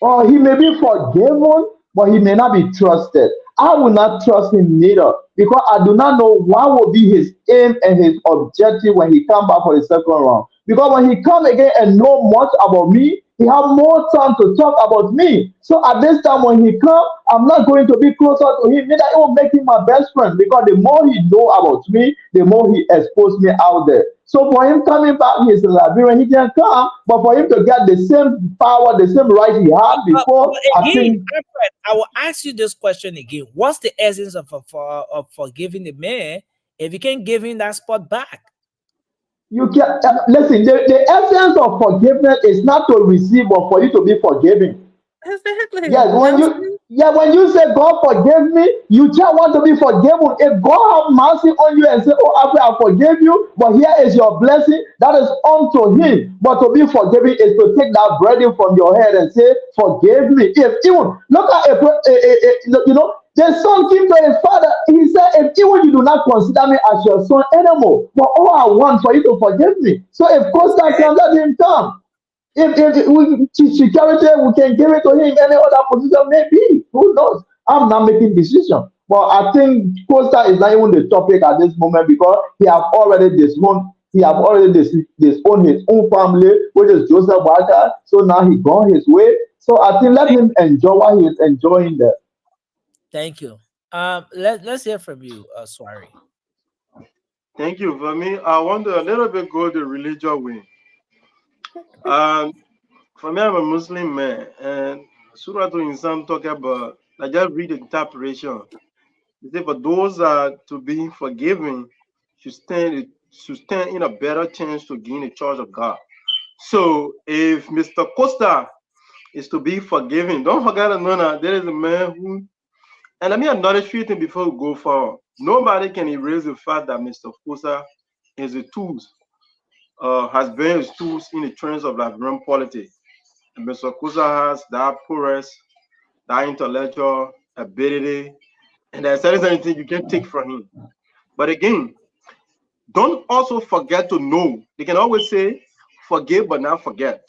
or he may be forgiven, but he may not be trusted. I will not trust him neither because I do not know what will be his aim and his objective when he come back for the second round. Because when he come again and know much about me, he have more time to talk about me. So at this time when he come, I'm not going to be closer to him. Neither it will make him my best friend because the more he know about me, the more he expose me out there. So for him coming back, he's a Liberian, he can come, but for him to get the same power, the same right he had before, But I again, think Alfred, I will ask you this question again. What's the essence of forgiving the man if you can give him that spot back? you can listen. The essence of forgiveness is not to receive, but for you to be forgiving. Exactly. Yes, Nelson. when you say God forgive me, you just want to be forgiven. If God have mercy on you and say, "Oh, after I forgive you, but here is your blessing," that is unto Him. But to be forgiven is to take that burden from your head and say, "Forgive me." If even look at the son came to his father. He said, "If even you do not consider me as your son anymore, but all I want for you to forgive me." So if Costa Exactly. can let him come. If we security, we can give it to him any other position, maybe. Who knows? I'm not making decision. But I think Costa is not even the topic at this moment because he have already disowned his own family, which is Joseph Walker. So now he gone his way. So I think let him enjoy what he is enjoying there. Thank you. Let's hear from you, Swari. Thank you. For me, I want to a little bit go the religious way. Um, for me, I'm a Muslim man, and Surah to Insan talk about. I just read the interpretation. It says for those to be forgiven should stand in a better chance to gain the church of God. So if Mr. Costa is to be forgiven, don't forget to know that there is a man who, and let me acknowledge few things before we go forward. Nobody can erase the fact that Mr. Costa is a tools, has been his tools in the trends of Liberian politics. And Mr. Costa has that prowess, that intellectual ability, and there's certain things you can take from him. But again, don't also forget to know. They can always say, forgive but not forget.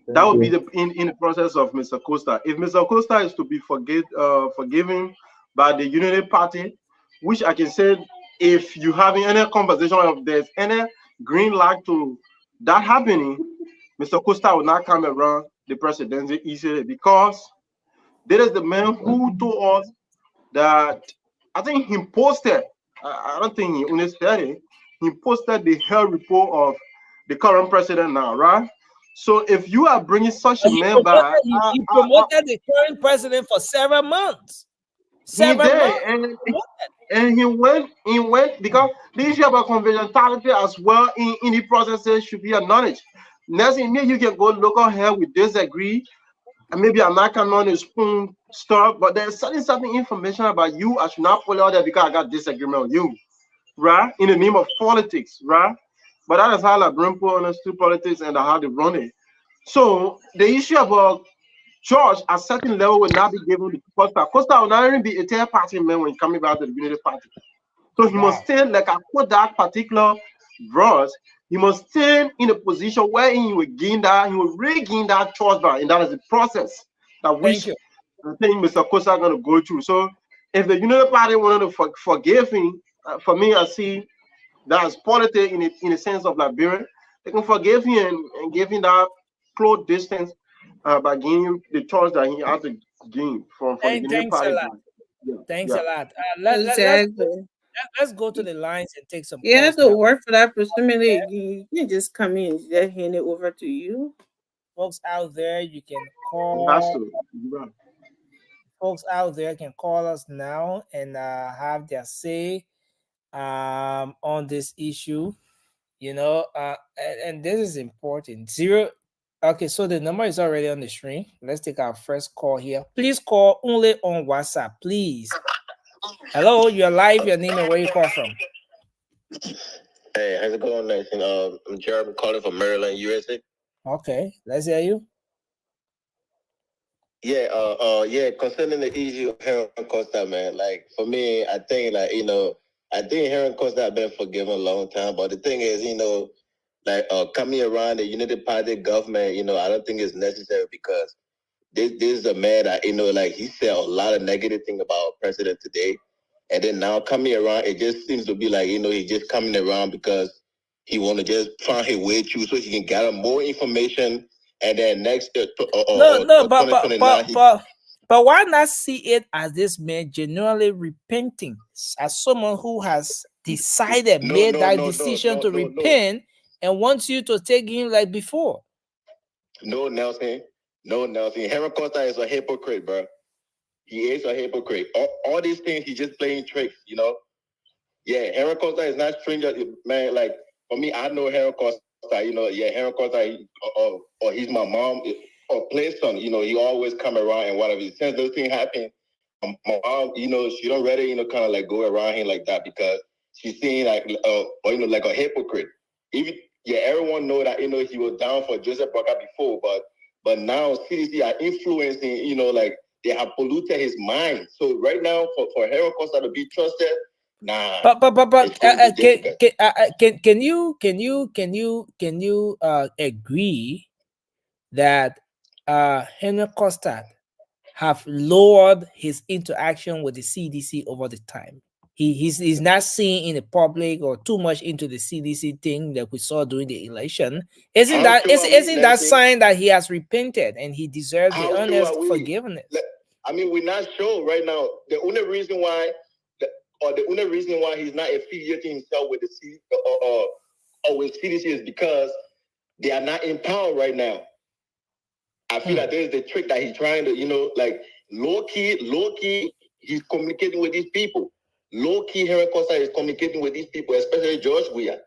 That Thank would be you. the in the process of Mr. Costa. If Mr. Costa is to be forgiven by the Unity Party, which I can say, if you having any conversation, if there's any green light to that happening, Mr. Costa will not come around the presidency easily because there is the man who told us that I think he posted, I don't think he only said it, he posted the health report of the current president now, right? So if you are bringing such a He man promoted, back, he promoted the current president for several months. he Several did, months. and Promoted. And he went because the issue about confidentiality as well in the processes should be acknowledged. Next thing, maybe you can go local here, we disagree, and maybe I'm not on the spoon stuff, but there's certain information about you I should not put out there because I got disagreement with you, right? In the name of politics, right? But that is how like Brimpo understood politics and how they run it. So the issue about George at certain level will not be given to Costa. Costa will not even be a third party man when coming back to the Unity Party. So he must stand like I put that particular verse. He must stand in a position where he will gain that, he will regain that trust back, and that is the process that which I think Mr. Costa going to go through. So if the Unity Party wanted to forgive him, for me, I see that as politics in the sense of Liberia, they can forgive him and give him that close distance by giving the trust that he has to gain from the Unity Thanks a Party. lot. Thanks a lot. Exactly. Let's go to the lines and take some You have calls to now. work for that proximity. You can't just come in and just hand it over to you. Folks out there, you can That's call. true. Folks out there can call us now and have their say on this issue. You know, and this is important. Okay, so the number is already on the screen. Let's take our first call here. Please call only on WhatsApp, please. Hello, you're live. Your name and where you call from? Hey, how's it going, Nathan? I'm Jared. I'm calling from Maryland, USA. Okay, let's hear you. Yeah. Concerning the issue of Heron Costa, man. Like for me, I think I think Heron Costa have been forgiven a long time. But the thing is, coming around the Unity Party government, I don't think it's necessary because this is a man that he said a lot of negative thing about president today, and then now coming around, it just seems to be like he's just coming around because he want to just find his way through so he can gather more information, and then next but why not see it as this man genuinely repenting, as someone who has decided, made that decision to repent and wants you to take him like before? No, Nelson. Heron Costa is a hypocrite, bro. He is a hypocrite. All these things, he's just playing tricks, Yeah, Heron Costa is not stranger, man. Like, for me, I know Heron Costa, Heron Costa, or he's my mom, or play son, he always come around and whatever. Since those things happen, my mom, she don't really, kind of like go around him like that because she's seeing like, like a hypocrite. Even, everyone know that, he was down for Joseph Broca before, but now CDC are influencing, they have polluted his mind. So right now, for Heron Costa to be trusted, nah. But can you agree that Henry Costa have lowered his interaction with the CDC over the time? He's not seeing in the public or too much into the CDC thing that we saw during the election. Isn't that sign that he has repented and he deserves the earnest forgiveness? I mean, we're not sure right now. The only reason why he's not affiliating himself with the CDC or with CDC is because they are not in power right now. I feel that there's the trick that he's trying to, low key, he's communicating with these people. Low key, Heron Costa is communicating with these people, especially George Weah.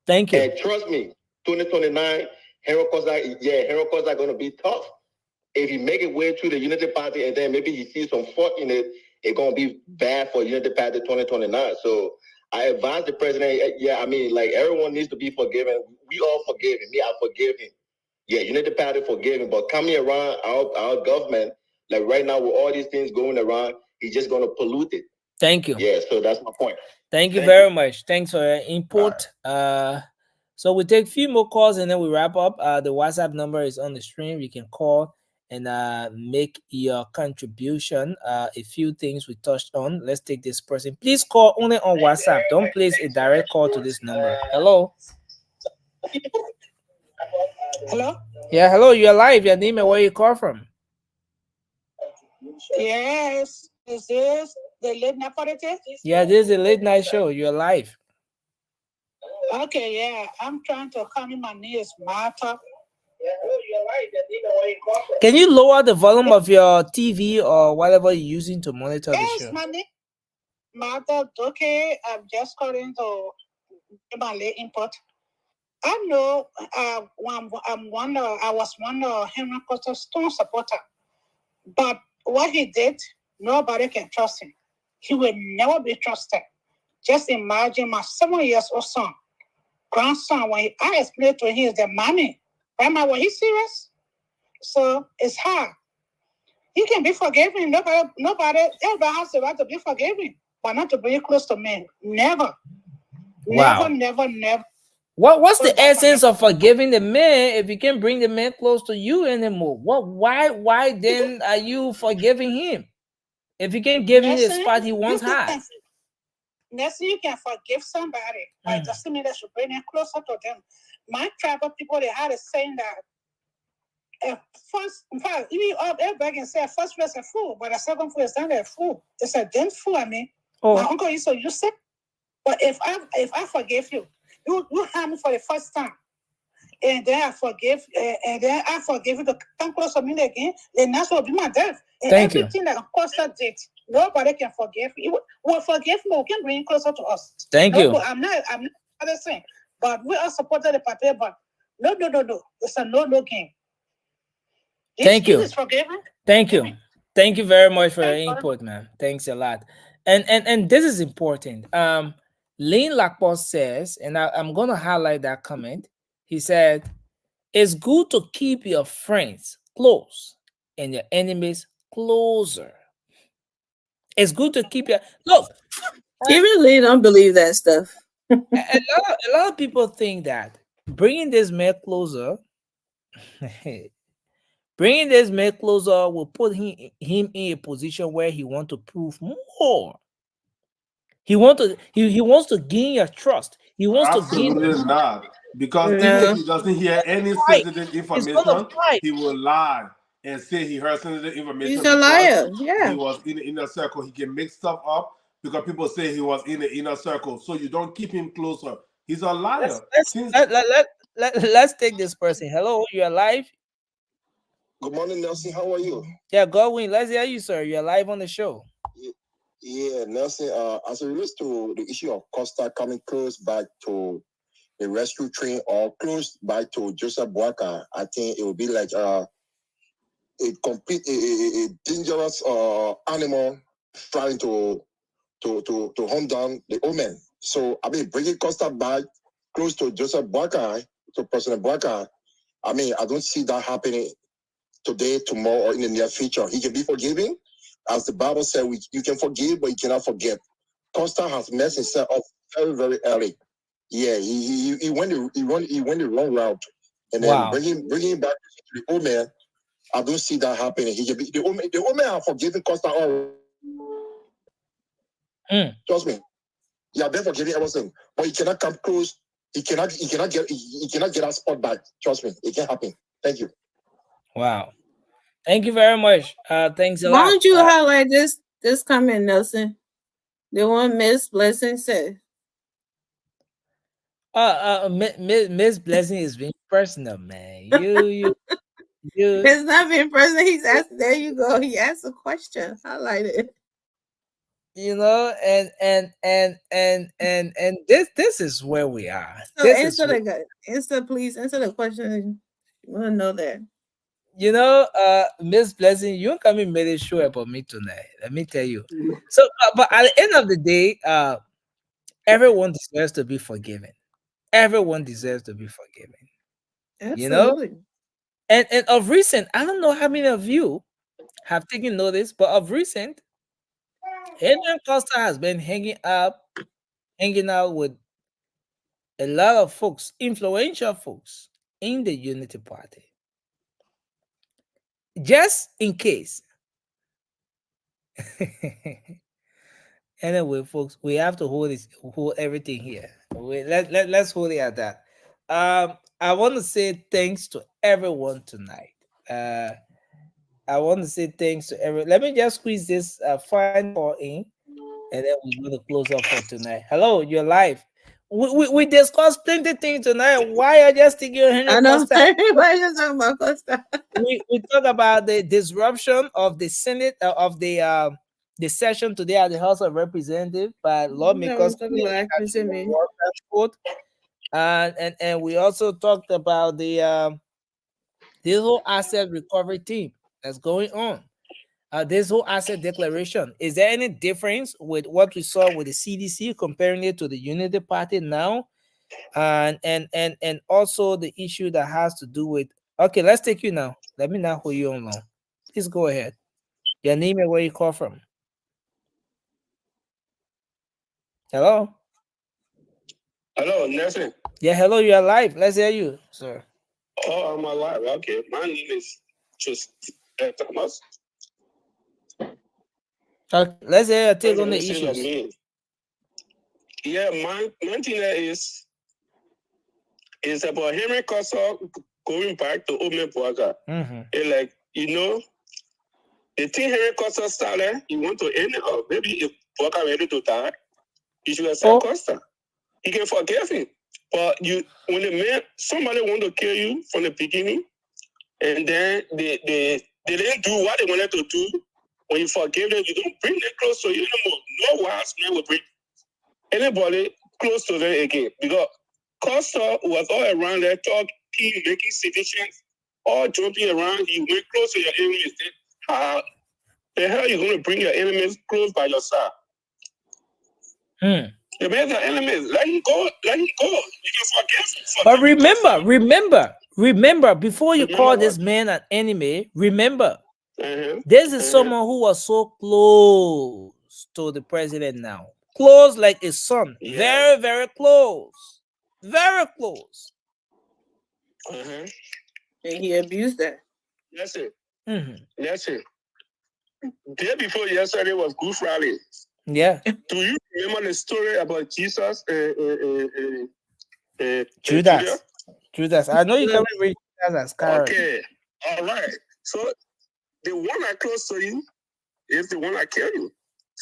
Thank you. And trust me, 2029, Heron Costa going to be tough. If he make it way through the Unity Party and then maybe he sees some fault in it, it's going to be bad for Unity Party 2029. So I advise the president, everyone needs to be forgiven. We all forgive him. Me, I forgive him. Yeah, Unity Party forgive him. But coming around our government, like right now with all these things going around, he's just going to pollute it. Thank you. Yeah, so that's my point. Thank you very much. Thanks for your input. So we take a few more calls and then we wrap up. The WhatsApp number is on the screen. You can call and make your contribution. A few things we touched on. Let's take this person. Please call only on WhatsApp. Don't place a direct call to this number. Hello. Hello? Yeah, hello. You're live. Your name and where you call from? Yes. Is this the late night politics? Yeah, this is a late night show. You're live. Okay, yeah. I'm trying to come in. My name is Martha. Can you lower the volume of your TV or whatever you're using to monitor the show? Mother Doke, I'm just calling to give my late input. I know I was one of Henry Costa's strong supporter, but what he did, nobody can trust him. He will never be trusted. Just imagine my 7 years old son, grandson, when I explained to him the money, Grandma, was he serious? So it's hard. He can be forgiven. Everybody has the right to be forgiven, but not to bring you close to me. Never. Wow. Never. What's the essence of forgiving the man if you can't bring the man close to you anymore? Why then are you forgiving him? If you can't give him the spot he once had. Next you can forgive somebody, but it doesn't mean that you bring them closer to them. My tribal people, they had a saying that first, in fact, even everybody can say first food is a fool, but the second food is not a fool. It's a damn fool. I mean, my uncle used to use it. But if I forgive you, you harm me for the first time, and then I forgive you to come close to me again, then that's what will be my death. And Thank everything that Costa did, nobody can forgive you. Will forgive me, we can bring closer to us. Thank you. But I'm not saying, but we are supporting the party, but no. It's a no game. Thank you. Is forgiven. Thank you. Thank you very much for your input, man. Thanks a lot. And this is important. Lane Lackball says, and I'm gonna highlight that comment. He said, it's good to keep your friends close and your enemies closer. It's good to keep your look. You really don't believe that stuff. a lot of people think that bringing this man closer bringing this man closer will put him in a position where he wants to prove more. He wants to gain your trust. He wants to gain. Absolutely not. Because even if he doesn't hear any sensitive information, he will lie and say he heard sensitive information. He's a liar. Yeah. He was in the inner circle. He can make stuff up because people say he was in the inner circle. So you don't keep him closer. He's a liar. Let's take this person. Hello, you're alive? Good morning, Nelson. How are you? Yeah, Godwin, let's hear you, sir. You're live on the show. Yeah, Nelson, as it relates to the issue of Costa coming close back to the rescue train or close back to Joseph Boaka, I think it would be like a dangerous animal trying to hunt down the omen. So, I mean, bringing Costa back close to Joseph Boaka, to President Boaka, I mean, I don't see that happening today, tomorrow, or in the near future. He can be forgiving. As the Bible said, you can forgive, but you cannot forget. Costa has messed himself up very, very early. Yeah, he went the wrong route, and then bringing him back to the old man. I don't see that happening. He can be the old man have forgiven Costa all. Trust me, he have been forgiving everything, but he cannot come close. He cannot get that spot back. Trust me, it can't happen. Thank you. Wow. Thank you very much. Thanks a lot. Why don't you highlight this comment, Nelson? The one Miss Blessing said. Miss Blessing is being personal, man. You. It's not being personal. He's asked. There you go. He asked a question. Highlight it. You know, and this is where we are. So please answer the question. You want to know that. You know, Miss Blessing, you coming made a show about me tonight. Let me tell you. So, but at the end of the day, everyone deserves to be forgiven. Everyone deserves to be forgiven. Absolutely. You know, and of recent, I don't know how many of you have taken notice, but of recent, Adrian Costa has been hanging out with a lot of folks, influential folks in the Unity Party. Just in case. Anyway, folks, we have to hold everything here. Let's hold it at that. I want to say thanks to everyone tonight. I want to say thanks to everyone. Let me just squeeze this final call in, and then we're going to close up for tonight. Hello, you're live. We discussed plenty of things tonight. Why are you just thinking of Henry Costa? Why are you talking about Costa? we talk about the disruption of the Senate of the the session today at the House of Representatives by lawmakers code. And we also talked about the this whole asset recovery team that's going on. This whole asset declaration. Is there any difference with what we saw with the CDC comparing it to the Unity Party now? And also the issue that has to do with, okay, let's take you now. Let me now hold you on long. Please go ahead. Your name and where you call from. Hello. Hello, Nelson. Yeah, hello, you're live. Let's hear you, sir. Oh, I'm alive. Okay. My name is just Thomas. Okay, let's hear your take on the issues. Yeah, my thing is about Henry Kosso going back to Ome Boaga. Like, you know, the thing Henry Kosso started, he want to end it up. Maybe if Boaga ready to die, he should accept Costa. He can forgive him. But when the man, somebody want to kill you from the beginning, and then they didn't do what they wanted to do, when you forgive them, you don't bring them close to you anymore. No wise man will bring anybody close to them again. Because Costa was all around there talking, making seditions, all jumping around. You went close to your enemies. How the hell are you going to bring your enemies close by your side? The man's are enemies. Let him go. Let him go. You can forgive. But remember, before you call this man an enemy, remember, this is someone who was so close to the president now. Close like a son. Yeah. Very, very close. Very close. And he abused that. That's it. That's it. Day before yesterday was Good Friday. Yeah. Do you remember the story about Jesus? Judas. I know you can read Judas as Carol. Okay. All right. So the one that close to you is the one that kill you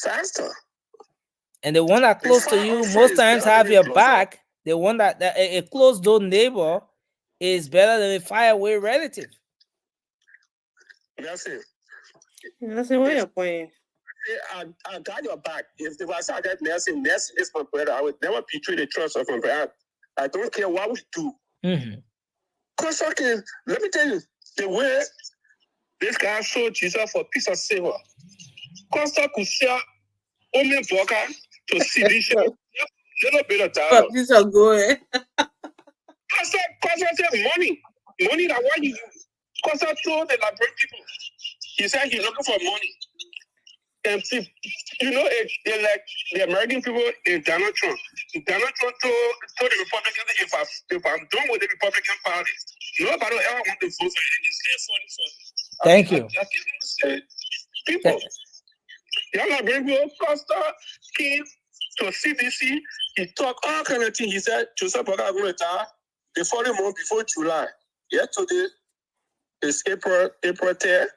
faster. And the one that close to you most times have your back. The one that a close door neighbor is better than a faraway relative. That's it. That's the way you're playing. I got your back. If I saw that Nelson is my brother, I would never betray the trust of my brother. I don't care what we do. Because okay, let me tell you, the way this guy showed Jesus for a piece of silver. Costa could sell only vodka to sedition. Little bit of dialogue. These are good. Costa said money that what you use. Costa told the library people. He said he's looking for money. And you know, they're like the American people in Donald Trump. Donald Trump told the Republicans, if I'm done with the Republican Party, nobody will ever want to vote for it. Thank you. People, y'all not bring me Costa came to CDC. He talked all kind of things. He said Joseph Boaga going to die the following month before July. Yeah, today is April 10th.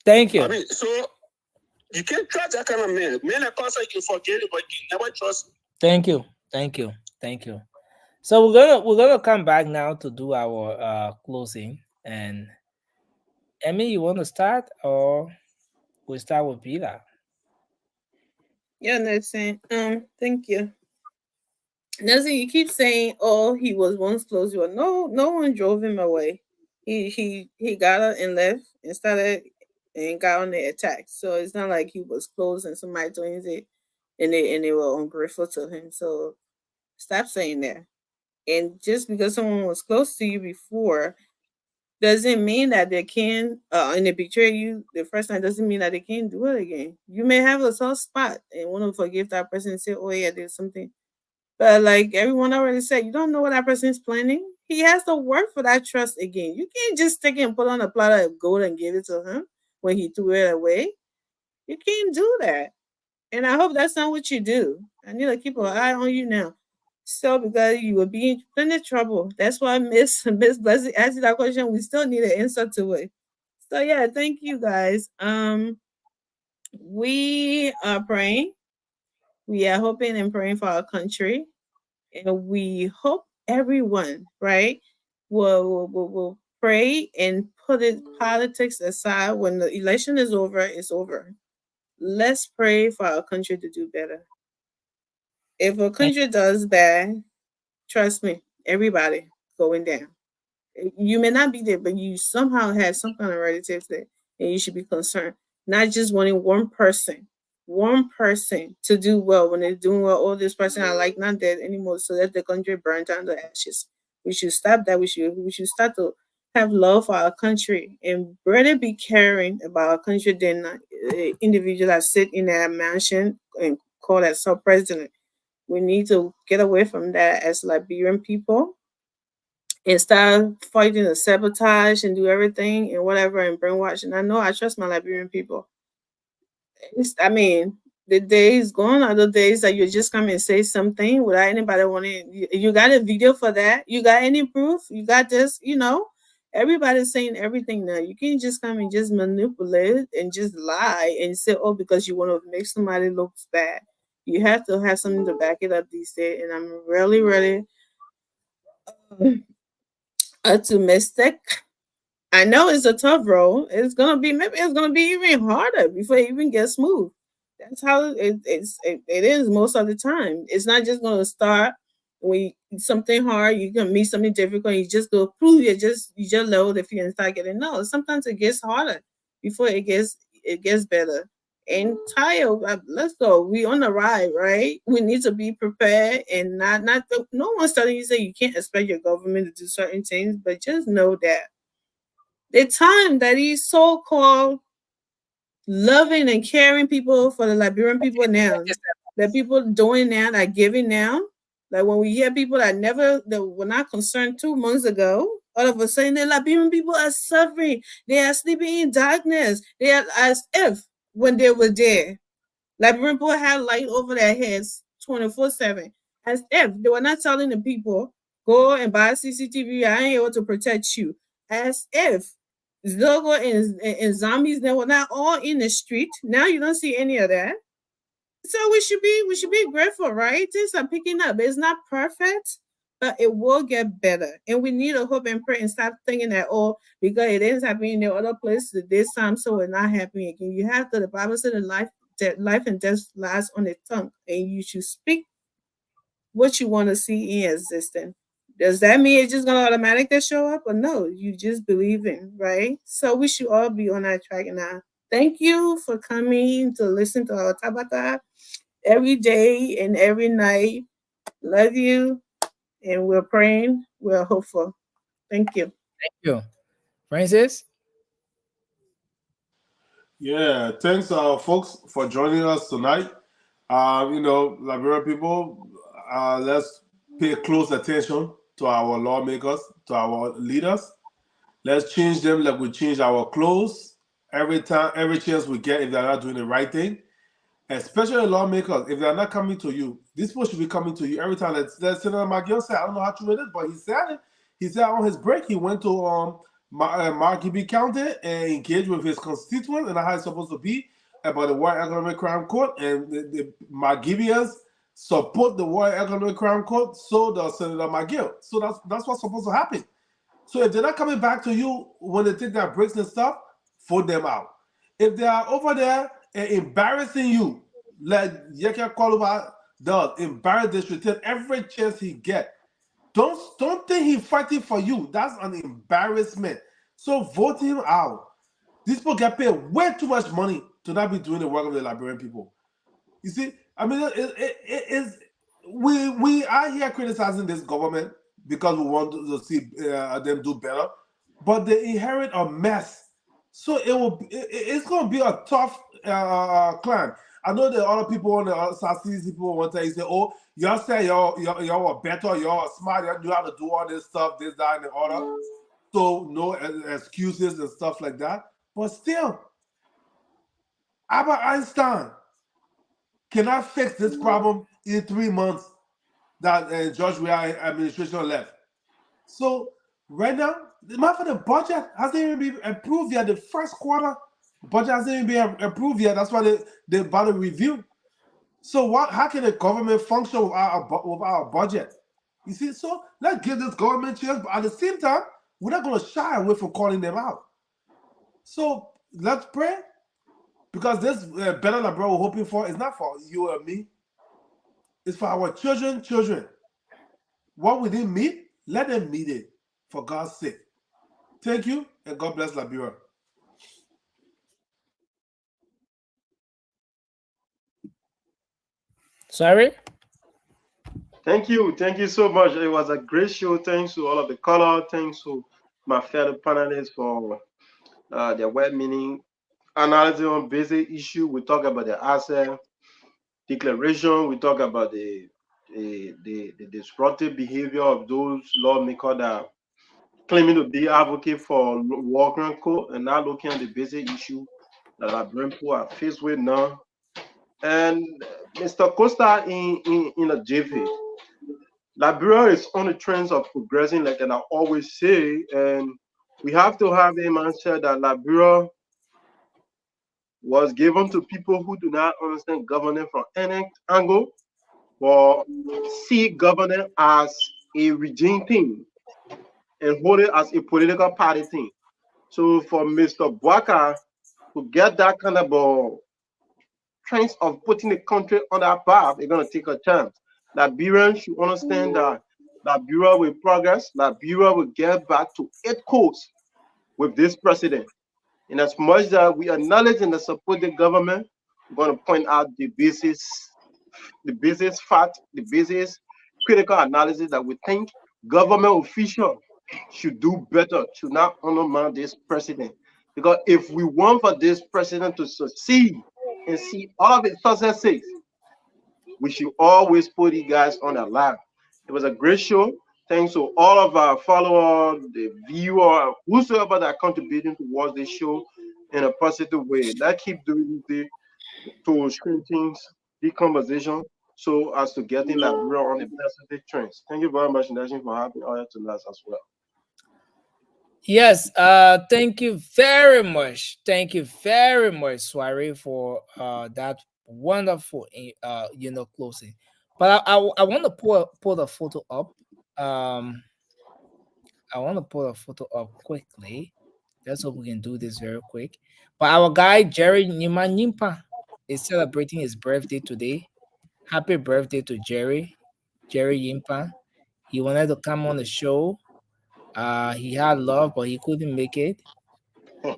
Thank you. I mean, so. You can't trust that kind of man. Men that Costa, you can forget it, but you never trust him. Thank you. So we're gonna come back now to do our closing. And Emmy, you want to start, or we start with Peter? Yeah, Nelson. Thank you. Nelson, you keep saying, "Oh, he was once close." Well, no one drove him away. He got up and left and started and got on the attack. So it's not like he was close and somebody doing it and they were ungrateful to him. So stop saying that. And just because someone was close to you before doesn't mean that they can and they betray you the first time doesn't mean that they can't do it again. You may have a soft spot and want to forgive that person and say, "Oh yeah, there's something." But like everyone already said, you don't know what that person is planning. He has to work for that trust again. You can't just take it and put on a platter of gold and give it to him when he threw it away. You can't do that. And I hope that's not what you do. I need to keep an eye on you now. So because you will be in plenty of trouble. That's why Miss Blessing asked you that question. We still need an answer to it. So yeah, thank you guys. We are praying. We are hoping and praying for our country. And we hope everyone, right, will pray and put it politics aside. When the election is over, it's over. let's pray for our country to do better. If a country does bad, trust me, everybody going down. You may not be there, but you somehow have some kind of relatives there, and you should be concerned. Not just wanting one person to do well when they're doing well. Oh, this person I like not dead anymore, so let the country burn down to ashes. We should stop that. We should start to have love for our country and rather be caring about our country than individuals that sit in their mansion and call themselves president. We need to get away from that as Liberian people and start fighting the sabotage and do everything and whatever and brainwash. And I know I trust my Liberian people. I mean, the days gone are the days that you just come and say something without anybody wanting. You got a video for that? You got any proof? You got this? Everybody's saying everything now. You can't just come and just manipulate and just lie and say, oh, because you want to make somebody look bad. You have to have something to back it up these days. And I'm really, really optimistic. I know it's a tough road. Maybe it's gonna be even harder before it even gets smooth. That's how it is most of the time. It's not just gonna start when something hard, you can meet something difficult, you just go through, you just load the fear and start getting no. Sometimes it gets harder before it gets better. And tired, let's go. We on the ride, right? We need to be prepared and no one's telling you say you can't expect your government to do certain things, but just know that the time that these so-called loving and caring people for the Liberian people now, the people doing now, that giving now, like when we hear people that were not concerned 2 months ago, all of a sudden the Liberian people are suffering. They are sleeping in darkness. They are as if when they were there, Liberian people had light over their heads 24/7, as if they were not telling the people, go and buy CCTV, I ain't able to protect you. As if Zogo and zombies, they were not all in the street. Now you don't see any of that. So we should be grateful, right? Things are picking up. It's not perfect, but it will get better. And we need to hope and pray and stop thinking that, oh, because it is happening in the other places this time, so it's not happening again. You have to, the Bible said life and death lies on the tongue, and you should speak what you want to see in existence. Does that mean it's just gonna automatically show up? Or no, you just believe in, right? So we should all be on that track now. Thank you for coming to listen to our Tabata every day and every night. Love you, and we're praying. We're hopeful. Thank you. Thank you. Francis? Yeah, thanks, folks, for joining us tonight. Liberian people, let's pay close attention to our lawmakers, to our leaders. Let's change them like we change our clothes every time, every chance we get if they're not doing the right thing. Especially lawmakers, if they're not coming to you, this people should be coming to you every time. Let's Senator McGill said, I don't know how true it is, but he said it. He said on his break, he went to Marquis County and engaged with his constituents and how it's supposed to be about the World Economic Crime Court, and the Margibians support the World Economic Crime Court, so does Senator McGill. So that's what's supposed to happen. So if they're not coming back to you when they take their breaks and stuff, vote them out. If they are over there and embarrassing you, like Yeke Koluba does, embarrass the street every chance he get, don't think he's fighting for you. That's an embarrassment. So vote him out. These people get paid way too much money to not be doing the work of the Liberian people. You see, I mean, we are here criticizing this government because we want to see them do better, but they inherit a mess. So it's going to be a tough climb. I know there are other people on the side, people want to say, oh, y'all say y'all are better, y'all are smart, you know how to do all this stuff, this, that, and the other. So no excuses and stuff like that. But still, Albert Einstein cannot fix this problem in 3 months that George Weah administration left. So right now, the matter of the budget hasn't even been approved yet. The first quarter budget hasn't even been approved yet. That's why they about to review. So how can the government function without our budget? You see, so let's give this government chance, but at the same time, we're not going to shy away from calling them out. So let's pray Because this better Labrador we're hoping for is not for you and me. It's for our children. What we didn't meet, let them meet it. For God's sake. Thank you, and God bless Liberia. Sorry? Thank you so much. It was a great show. Thanks to all of the caller. Thanks to my fellow panelists for their well-meaning analysis on basic issue. We talk about the asset declaration. We talk about the disruptive behavior of those lawmakers that claiming to be advocate for worker code and not looking at the basic issue that Liberian people are faced with now. And Mr. Costa in a jiffy. Liberia is on the trends of progressing, like and I always say, and we have to have a mindset that Liberia was given to people who do not understand governance from any angle, or see governance as a regime thing and hold it as a political party thing. So for Mr. Bwaka to get that kind of trends of putting the country on that path, they're gonna take a chance. Liberians should understand that Liberia will progress, Liberia will get back to its course with this president. And as much that we acknowledge and support the government, we're going to point out the basis fact, the basis critical analysis that we think government officials should do better to not undermine this president. Because if we want for this president to succeed and see all of his successes, we should always put you guys on the line. It was a great show. Thanks to all of our followers, the viewer, whosoever that contributing towards this show in a positive way. Let's keep doing this to strengthen the conversation so as to getting Liberia on the positive trends. Thank you very much, Nation, for having us tonight as well. Yes, thank you very much. Thank you very much, Swari, for that wonderful closing. But I want to pull the photo up. I want to pull a photo up quickly. Let's hope we can do this very quick. But our guy Jerry Nyimpa is celebrating his birthday today. Happy birthday to Jerry Yimpa. He wanted to come on the show. He had love, but he couldn't make it.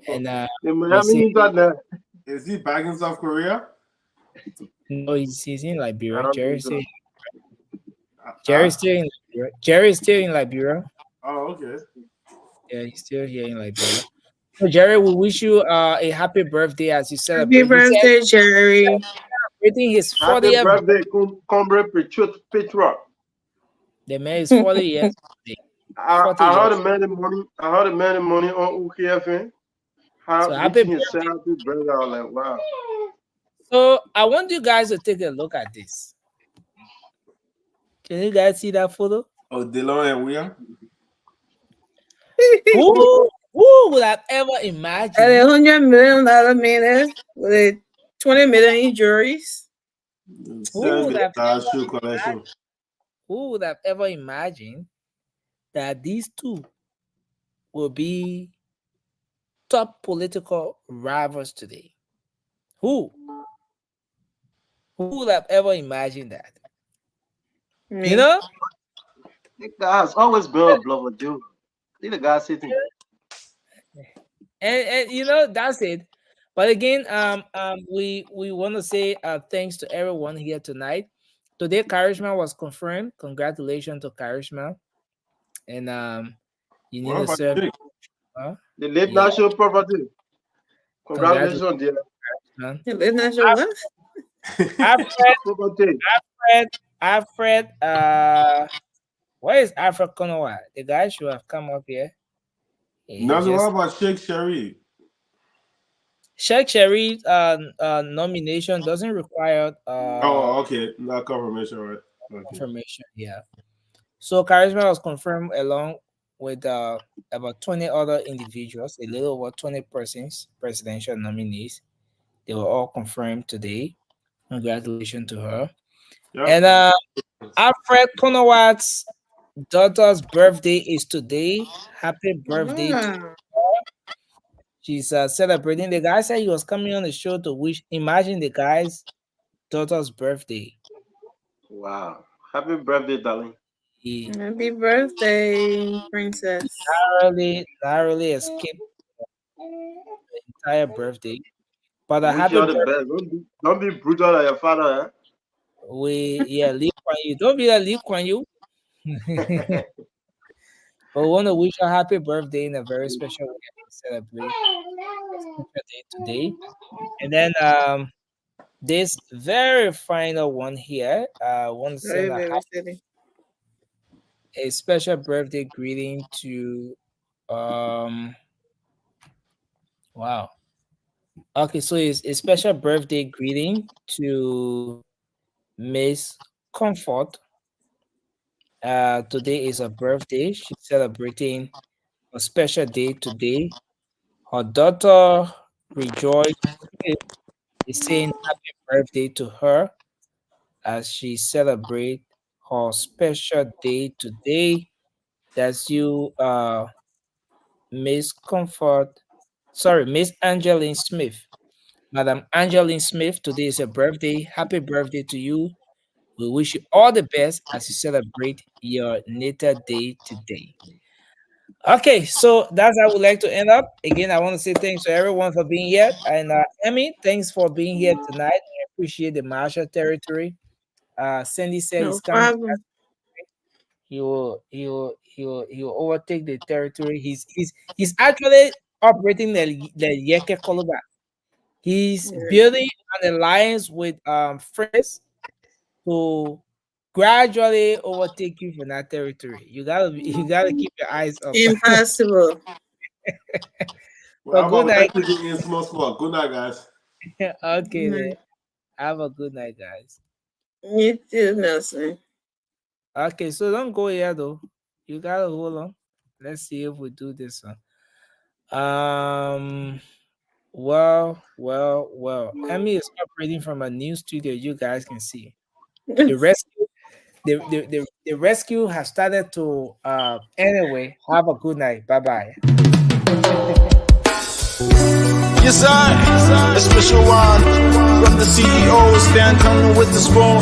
And he said, is he back in South Korea? No, he's in Liberia. Jerry's so. still in Liberia. Jerry's still in Liberia. Oh, okay. Yeah, he's still here in Liberia. So Jerry, we wish you a happy birthday as you celebrate. Happy birthday, Jerry. Celebrating his 40th Happy birthday, Comrade Petra. The man is 40 years. I heard a man in money. I heard a man in money on UKFN. So happy birthday. Happy birthday. I was like, wow. So I want you guys to take a look at this. Can you guys see that photo? Oh, Delon and William. Who would have ever imagined at $100 million man with 20 million injuries? Who would have ever imagined that these two will be top political rivals today? Who would have ever imagined that? Me. You know? The guy has always been a bluffer, dude. See the guy sitting. And you know, that's it. But again, we want to say thanks to everyone here tonight. Today, Charisma was confirmed. Congratulations to Charisma. And you need to serve. The late national property. Congratulations, dear. The late national what? Alfred, where is Alfred Konowa? The guy should have come up here. Nothing about Sheikh Sharif. Sheikh Sharif nomination doesn't require okay, not confirmation, right? Okay. Confirmation, yeah. So Charisma was confirmed along with about 20 other individuals, a little over 20 persons, presidential nominees. They were all confirmed today. Congratulations to her. Yep. And Alfred Konowat's daughter's birthday is today. Happy birthday to her. She's celebrating. The guy said he was coming on the show to wish. Imagine the guy's daughter's birthday. Wow. Happy birthday, darling. He Happy birthday, princess. narrowly escaped the entire birthday. But a Wish happy you all the birthday. best. Don't be brutal like your father, Lee Kuan Yew. Don't be like Lee Kuan Yew. But we want to wish a happy birthday in a very special way to celebrate a special day today. And then this very final one here, I want to Very, send very silly. a special birthday greeting to wow. Okay, so it's a special birthday greeting to Miss Comfort. Today is her birthday. She's celebrating a special day today. Her daughter Rejoice Smith is saying happy birthday to her as she celebrate her special day today. That's you, Miss Comfort. Sorry, Miss Angeline Smith. Madam Angeline Smith, today is your birthday. Happy birthday to you. We wish you all the best as you celebrate your natal day today. Okay, so that's how I would like to end up. Again, I want to say thanks to everyone for being here. And Emmy, thanks for being here tonight. I appreciate the Marshall territory. Sandy said No he's coming. problem. He will overtake the territory. He's actually operating the Yeke Koluba. He's building an alliance with friends to gradually overtake you from that territory. You gotta keep your eyes up. Impossible. Well, So good night. in small squad. Good night, guys. Okay, then. Have a good night, guys. You too, Nelson. Okay, so don't go here though. You gotta hold on. Let's see if we do this one. Well. Emmy is operating from a new studio. You guys can see the rescue. The rescue has started to. Anyway, have a good night. Bye bye. Yes, I, a special one from the CEO, stand coming with the spoon.